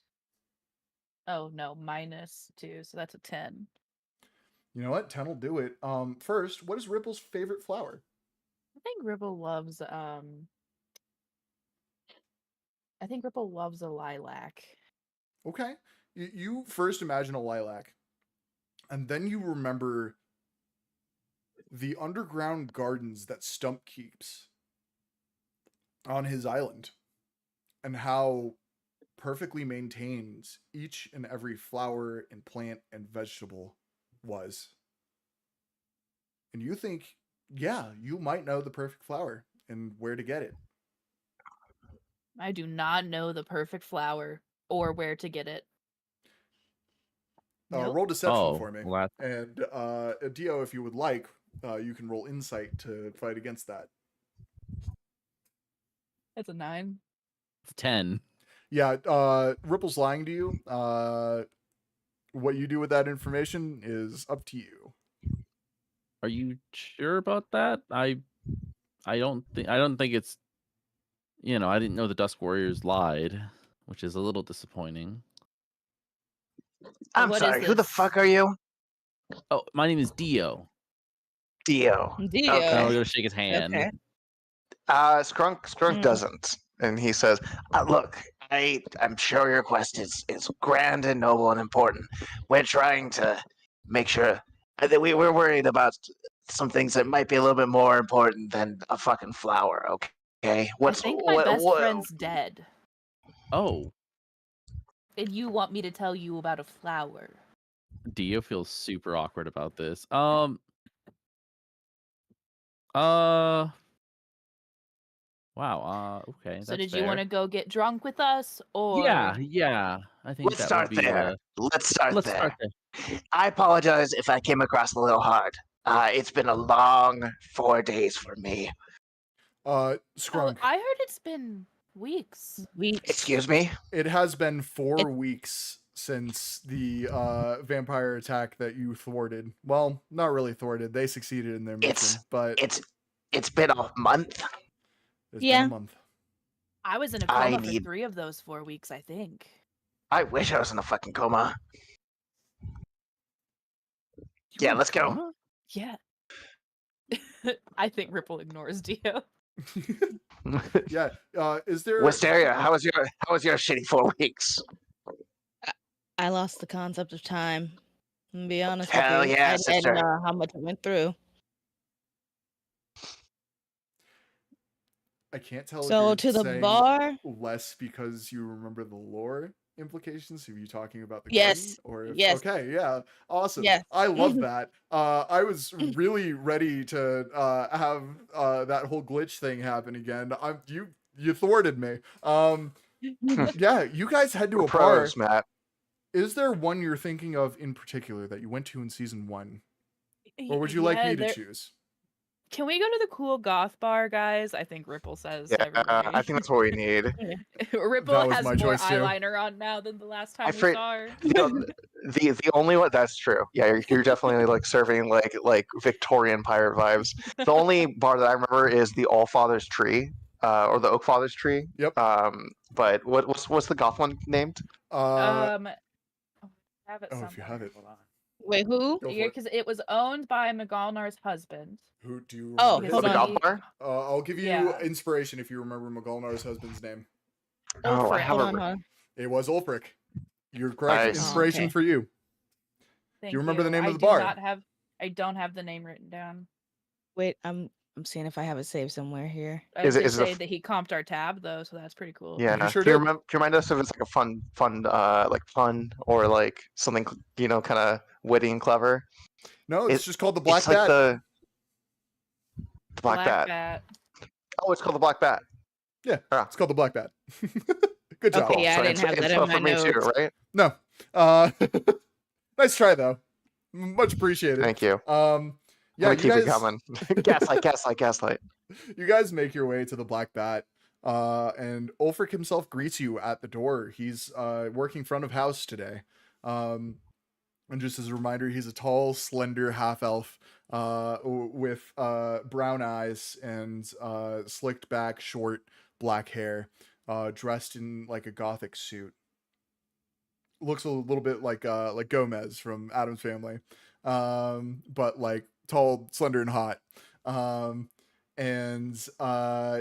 Oh no, -2, so that's a 10. You know what? 10 will do it. First, what is Ripple's favorite flower? I think Ripple loves a lilac. Okay. You first imagine a lilac, and then you remember the underground gardens that Stump keeps on his island, and how perfectly maintained each and every flower and plant and vegetable was. And you think, yeah, you might know the perfect flower and where to get it. I do not know the perfect flower or where to get it. Nope. Roll deception Oh, for me. well, And Dio, if you would like, you can roll insight to fight against that. That's a 9. it's 10. Yeah, Ripple's lying to you. What you do with that information is up to you. Are you sure about that? I don't think it's. I didn't know the Dusk Warriors lied, which is a little disappointing. I'm What is sorry. Who the this? fuck are you? Oh, my name is Dio. Dio. Dio. And I'm Okay. gonna shake his hand. Okay. Skrunk Mm. doesn't, and he says, "Look, I'm sure your quest is grand and noble and important. We're trying to make sure that we're worried about some things that might be a little bit more important than a fucking flower. Okay, I think my best friend's dead, Oh, and you want me to tell you about a flower. Dio feels super awkward about this. Wow. Okay. So That's did you want to fair. go get drunk with us, or Yeah. I think Let's that start would be there. Let's start let's there. start there. I apologize if I came across a little hard. It's been a long 4 days for me. Skrunk, I heard it's been weeks. Excuse me? it has been 4 weeks since the vampire attack that you thwarted. Well, not really thwarted. They succeeded in their mission, but It's been a month. it's Yeah. been a month. I was in a I coma need- for 3 of those 4 weeks, I think. I wish I was in a fucking coma. Yeah, let's go. Coma? Yeah. I think Ripple ignores Dio. Yeah. Is there? Wisteria, how was your shitty 4 weeks? I lost the concept of time. I'm gonna be honest Hell with you. yeah, I sister. didn't know how much I went through. I can't tell So if to you're the saying bar. less because you remember the lore implications of you talking about the garden, Yes. or if Yes. okay, yeah, awesome. Yes. I love that. I was really ready to have that whole glitch thing happen again. You thwarted me. Yeah, you guys head to We're a bar. pros, Matt. Is there one you're thinking of in particular that you went to in season 1, or would you like me to choose? Can we go to the cool goth bar, guys? I think Ripple says Yeah, to everybody. I think that's what we need. Ripple That was has my more choice, too. eyeliner on now than the last time we afraid- saw her. The only one that's true. Yeah, you're definitely like serving like Victorian pirate vibes. The only bar that I remember is the All Father's Tree, or the Oak Father's Tree. Yep. But what's the goth one named? Have it Oh, if you have somewhere. it. Hold on. Wait, who? Go for Yeah, it. because it was owned by Magalnar's husband. Who do you Oh, remember Oh, his the hold name? on. goth bar. I'll give you Yeah. inspiration if you remember Magulnar's husband's name. Oh, I Ulfric. have Hold a. on, hold on. It was Ulfric. You're correct. Nice. Inspiration Okay. for you. Thank you remember the name of I the do bar? not have. I don't have the name written down. Wait, I'm seeing if I have it saved somewhere here. I Is it- did is it a say f- that he comped our tab though, so that's pretty cool. Yeah. You sure can you did. remember? Can you remind us if it's like a fun, like fun or like something kind of witty and clever? No, it's just called the Black It's like Bat. the Black Bat. Bat. Oh, it's called the Black Bat. Yeah, Ah. it's called the Black Bat. Good job. Okay, Cool. yeah, So I didn't have that info in my for me too, notes. right? No. Nice try though. Much appreciated. Thank you. Yeah, I'm gonna keep it coming. gaslight. You guys make your way to the Black Bat, and Ulfric himself greets you at the door. He's working front of house today. And just as a reminder, he's a tall, slender half-elf with brown eyes and slicked back, short black hair, dressed in like a gothic suit. Looks a little bit like Gomez from Addams Family, but like tall, slender, and hot. And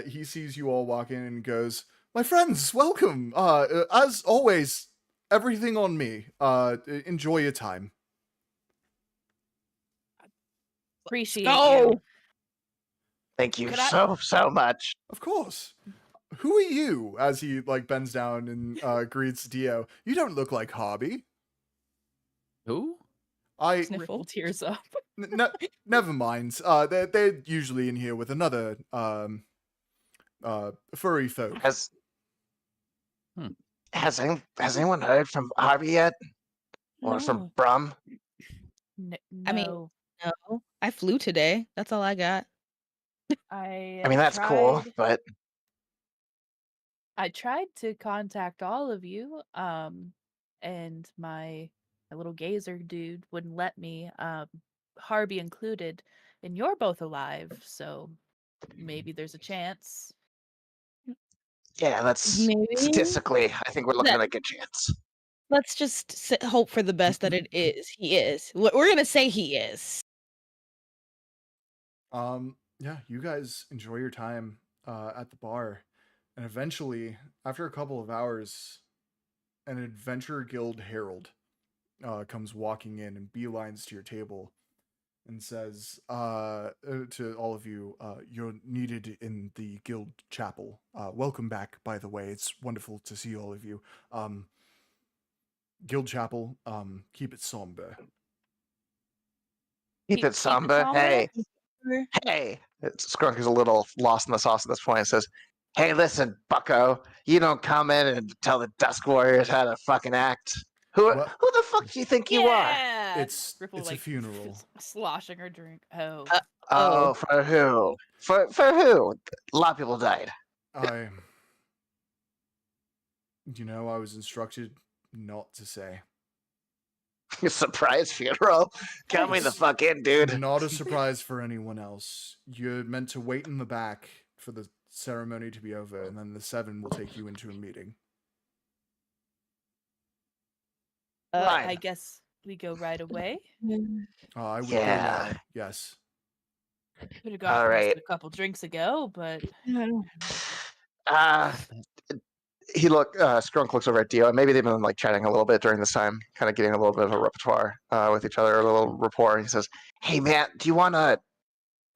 he sees you all walk in and goes, "My friends, welcome. As always, everything on me. Enjoy your time." Appreciate Go! you. Thank you Could I- so much. Of course. Who are you? As he like bends down and greets Dio. You don't look like Hobby. Who? I Ripple tears up. never mind. They're usually in here with another furry folk. Has anyone heard from Harvey yet? Or from No. Brum? No. I mean, No, I flew today. That's all I got. I I mean, that's cool, tried- but I tried to contact all of you, and my little gazer dude wouldn't let me, Harvey included, and you're both alive, so maybe there's a chance. yeah, that's Maybe. statistically, I think we're looking That- at a good chance. Let's just hope for the best that it is. He is. We're gonna say he is. Yeah, you guys enjoy your time at the bar, and eventually, after a couple of hours, an Adventure Guild herald comes walking in and beelines to your table and says to all of you, "You're needed in the guild chapel. Welcome back, by the way. It's wonderful to see all of you. Guild chapel, keep it somber." Keep it somber. Hey. Skunk is a little lost in the sauce at this point. It says, "Hey, listen, bucko. You don't come in and tell the Dusk Warriors how to fucking act. Who Well- who the fuck do you think you are? It's Ripple, a funeral. sloshing her drink. Oh. Oh, for who? For who? A lot of people died. I was instructed not to say. Surprise funeral. Count me the Yes. fuck in, dude. Not a surprise for anyone else. You're meant to wait in the back for the ceremony to be over, and then the 7 will take you into a meeting. Right. I guess we go right away. I would go Yeah. now. Yes. Could have got All this right. a couple drinks ago, but Uh, Strunk looks over at Dio, and maybe they've been like chatting a little bit during this time, kind of getting a little bit of a repertoire with each other, a little rapport. And he says, "Hey, man, do you want to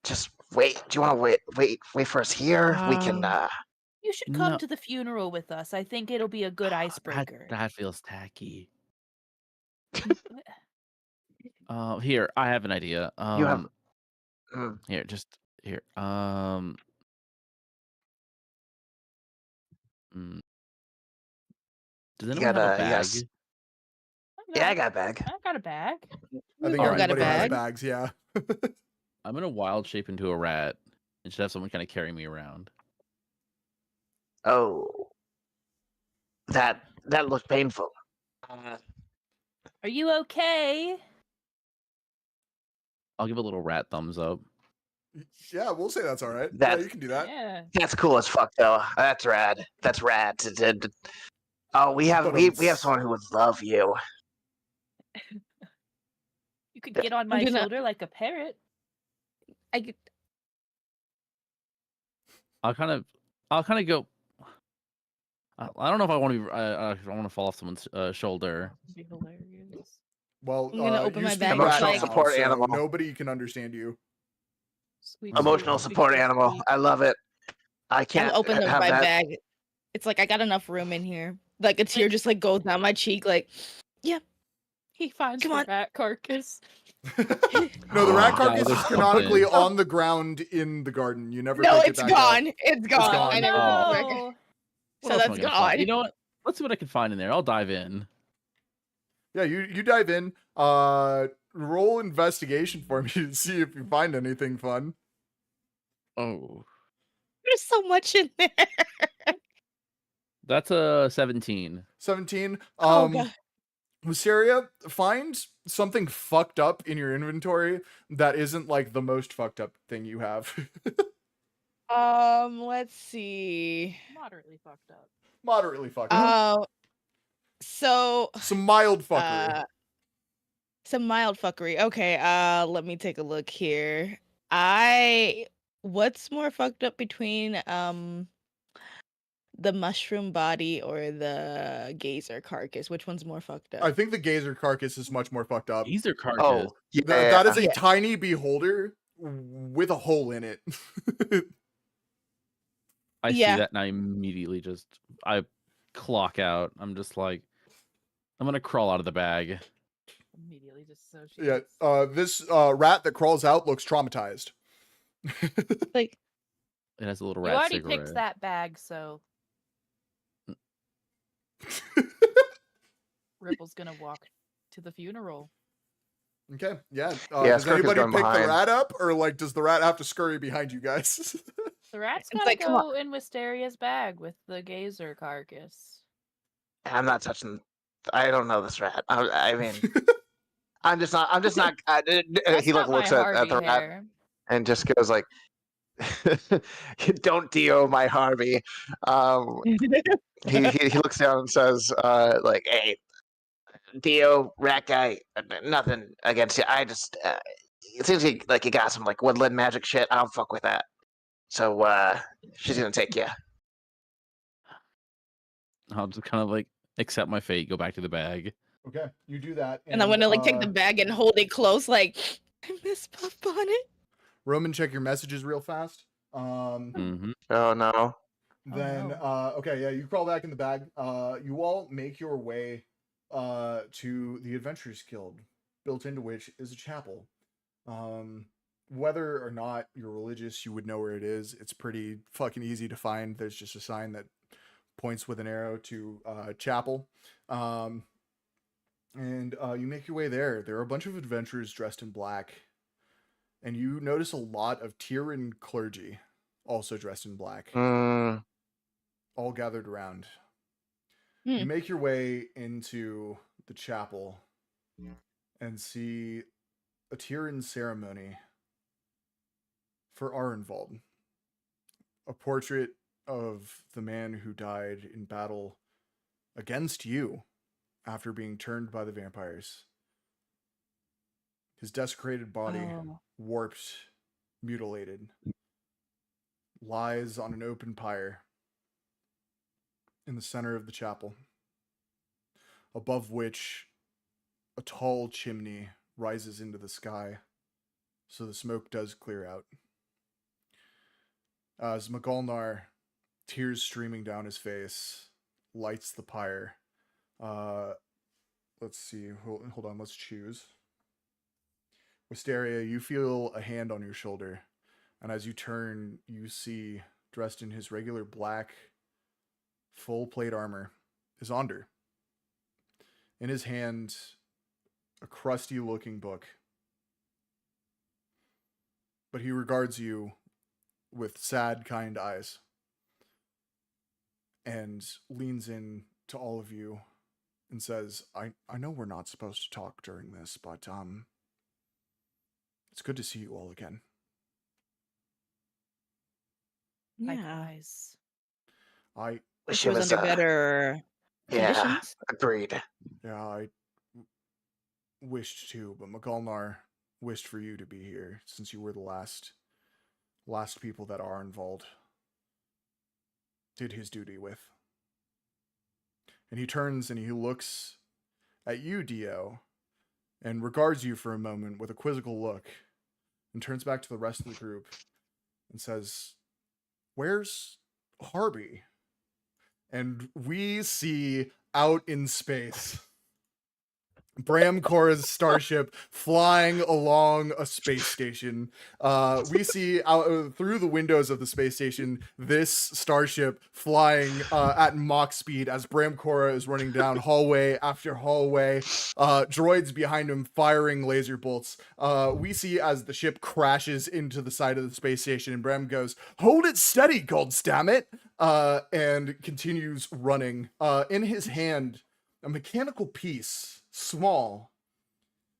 just wait? Do you want to wait for us here? We can." you should come No. to the funeral with us. I think it'll be a good icebreaker. That feels tacky. Here, I have an idea. You have. Here, just here. Does You anyone got have a a bag? yes. Yeah, I got a bag. I got a bag. I think all Alright. got a everybody has bag. bags, yeah. I'm gonna wild shape into a rat and should have someone kind of carry me around. Oh, that looked painful. Are you okay? I'll give a little rat thumbs up. Yeah, we'll say that's all right. That- Yeah, you can do that. Yeah. That's cool as fuck, though. That's rad. That's rad. Oh, we have someone who would love you. You could get on my gonna- shoulder like a parrot. I'll kind of go. I don't know if I want to. I want to fall off someone's shoulder. That'd be hilarious. Well, I'm gonna open you my speak bag, rat Emotional now, support so animal. Nobody can understand you. Sweet, Emotional sweet, support sweet, animal. sweet. I love it. I I'm can't opening have my that. bag. It's like I got enough room in here. Like a tear just like goes down my cheek. Like, He finds Come the on. rat carcass. No, the rat Oh, carcass there's is canonically something. on the ground in the garden. You never no, picked it's it back gone. up. It's gone. gone. I never put it back. No. What So else am I that's gonna find? gone. You know what? Let's see what I can find in there. I'll dive in. Yeah, you dive in. Roll investigation for me to see if you find anything fun. Oh, There's so much in there. that's a 17. 17. Oh god. Wisteria, find something fucked up in your inventory that isn't like the most fucked up thing you have. Let's see. Moderately fucked up. Moderately fucked up. So Some mild fuckery. some mild fuckery. Okay, let me take a look here. What's more fucked up between the mushroom body or the gazer carcass? Which one's more fucked up? I think the gazer carcass is much more fucked up. These are carcass. Oh, yeah. That is a Yeah. tiny beholder with a hole in it. I Yeah. see that and I immediately I clock out. I'm just like, I'm gonna crawl out of the bag. Immediately dissociates. Yeah, this rat that crawls out looks traumatized. Like, It has a little You rat already cigarette. picked that bag, so Ripple's gonna walk to the funeral. Okay, yeah. Yeah, Does Skirk is anybody going pick the behind. rat up, or like does the rat have to scurry behind you guys? The rat's It's gotta like, come go in Wisteria's bag with the gazer carcass. I'm not touching. I don't know this rat. I mean, I'm just not. That's He not looks my at the Harvey rat hair. and just goes like, "Don't Dio my Harvey." He looks down and says, "Like, hey, Dio, rat guy, nothing against you. I just it seems like you got some like woodland magic shit. I don't fuck with that. So she's gonna take you." I'll just kind of like accept my fate, go back to the bag. Okay, you do that, and I'm gonna like take the bag and hold it close, like I miss Puff Bonnet. Roman, check your messages real fast. Mm-hmm. Oh no. Then no. okay, yeah, you crawl back in the bag. You all make your way to the Adventurers Guild, built into which is a chapel. Whether or not you're religious, you would know where it is. It's pretty fucking easy to find. There's just a sign that points with an arrow to chapel. And you make your way there. There are a bunch of adventurers dressed in black. And you notice a lot of Tyran clergy also dressed in black, all gathered around. You make your way into the chapel and see a Tyran ceremony for Arenvald, a portrait of the man who died in battle against you after being turned by the vampires. His desecrated body warped mutilated, lies on an open pyre in the center of the chapel, above which a tall chimney rises into the sky, so the smoke does clear out. As Magalnar, tears streaming down his face, lights the pyre. Let's see. Hold on. Let's choose. Wisteria, you feel a hand on your shoulder, and as you turn, you see, dressed in his regular black, full plate armor, is Onder. In his hand, a crusty-looking book. But he regards you with sad, kind eyes, and leans in to all of you and says, I know we're not supposed to talk during this, but it's good to see you all again. Yeah. Likewise. I Wish it was under better Yeah, conditions. agreed. I wished to, but Magalnar wished for you to be here since you were the last people that Arenvald did his duty with. And he turns and he looks at you, Dio, and regards you for a moment with a quizzical look, and turns back to the rest of the group and says, "Where's Harby?" And we see out in space Bram Korra's starship flying along a space station. We see out through the windows of the space station this starship flying at Mach speed as Bram Korra is running down hallway after hallway. Droids behind him firing laser bolts. We see as the ship crashes into the side of the space station, and Bram goes, "Hold it steady, goddammit!" And continues running. In his hand, a mechanical piece, small,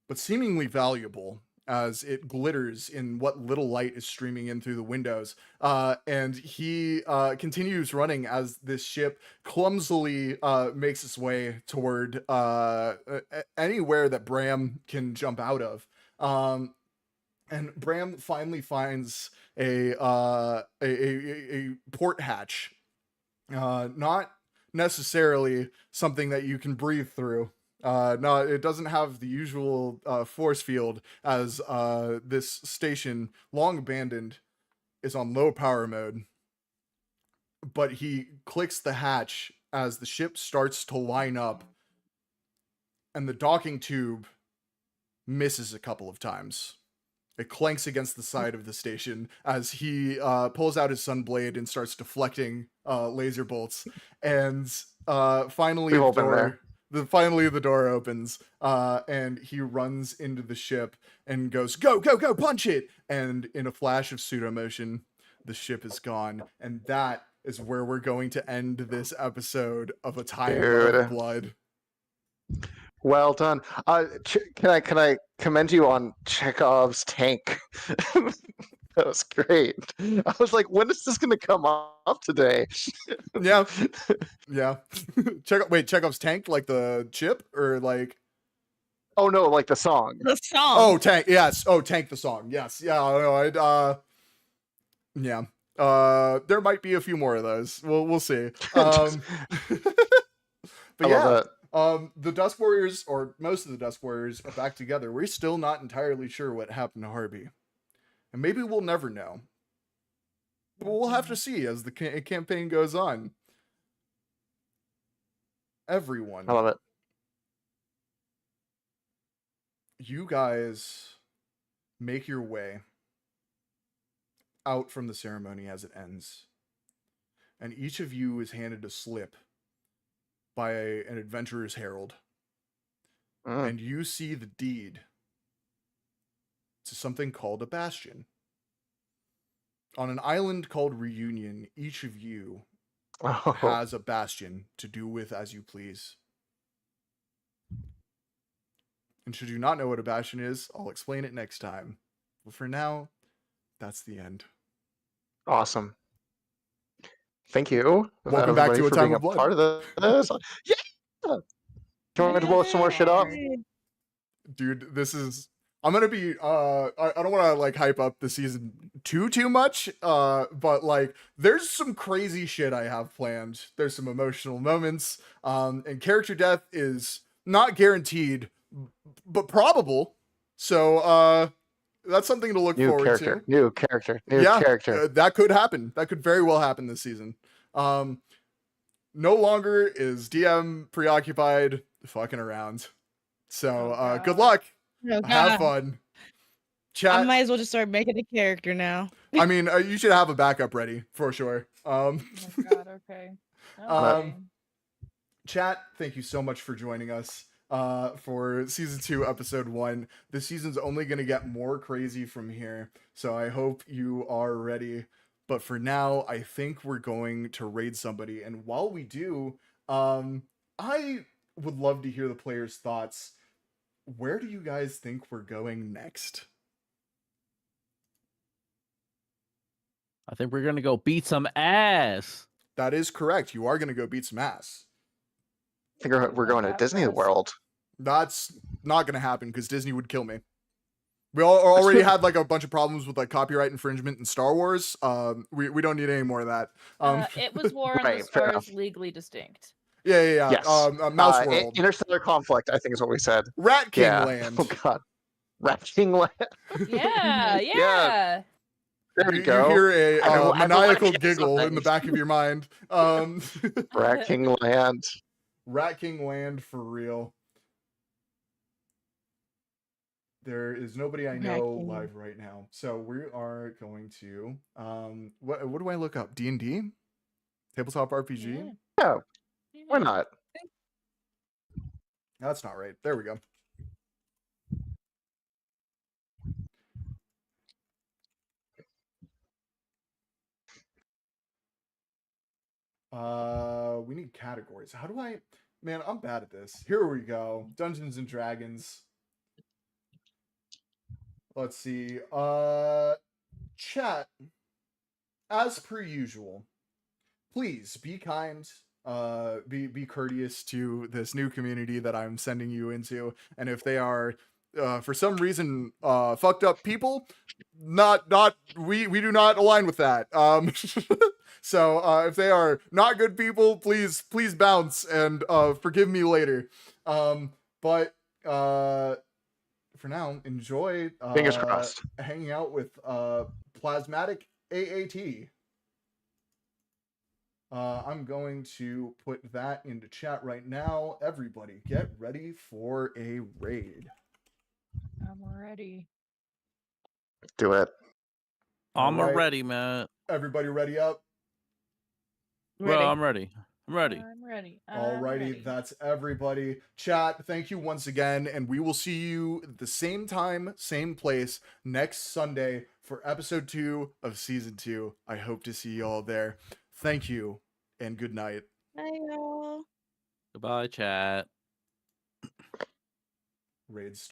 but seemingly valuable, as it glitters in what little light is streaming in through the windows. And he continues running as this ship clumsily makes its way toward anywhere that Bram can jump out of. And Bram finally finds a port hatch. Not necessarily something that you can breathe through. No, it doesn't have the usual force field, as this station, long abandoned, is on low power mode. But he clicks the hatch as the ship starts to line up, and the docking tube misses a couple of times. It clanks against the side of the station as he pulls out his sunblade and starts deflecting laser bolts. And finally, the door opens, and he runs into the ship and goes, "Go, go, go, punch it!" And in a flash of pseudo motion, the ship is gone. And that is where we're going to end this episode of A Time of Blood. Well done. Can I commend you on Chekhov's tank? That was great. I was like, when is this going to come up today? Yeah. Chekhov's tank, like the chip, or like? Oh no, like the song. The song. Oh, tank. Yes. Oh, tank the song. Yes. Yeah. No. Yeah. There might be a few more of those. We'll see. But yeah. The Dusk Warriors, or most of the Dusk Warriors, are back together. We're still not entirely sure what happened to Harby. And maybe we'll never know. But we'll have to see as the campaign goes on. Everyone. I love it. You guys make your way out from the ceremony as it ends. And each of you is handed a slip by an adventurer's herald. And you see the deed to something called a bastion. On an island called Reunion, each of you has a bastion to do with as you please. And should you not know what a bastion is, I'll explain it next time. But for now, that's the end. Awesome. Thank you. Welcome back to A Time of Blood. Part of this. Yeah. Can we blow some more shit up? Dude, this is I'm gonna be I don't want to like hype up the season too much, but like there's some crazy shit I have planned. There's some emotional moments, and character death is not guaranteed, but probable. So that's something to look New forward character, to. new character, new Yeah, character. that could happen. That could very well happen this season. No longer is DM preoccupied fucking around. So Oh, good God. luck. Oh, Have God. fun. I Chat. might as well just start making a character now. I mean, you should have a backup ready for sure. Oh my God. Okay. Um, Okay. Chat, thank you so much for joining us for season 2, episode 1. This season's only going to get more crazy from here, so I hope you are ready. But for now, I think we're going to raid somebody, and while we do, I would love to hear the players' thoughts. Where do you guys think we're going next? I think we're gonna go beat some ass. That is correct. You are going to go beat some ass. I think we're going to That Disney fast? World. That's not going to happen because Disney would kill me. We already had like a bunch of problems with like copyright infringement in Star Wars. We don't need any more of that. It was war on Right, the fair stars, legally distinct. Yeah. Yes. Mouse World, Interstellar conflict, I think is what we said. Rat King Yeah. Land. Oh God. Rat King Land. Yeah, yeah. There we You go. hear a I know- I know maniacal what it is giggle in the sometimes. back of your mind. Rat King Land. Rat King Land for real. There is nobody I Rat know King. live right now, so we are going to what do I look up? D&D, tabletop RPG. Yeah, why not? That's not right. There we go. We need categories. How do I... Man, I'm bad at this. Here we go. Dungeons and Dragons. Let's see. Chat. As per usual, please be kind. Be courteous to this new community that I'm sending you into. And if they are, for some reason, fucked up people, we do not align with that. So if they are not good people, please bounce and forgive me later. But for now, enjoy Fingers crossed. hanging out with Plasmatic AAT. I'm going to put that into chat right now. Everybody, get ready for a raid. I'm ready. Do it. I'm Alright. ready, man. Everybody ready up? Bro, Ready. I'm ready. I'm ready. I'm ready. I'm Alrighty, ready. that's everybody. Chat, thank you once again, and we will see you at the same time, same place, next Sunday for episode 2 of season 2. I hope to see you all there. Thank you, and good night. Bye, y'all. Goodbye, chat. Raids.